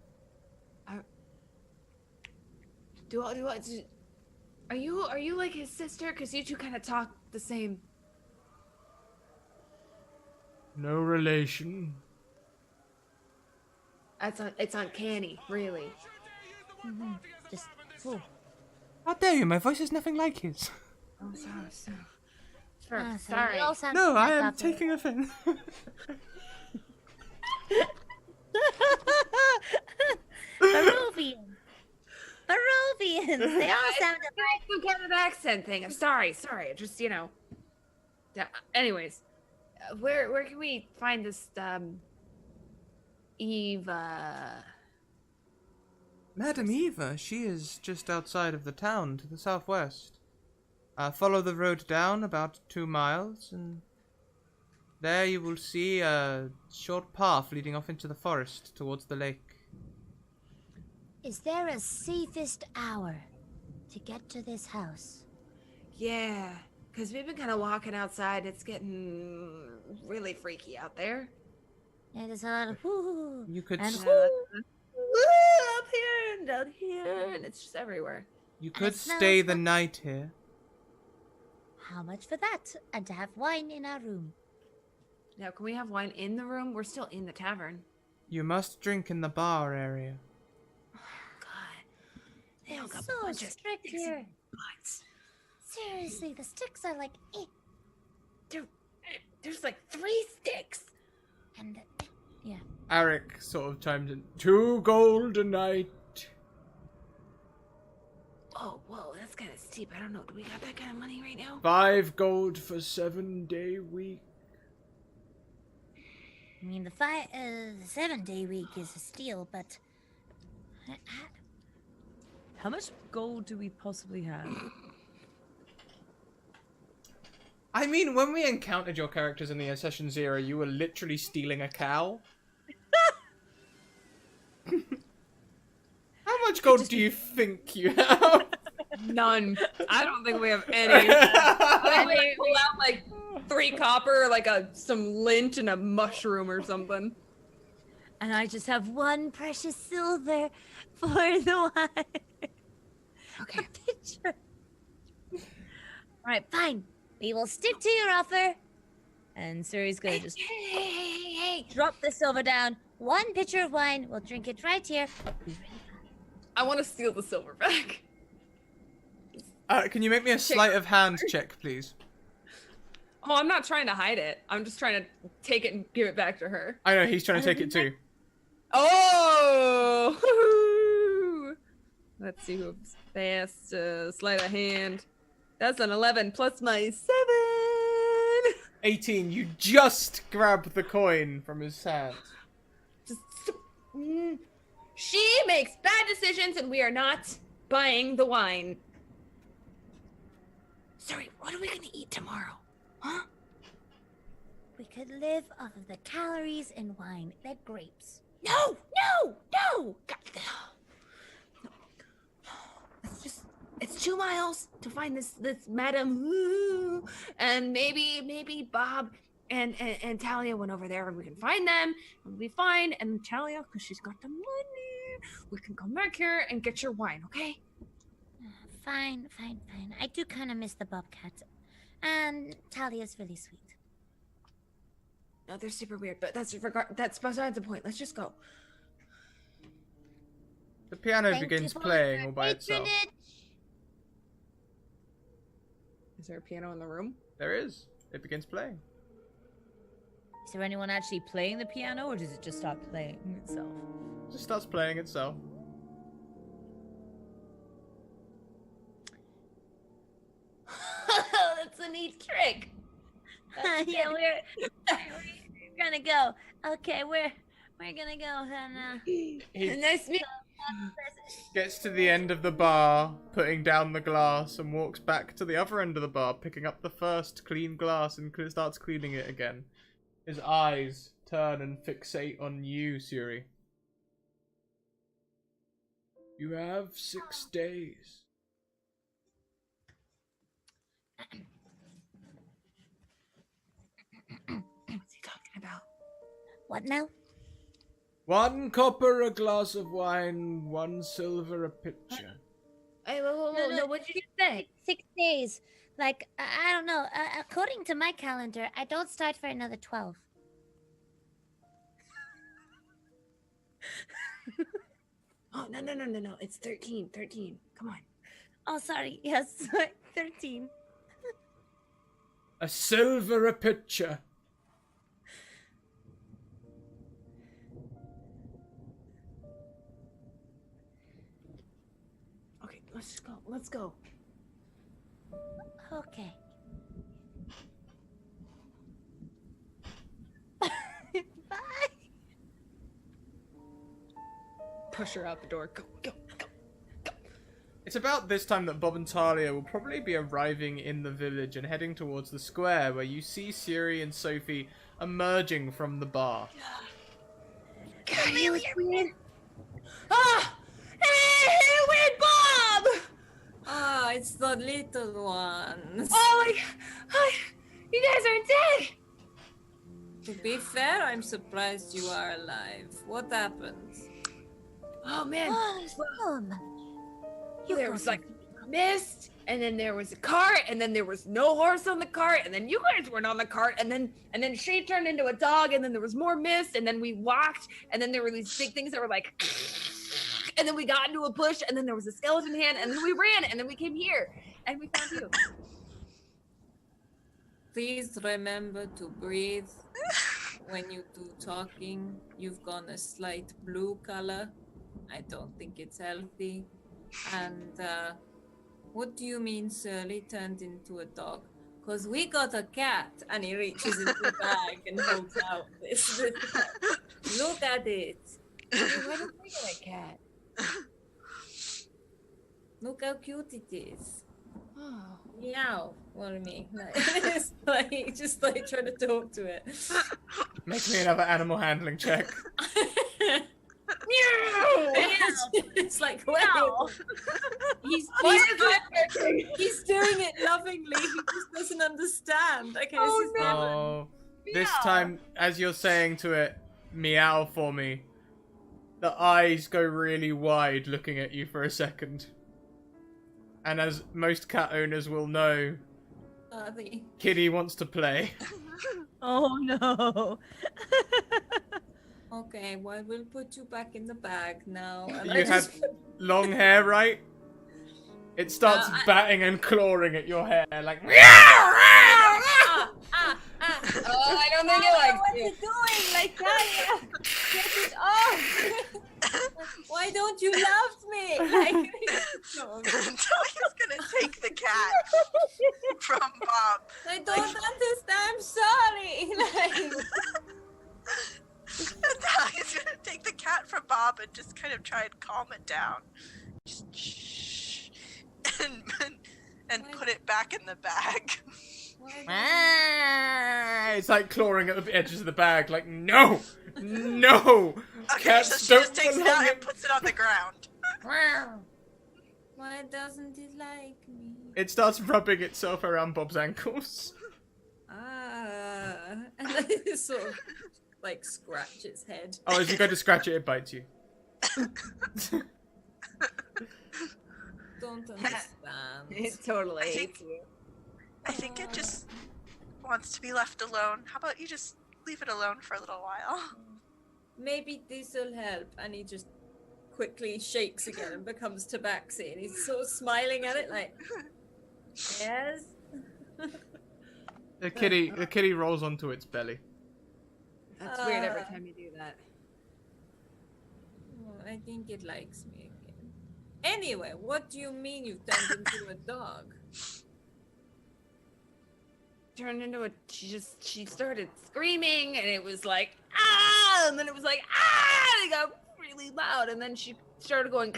Are you like his sister? Because you two kind of talk the same. No relation. It's uncanny, really. Just, ooh. How dare you? My voice is nothing like his. Oh, sorry. So Sorry. you all sound No, I am like taking offense. accent thing. I'm sorry. Just anyways, where can we find this Eva? Madam Eva, she is just outside of the town to the southwest. Follow the road down about 2 miles, and there you will see a short path leading off into the forest towards the lake. Is there a safest hour to get to this house? Yeah, because we've been kind of walking outside. It's getting really freaky out there. Yeah, there's a lot of whoo You could and s- whoo. Up here and down here, and it's just everywhere. you And could it smells stay the like- night here. How much for that? And to have wine in our room. Now, can we have wine in the room? We're still in the tavern. You must drink in the bar area. God, they all got So a bunch of strict sticks in here. their butts. Seriously, the sticks are like, There's like 3 sticks. and yeah. Arik sort of chimed in. 2 gold a night. Oh, whoa, that's kind of steep. I don't know. Do we got that kind of money right now? 5 gold for 7-day week. I mean, the 7-day week is a steal, but How much gold do we possibly have? I mean, when we encountered your characters in the session 0, you were literally stealing a cow. How much gold do you think you have? None. I don't think we have any. I like pull out like 3 copper, like some lint and a mushroom or something. and I just have 1 precious silver for the wine. Okay. Picture. All right, fine. We will stick to your offer. And Suri's gonna just Hey. drop the silver down. 1 pitcher of wine. We'll drink it right here. Be ready. I want to steal the silver back. Can you make me a sleight of hand check, please? Oh, I'm not trying to hide it. I'm just trying to take it and give it back to her. I know, he's trying to take it too. Oh! Let's see who's fast. Sleight of hand. That's an 11 plus my 7. 18, you just grab the coin from his hand. She makes bad decisions and we are not buying the wine. Sorry, what are we gonna eat tomorrow? Huh? We could live off of the calories in wine. They're grapes. No! God, no. It's 2 miles to find this Madam Woo, and maybe Bob and Talia went over there and we can find them and we'll be fine. And Talia, because she's got the money, we can come back here and get your wine, okay? Fine. I do kind of miss the bobcat. And Talia's really sweet. No, they're super weird, but that's besides the point. Let's just go. The piano Thank begins you for playing your all by itself. patronage. Is there a piano in the room? There is. It begins playing. Is there anyone actually playing the piano, or does it just start playing itself? It just starts playing itself. That's a neat trick. Yeah, we're gonna go. Okay, we're gonna go. And He Nice to meet gets to the end of the bar, putting down the glass, and walks back to the other end of the bar, picking up the first clean glass and starts cleaning it again. His eyes turn and fixate on you, Suri. You have 6 days. What's he talking about? what now? 1 copper a glass of wine, 1 silver a pitcher. Hey, whoa, no, what did you say? 6 days. Like, I don't know. According to my calendar, I don't start for another 12. Oh, no. It's 13. Come on. Oh, sorry. Yes, 13. A silver a pitcher. Okay, let's go. Okay. Bye. Push her out the door. Go, go, go. It's about this time that Bob and Talia will probably be arriving in the village and heading towards the square where you see Siri and Sophie emerging from the bar. God, he looks weird. Ah! Hey, weird Bob! Ah, it's the little ones. Oh my God! Oh, you guys aren't dead. To be fair, I'm surprised you are alive. What happened? Oh man, You there got was like mist, and then there was a cart, and then there was no horse on the cart, and then you guys weren't on the cart, and then she turned into a dog, and then there was more mist, and then we walked, and then there were these big things that were like, and then we got into a bush, and then there was a skeleton hand, and then we ran, and then we came here, and we found you. Please remember to breathe. When you do talking, you've gone a slight blue color. I don't think it's healthy. And what do you mean Surly turned into a dog? Because we got a cat. And he reaches into the bag and holds out this cat. Look at it. Why did we get a cat? Look how cute it is. Oh. Meow for me. It's like just like trying to talk to it. Make me another animal handling check. It's like wow. He's doing it lovingly. He just doesn't understand. Okay, Oh, this time, as you're saying to it, meow for me, the eyes go really wide looking at you for a second. And as most cat owners will know, Kitty wants to play. Oh no. Okay, well, we'll put you back in the bag now. And You had long hair, right? It starts batting and clawing at your hair like. Oh, I don't think it likes what you. you doing? Like, Talia, get it off. Why don't you love me? Like, Talia's gonna take the cat from Bob. I don't understand. I'm sorry. Like, Talia's gonna take the cat from Bob and just kind of try and calm it down. Just shh. And put it back in the bag. It's like clawing at the edges of the bag, like, no! No! Okay, Cats so she don't just takes it belong out in- and puts it on the ground. why doesn't it like me? It starts rubbing itself around Bob's ankles. And then it sort of like scratch its head. Oh, as you go to scratch it, it bites you. Don't understand. It totally I think- hates you. I think it just wants to be left alone. How about you just leave it alone for a little while? Maybe this'll help. And he just quickly shakes again and becomes tabaxi. And he's sort of smiling at it like, yes. The kitty rolls onto its belly. That's weird every time you do that. Oh, I think it likes me again. Anyway, what do you mean you turned into a dog? Turned into a she started screaming, and it was like ah, and then it was like ah, and it got really loud, and then she started going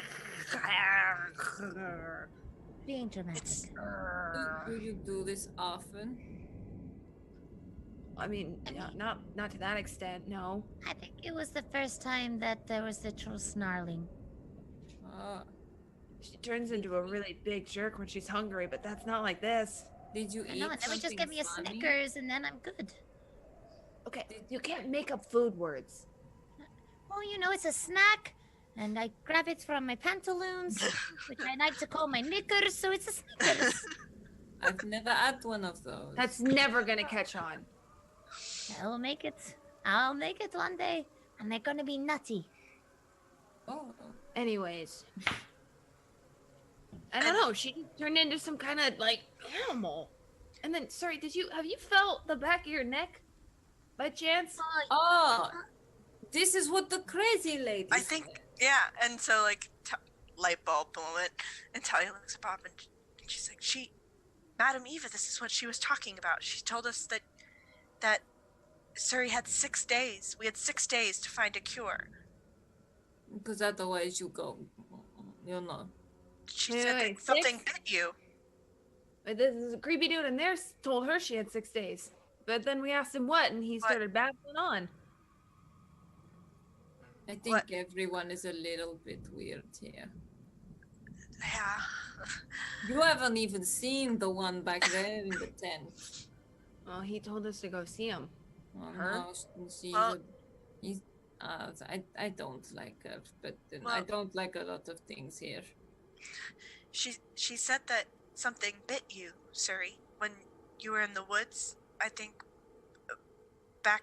Being dramatic. Do you do this often? I mean, not to that extent, no. I think it was the first time that there was literal snarling. She turns into a really big jerk when she's hungry, but that's not like this. Did you I eat know, and then we just give me a funny? Snickers and then I'm good. Okay, you can't make up food words. Well, you know, it's a snack, and I grab it from my pantaloons, which I like to call my knickers, so it's a Snickers. I've never had one of those. That's never gonna catch on. I'll make it. I'll make it one day, and they're gonna be nutty. Oh. Anyways, I don't know. She turned into some kind of like animal. And then, sorry, have you felt the back of your neck by chance? Oh, this is what the crazy lady I think, yeah. And so, like, light bulb moment. And Talia looks at Bob and she's like, Madam Eva, this is what she was talking about. She told us that Suri had 6 days. We had 6 days to find a cure. Because otherwise you go, you know. She Wait, said wait, that something 6? bit you. This is a creepy dude in there told her she had 6 days. But then we asked him what, and he started babbling on. I think everyone is a little bit weird here. Yeah. You haven't even seen the one back there in the tent. Well, he told us to go see him. Well, Her? no, I don't like her, but I don't like a lot of things here. She said that something bit you, Suri, when you were in the woods. I think back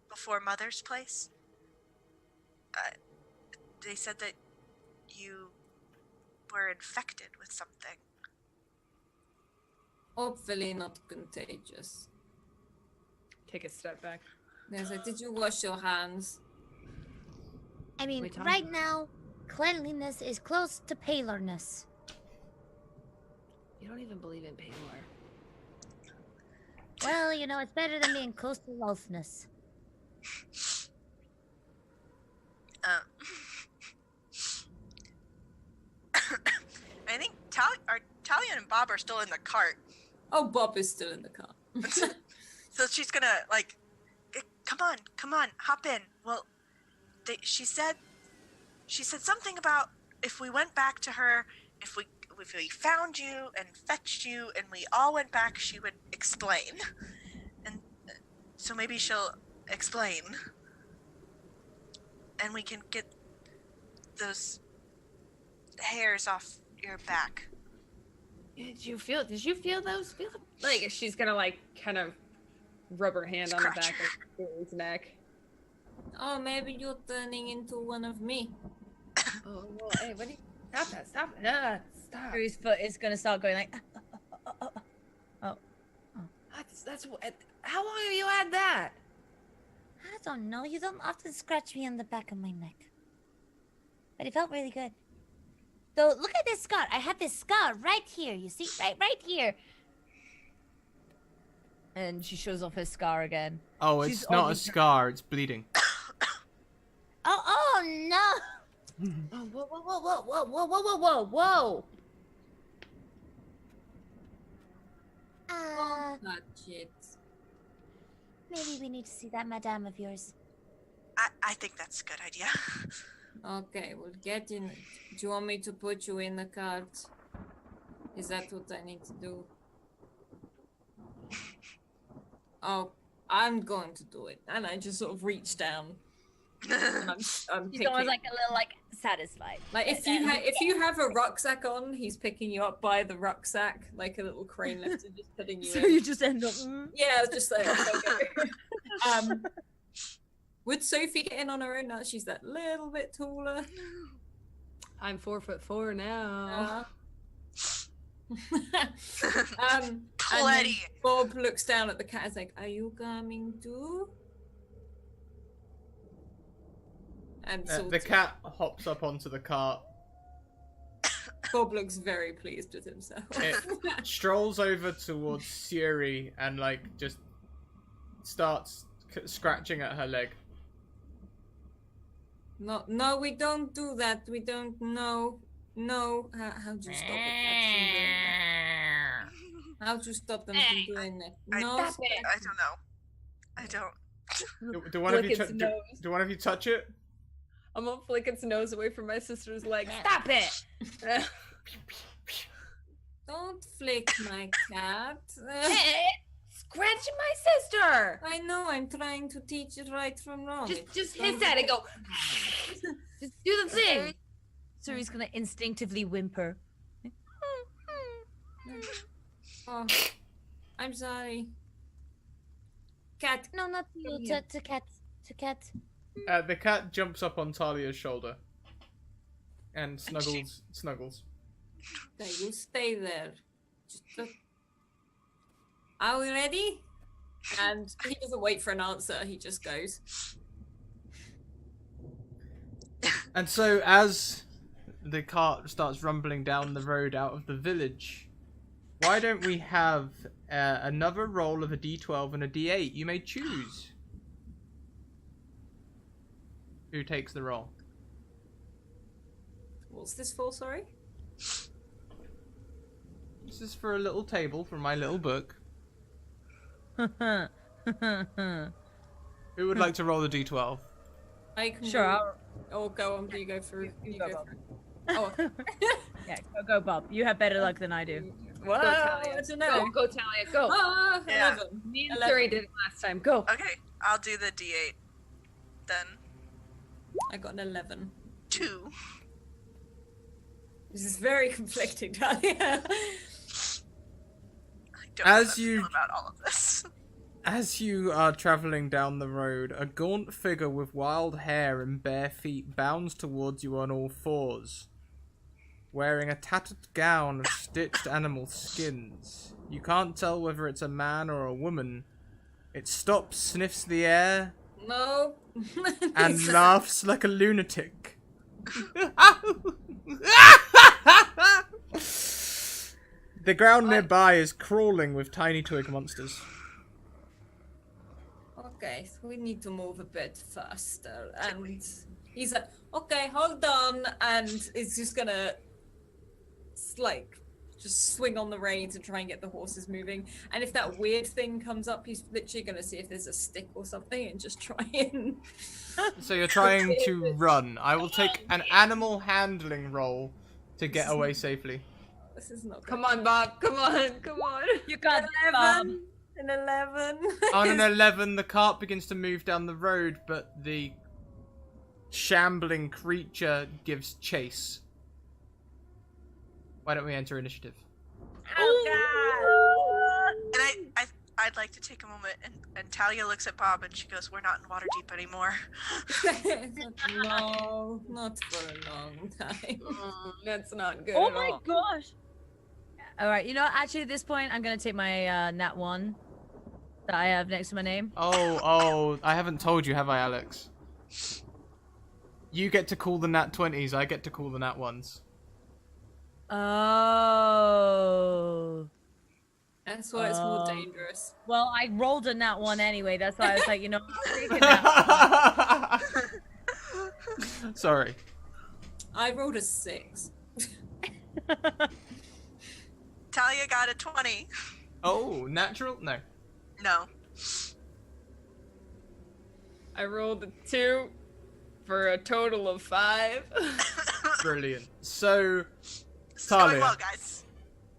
before Mother's place. They said that you were infected with something. Hopefully not contagious. Take a step back. There's like, did you wash your hands? I mean, Wait, Tom? right now, cleanliness is close to palorness. You don't even believe in Paylor. Well, you know, it's better than being close to loafness. I think Talia and Bob are still in the cart. Oh, Bob is still in the car. So she's gonna like, come on, hop in. Well, she said something about if we went back to her, if we found you and fetched you and we all went back, she would explain. And so maybe she'll explain, and we can get those hairs off your back. Did you feel those? Like she's gonna like kind of rub her hand on the back of Suri's neck. Oh, maybe you're turning into one of me. Oh, well, hey, what do you... Stop it. Stop. Suri's foot is gonna start going like. That's what... How long have you had that? I don't know. You don't often scratch me on the back of my neck. But it felt really good. Though, look at this scar. I had this scar right here. You see? Right here. And she shows off her scar again. Oh, She's it's not a obviously- scar. It's bleeding. Oh no! Oh, whoa. Don't touch it. Maybe we need to see that madame of yours. I think that's a good idea. Okay, we'll get in. Do you want me to put you in the cart? Is that what I need to do? Oh, I'm going to do it. And I just sort of reach down. I'm She's picking... almost like a little like satisfied. Like if you have a rucksack on, he's picking you up by the rucksack, like a little crane lifter, just putting you So in. you just end up. Yeah, just like okay. Would Sophie get in on her own now? She's that little bit taller. I'm 4'4" now. And Plenty. then Bob looks down at the cat and is like, "Are you coming too?" And The cat hops up onto the cart. Bob looks very pleased with himself. It strolls over towards Suri and like just starts scratching at her leg. No, we don't do that. We don't know. No. How'd you stop a cat from doing that? How'd you stop them from doing that? No. I don't know. I don't. Do one of you Flick its do nose. do one of you touch it? I'm gonna flick its nose away from my sister's leg. Stop it! Don't flick my cat. Hey, scratching my sister! I know. I'm trying to teach it right from wrong. Just hiss at it. Go. Just do the thing. Suri's gonna instinctively whimper. Oh, I'm sorry. Cat. No, not to you. Come here. To cat. To cat. The cat jumps up on Talia's shoulder and snuggles. Okay, you stay there. Are we ready? And he doesn't wait for an answer. He just goes. And so as the cart starts rumbling down the road out of the village, why don't we have another roll of a d12 and a d8? You may choose. Who takes the roll? What's this for, sorry? This is for a little table from my little book. Who would like to roll the d12? I can Sure, roll- Oh, go on. You go through. You go Bob. through. Oh, Yeah, go, Bob. You have better luck than I do. Whoa, I don't know. go, Talia, go. Ah, Yeah. 11. Me and 11. Suri did it last time. Go. Okay, I'll do the D8 then. I got an 11. 2. This is very conflicting, Talia. I don't As know how to you- feel about all of this. As you are travelling down the road, a gaunt figure with wild hair and bare feet bounds towards you on all fours, wearing a tattered gown of stitched animal skins. You can't tell whether it's a man or a woman. It stops, sniffs the air, No. and laughs like a lunatic. The ground nearby is crawling with tiny twig monsters. Okay, so we need to move a bit faster. And he's like, okay, hold on. And is just gonna, just swing on the reins and try and get the horses moving. And if that weird thing comes up, he's literally gonna see if there's a stick or something and just try and. So you're trying to run. I will take an animal handling roll to get away safely. This is not good. Come on, Bob. Come on. Come on. You got this, Bob. An 11. On an 11, the cart begins to move down the road, but the shambling creature gives chase. Why don't we enter initiative? Oh, And I'd like to take a moment, and Talia looks at Bob and she goes, "We're not in Waterdeep anymore." No, not for a long time. That's not good. Oh at my all. gosh. All right, you know, actually, at this point, I'm gonna take my nat 1 that I have next to my name. Oh, I haven't told you, have I, Alex? You get to call the nat 20s, I get to call the nat 1s. Oh. That's why it's more dangerous. Well, I rolled a nat 1 anyway. That's why I was like, you know, I'll take a nat 1. Sorry. I rolled a 6. Talia got a 20. Oh, natural? No. No. I rolled a 2 for a total of 5. Brilliant. So, This is going Talia. well, guys.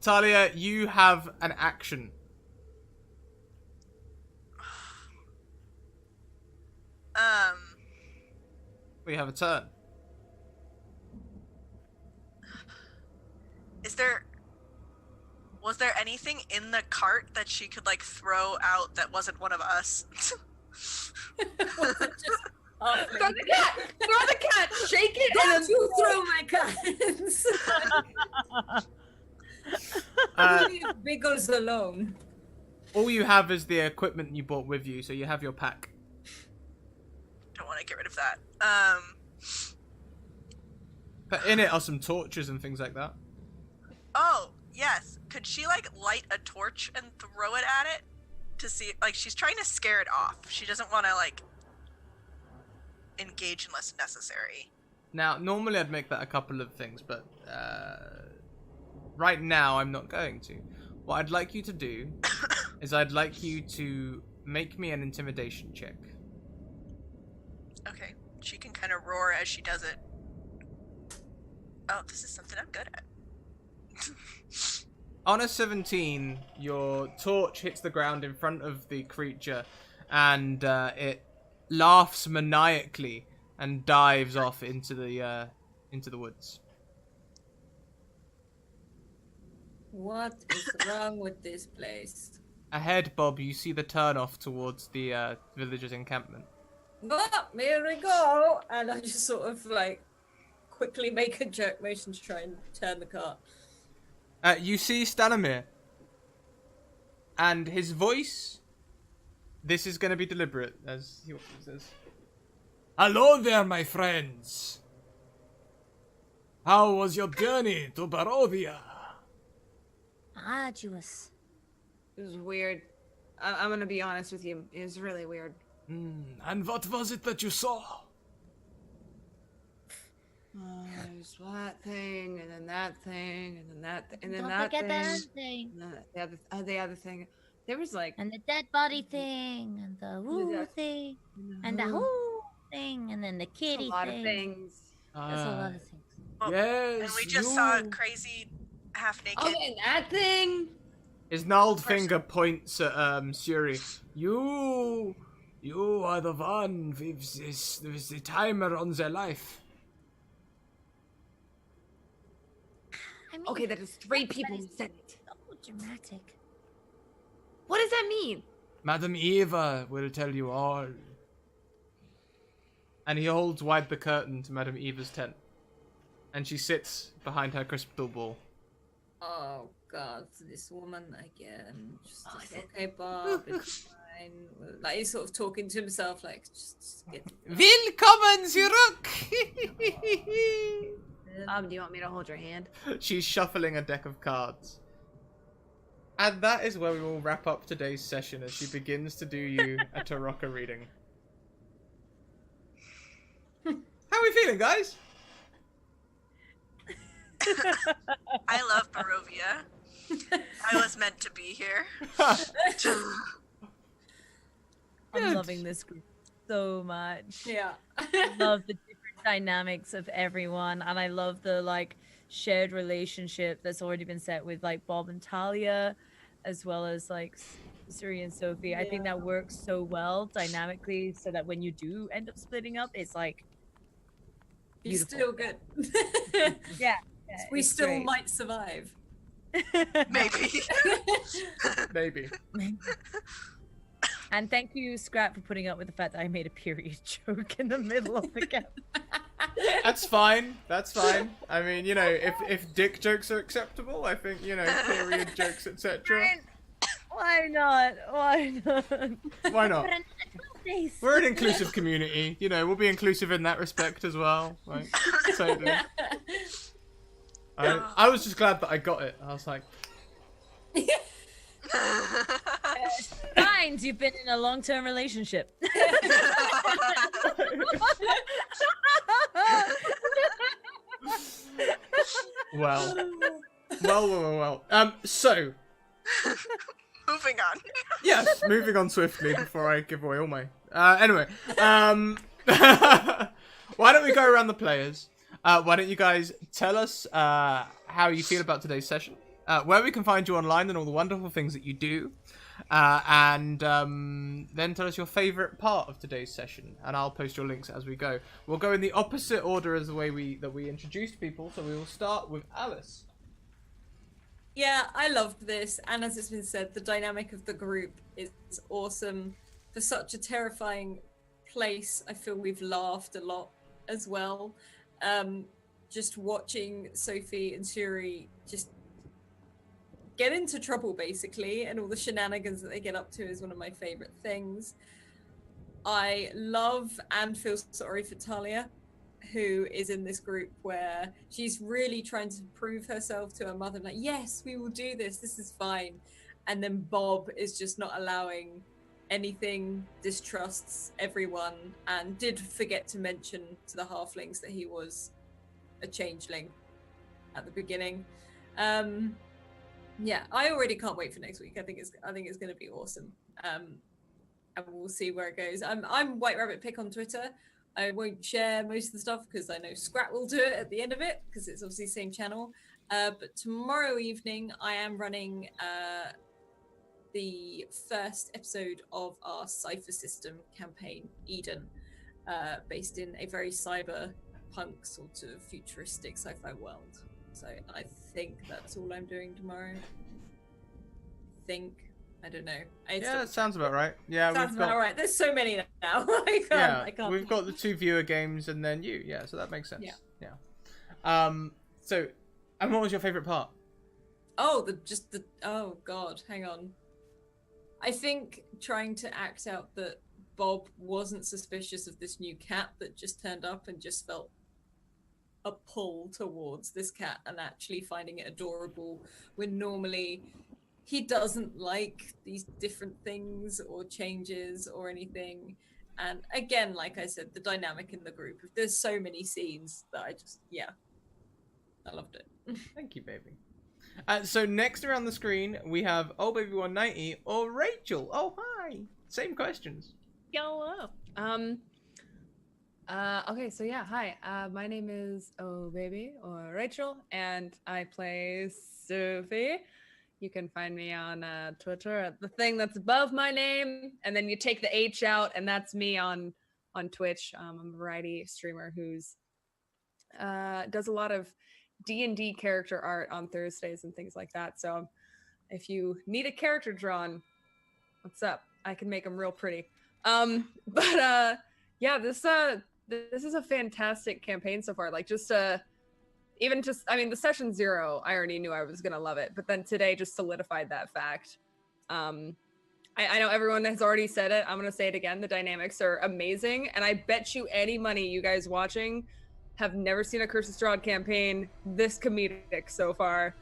Talia, you have an action. We have a turn. Was there anything in the cart that she could throw out that wasn't one of us? Throw the cat! Throw the cat! Shake it! Don't you throw my cards! Leave Biggles alone. All you have is the equipment you brought with you, so you have your pack. Don't want to get rid of that. But in it are some torches and things like that. Oh, yes. Could she light a torch and throw it at it to see? She's trying to scare it off. She doesn't want to engage unless necessary. Now, normally I'd make that a couple of things, but right now I'm not going to. What I'd like you to do is I'd like you to make me an intimidation check. Okay. She can kind of roar as she does it. Oh, this is something I'm good at. On a 17, your torch hits the ground in front of the creature, and it laughs maniacally and dives off into the woods. What is wrong with this place? Ahead, Bob, you see the turnoff towards the villagers' encampment. Oh, here we go! And I just sort of quickly make a jerk motion to try and turn the cart. You see Stanimir, and his voice. This is going to be deliberate, as he says. Hello there, my friends. How was your journey to Barovia? arduous. It was weird. I'm gonna be honest with you. It was really weird. And what was it that you saw? There's that thing, and then that thing, and then that, and then Don't that forget the thing. other thing. And then the other thing. There was like And the dead body thing, and the woo thing, and the whoo thing, and then the kitty a lot thing. of things. There's a lot of things. Yes. And we just saw a crazy half naked. Oh, and that thing. His gnarled finger points at Suri. You are the one with the timer on their life. I mean, Okay, that is 3 people who said it. so dramatic. What does that mean? Madam Eva will tell you all. And he holds wide the curtain to Madam Eva's tent. And she sits behind her crystal ball. Oh God, this woman again. Just okay, Bob, it's fine. Like he's sort of talking to himself, like just get. Willkommen zurück! Do you want me to hold your hand? She's shuffling a deck of cards. And that is where we will wrap up today's session as she begins to do you a Tarocca reading. How are we feeling, guys? I love Barovia. I was meant to be here. I'm loving this group so much. Yeah. I love the different dynamics of everyone, and I love the like shared relationship that's already been set with like Bob and Talia, as well as like Suri and Sophie. I think that works so well dynamically, so that when you do end up splitting up, it's like He's beautiful. still good. Yeah, We it's still great. might survive. Maybe. Maybe. And thank you, Scrap, for putting up with the fact that I made a period joke in the middle of the game. That's fine. That's fine. I mean, you know, if dick jokes are acceptable, I think, you know, period jokes, etc. Why not? Why not? Why not? But days. We're an inclusive community. You know, we'll be inclusive in that respect as well. Like, totally. I was just glad that I got it. I was like, Signs you've been in a long-term relationship. well. So, Moving on. yes, moving on swiftly before I give away all my... Anyway, why don't we go around the players? Why don't you guys tell us how you feel about today's session, where we can find you online and all the wonderful things that you do, and then tell us your favourite part of today's session, and I'll post your links as we go. We'll go in the opposite order as the way we introduced people, so we will start with Alice. Yeah, I loved this, and as it's been said, the dynamic of the group is awesome. For such a terrifying place, I feel we've laughed a lot as well. Just watching Sophie and Suri just get into trouble, basically, and all the shenanigans that they get up to is one of my favorite things. I love and feel sorry for Talia, who is in this group where she's really trying to prove herself to her mother, like, yes, we will do this is fine. And then Bob is just not allowing anything, distrusts everyone, and did forget to mention to the halflings that he was a changeling at the beginning. Yeah, I already can't wait for next week. I think it's going to be awesome. And we'll see where it goes. I'm White Rabbit Pick on Twitter. I won't share most of the stuff because I know Scrat will do it at the end of it because it's obviously the same channel. But tomorrow evening, I am running the first episode of our Cypher System campaign, Eden, based in a very cyberpunk sort of futuristic sci-fi world. So I think that's all I'm doing tomorrow. I don't know. Yeah, that sounds about right. Yeah, Sounds we've got. about right. There's so many now. I can't. We've got the 2 viewer games and then you. Yeah, so that makes sense. Yeah. So, and what was your favorite part? Oh, oh God, hang on. I think trying to act out that Bob wasn't suspicious of this new cat that just turned up and just felt a pull towards this cat and actually finding it adorable, when normally he doesn't like these different things or changes or anything. And again, like I said, the dynamic in the group, there's so many scenes that I loved it. Thank you, baby. So next around the screen, we have Oh Baby 190 or Rachel. Oh, hi. Same questions. Hello. Okay, so yeah, hi. My name is Oh Baby or Rachel, and I play Sophie. You can find me on Twitter at the thing that's above my name, and then you take the H out, and that's me on Twitch. I'm a variety streamer who's does a lot of D&D character art on Thursdays and things like that. So if you need a character drawn, what's up? I can make them real pretty. But yeah, this is a fantastic campaign so far. Like I mean, the session 0, I already knew I was gonna love it, but then today just solidified that fact. I know everyone has already said it. I'm gonna say it again. The dynamics are amazing, and I bet you any money you guys watching have never seen a Curse of Strahd campaign this comedic so far.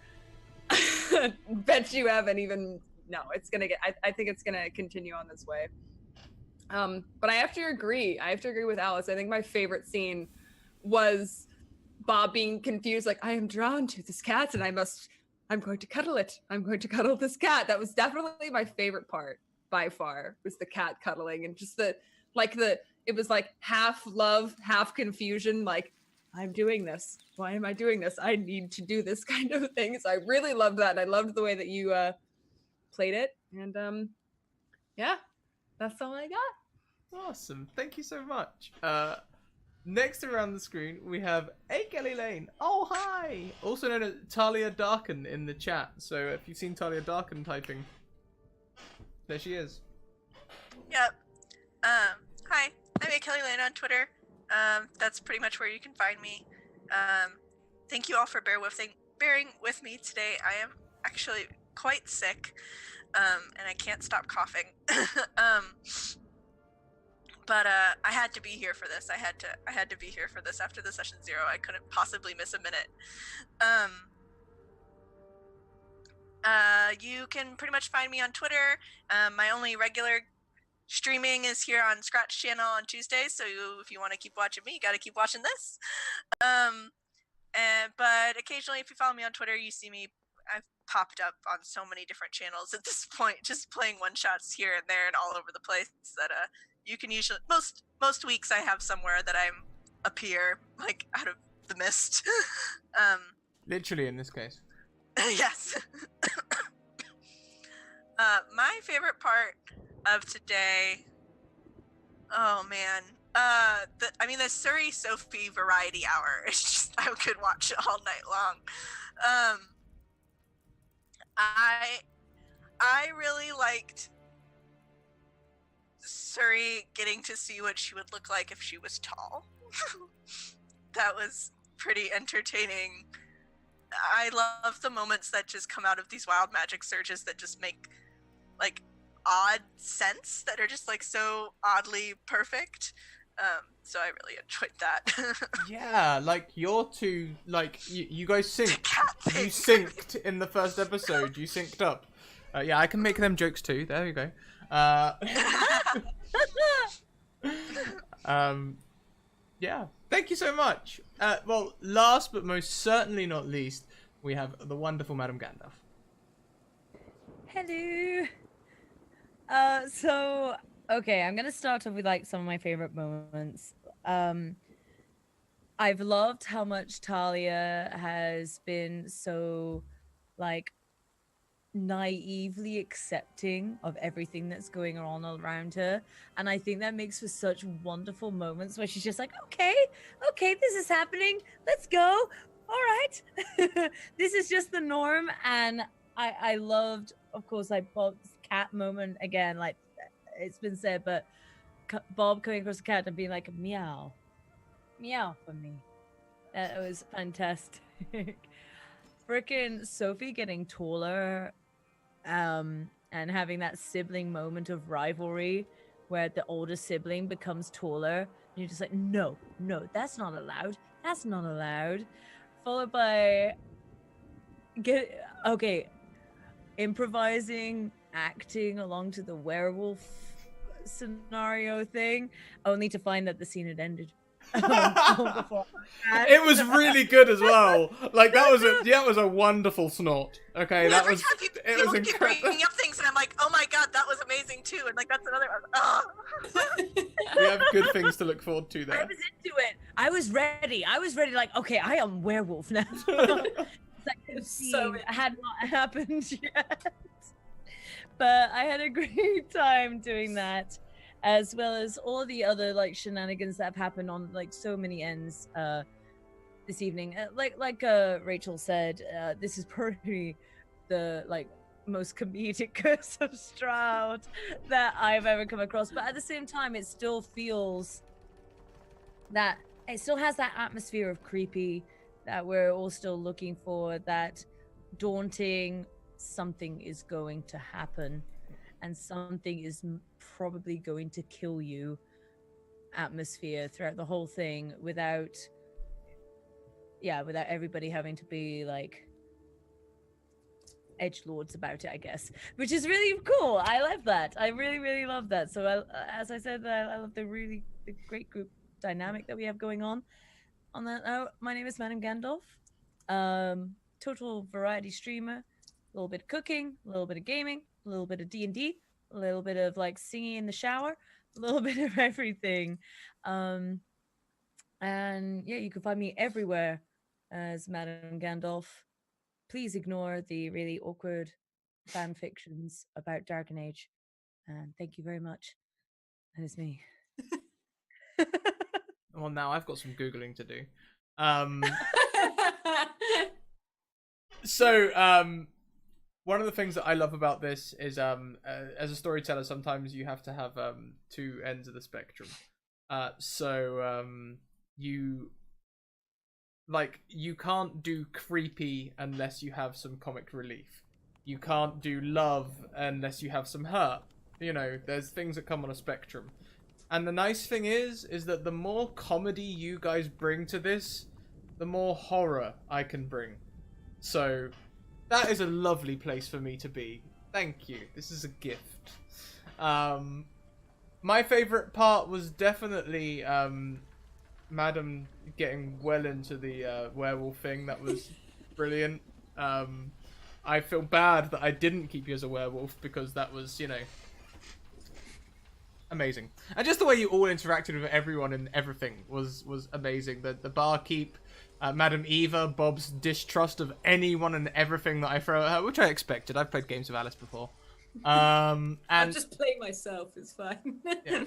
Bet you haven't even. No, it's gonna get. I think it's gonna continue on this way. But I have to agree. I have to agree with Alice. I think my favorite scene was Bob being confused, like, I am drawn to this cat and I'm going to cuddle it. I'm going to cuddle this cat. That was definitely my favorite part by far, was the cat cuddling, and just it was like half love, half confusion, like, I'm doing this. Why am I doing this? I need to do this kind of thing. So I really loved that. And I loved the way that you played it. And yeah, that's all I got. Awesome. Thank you so much. Next around the screen, we have Hey Kelly Lane. Oh, hi. Also known as Talia Darken in the chat. So if you've seen Talia Darken typing, there she is. Yep. Hi, I'm Kelly Lane on Twitter. That's pretty much where you can find me. Thank you all for bearing with me today. I am actually quite sick, and I can't stop coughing. But I had to be here for this. I had to be here for this after the session 0. I couldn't possibly miss a minute. You can pretty much find me on Twitter. My only regular streaming is here on Scratch channel on Tuesdays. So if you want to keep watching me, you got to keep watching this. But occasionally, if you follow me on Twitter, you see me. I've popped up on so many different channels at this point, just playing one shots here and there and all over the place. That you can usually most weeks I have somewhere that I'm appear, like, out of the mist. Literally in this case. Yes. My favorite part of today, oh man, the Surrey Sophie variety hour. It's just, I could watch it all night long. I really liked Surrey getting to see what she would look like if she was tall. That was pretty entertaining. I love the moments that just come out of these wild magic surges that just make, like, odd sense, that are just, like, so oddly perfect. So I really enjoyed that. Yeah, like, your two, like, you guys synced. You synced in the first episode. You synced up. Yeah, I can make them jokes too. There you go. Yeah, thank you so much. Well, last but most certainly not least, we have the wonderful Madam Gandalf. Hello. So, okay, I'm gonna start off with, like, some of my favorite moments. I've loved how much Talia has been so, like, naively accepting of everything that's going on around her, and I think that makes for such wonderful moments where she's just like, okay, this is happening, let's go, all right. This is just the norm. And I loved, of course, like, Bob's cat moment again. Like, it's been said, but Bob coming across the cat and being like, meow for me, that was fantastic. Freaking Sophie getting taller, and having that sibling moment of rivalry where the older sibling becomes taller, and you're just like, no, that's not allowed. That's not allowed. Followed by improvising, acting along to the werewolf scenario thing, only to find that the scene had ended. Before It was really good as well. Like that was a wonderful snort. Okay, Yeah, that every was time people, it people was keep incredible. bringing up things, and I'm like, oh my god, that was amazing too, and like that's another one. Oh. We have good things to look forward to I there. was into it. I was ready. Like, okay, I am werewolf now. Second So scene had not happened yet. But I had a great time doing that, as well as all the other like shenanigans that have happened on like so many ends this evening. Like Rachel said, this is probably the like most comedic curse of Strahd that I've ever come across. But at the same time, it still feels that it still has that atmosphere of creepy that we're all still looking for, that daunting something is going to happen and something is probably going to kill you atmosphere throughout the whole thing without everybody having to be like edgelords about it, I guess, which is really cool. I love that. I really love that. So as I said, I love the great group dynamic that we have going on that note. My name is Madam Gandalf, total variety streamer, a little bit of cooking, a little bit of gaming, a little bit of D&D, a little bit of like singing in the shower, a little bit of everything. And yeah, you can find me everywhere as Madam Gandalf. Please ignore the really awkward fan fictions about Dark Age. And thank you very much. That is me. Well, now I've got some Googling to do. So, one of the things that I love about this is, as a storyteller, sometimes you have to have two ends of the spectrum. You can't do creepy unless you have some comic relief. You can't do love unless you have some hurt. You know, there's things that come on a spectrum. And the nice thing is that the more comedy you guys bring to this, the more horror I can bring. So, that is a lovely place for me to be. Thank you. This is a gift. My favourite part was definitely Madam getting well into the werewolf thing. That was brilliant. I feel bad that I didn't keep you as a werewolf because that was, you know, amazing. And just the way you all interacted with everyone and everything was amazing. The barkeep, Madam Eva, Bob's distrust of anyone and everything that I throw at her, which I expected. I've played games of Alice before. And I'm just playing myself, it's fine. Yeah.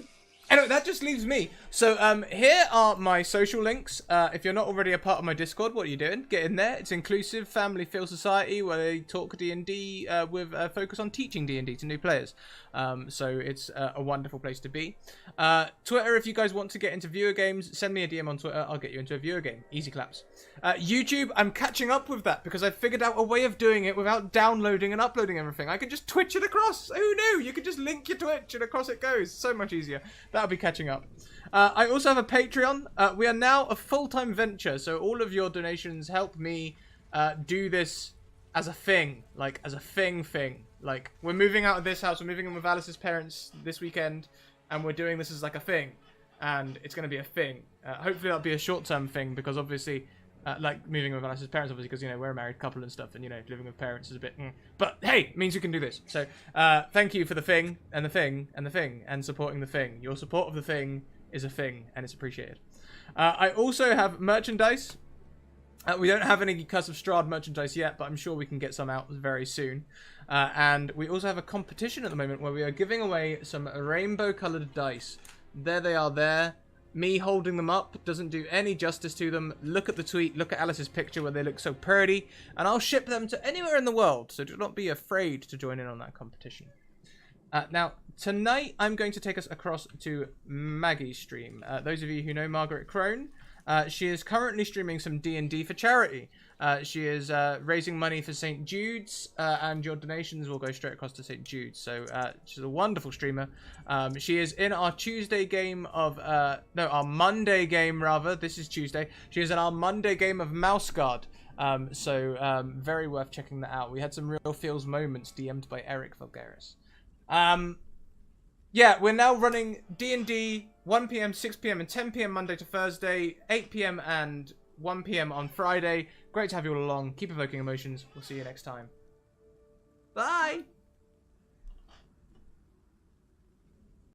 Anyway, that just leaves me. So, here are my social links. If you're not already a part of my Discord, what are you doing? Get in there. It's inclusive, family feel society where they talk D&D with a focus on teaching D&D to new players. So it's a wonderful place to be. Twitter, if you guys want to get into viewer games, send me a DM on Twitter. I'll get you into a viewer game. Easy claps. YouTube, I'm catching up with that because I figured out a way of doing it without downloading and uploading everything. I can just Twitch it across. Who knew? You could just link your Twitch and across it goes. So much easier. That'll be catching up. I also have a Patreon. We are now a full-time venture, so all of your donations help me do this as a thing. Like, as a thing. Like, we're moving out of this house. We're moving in with Alice's parents this weekend, and we're doing this as, like, a thing. And it's going to be a thing. Hopefully that'll be a short-term thing, because obviously, like, moving with Alice's parents, obviously, because, you know, we're a married couple and stuff, and, you know, living with parents is a bit... But, hey, it means you can do this. So, thank you for the thing, and the thing, and the thing, and supporting the thing. Your support of the thing is a thing, and it's appreciated. I also have merchandise. We don't have any Curse of Strahd merchandise yet, but I'm sure we can get some out very soon. And we also have a competition at the moment where we are giving away some rainbow-coloured dice. There they are there. Me holding them up doesn't do any justice to them. Look at the tweet, look at Alice's picture where they look so pretty, and I'll ship them to anywhere in the world, so do not be afraid to join in on that competition. Now, tonight I'm going to take us across to Maggie's stream. Those of you who know Margaret Crone, She is currently streaming some D&D for charity. She is raising money for St. Jude's, and your donations will go straight across to St. Jude's. So she's a wonderful streamer. She is in our Tuesday game of, no, our Monday game rather. This is Tuesday. She is in our Monday game of Mouse Guard. So very worth checking that out. We had some real feels moments DM'd by Eric Vulgaris. Yeah, we're now running D&D 1 p.m., 6 p.m. and 10 p.m. Monday to Thursday, 8 p.m. and 1 p.m. on Friday. Great to have you all along. Keep evoking emotions. We'll see you next time. Bye!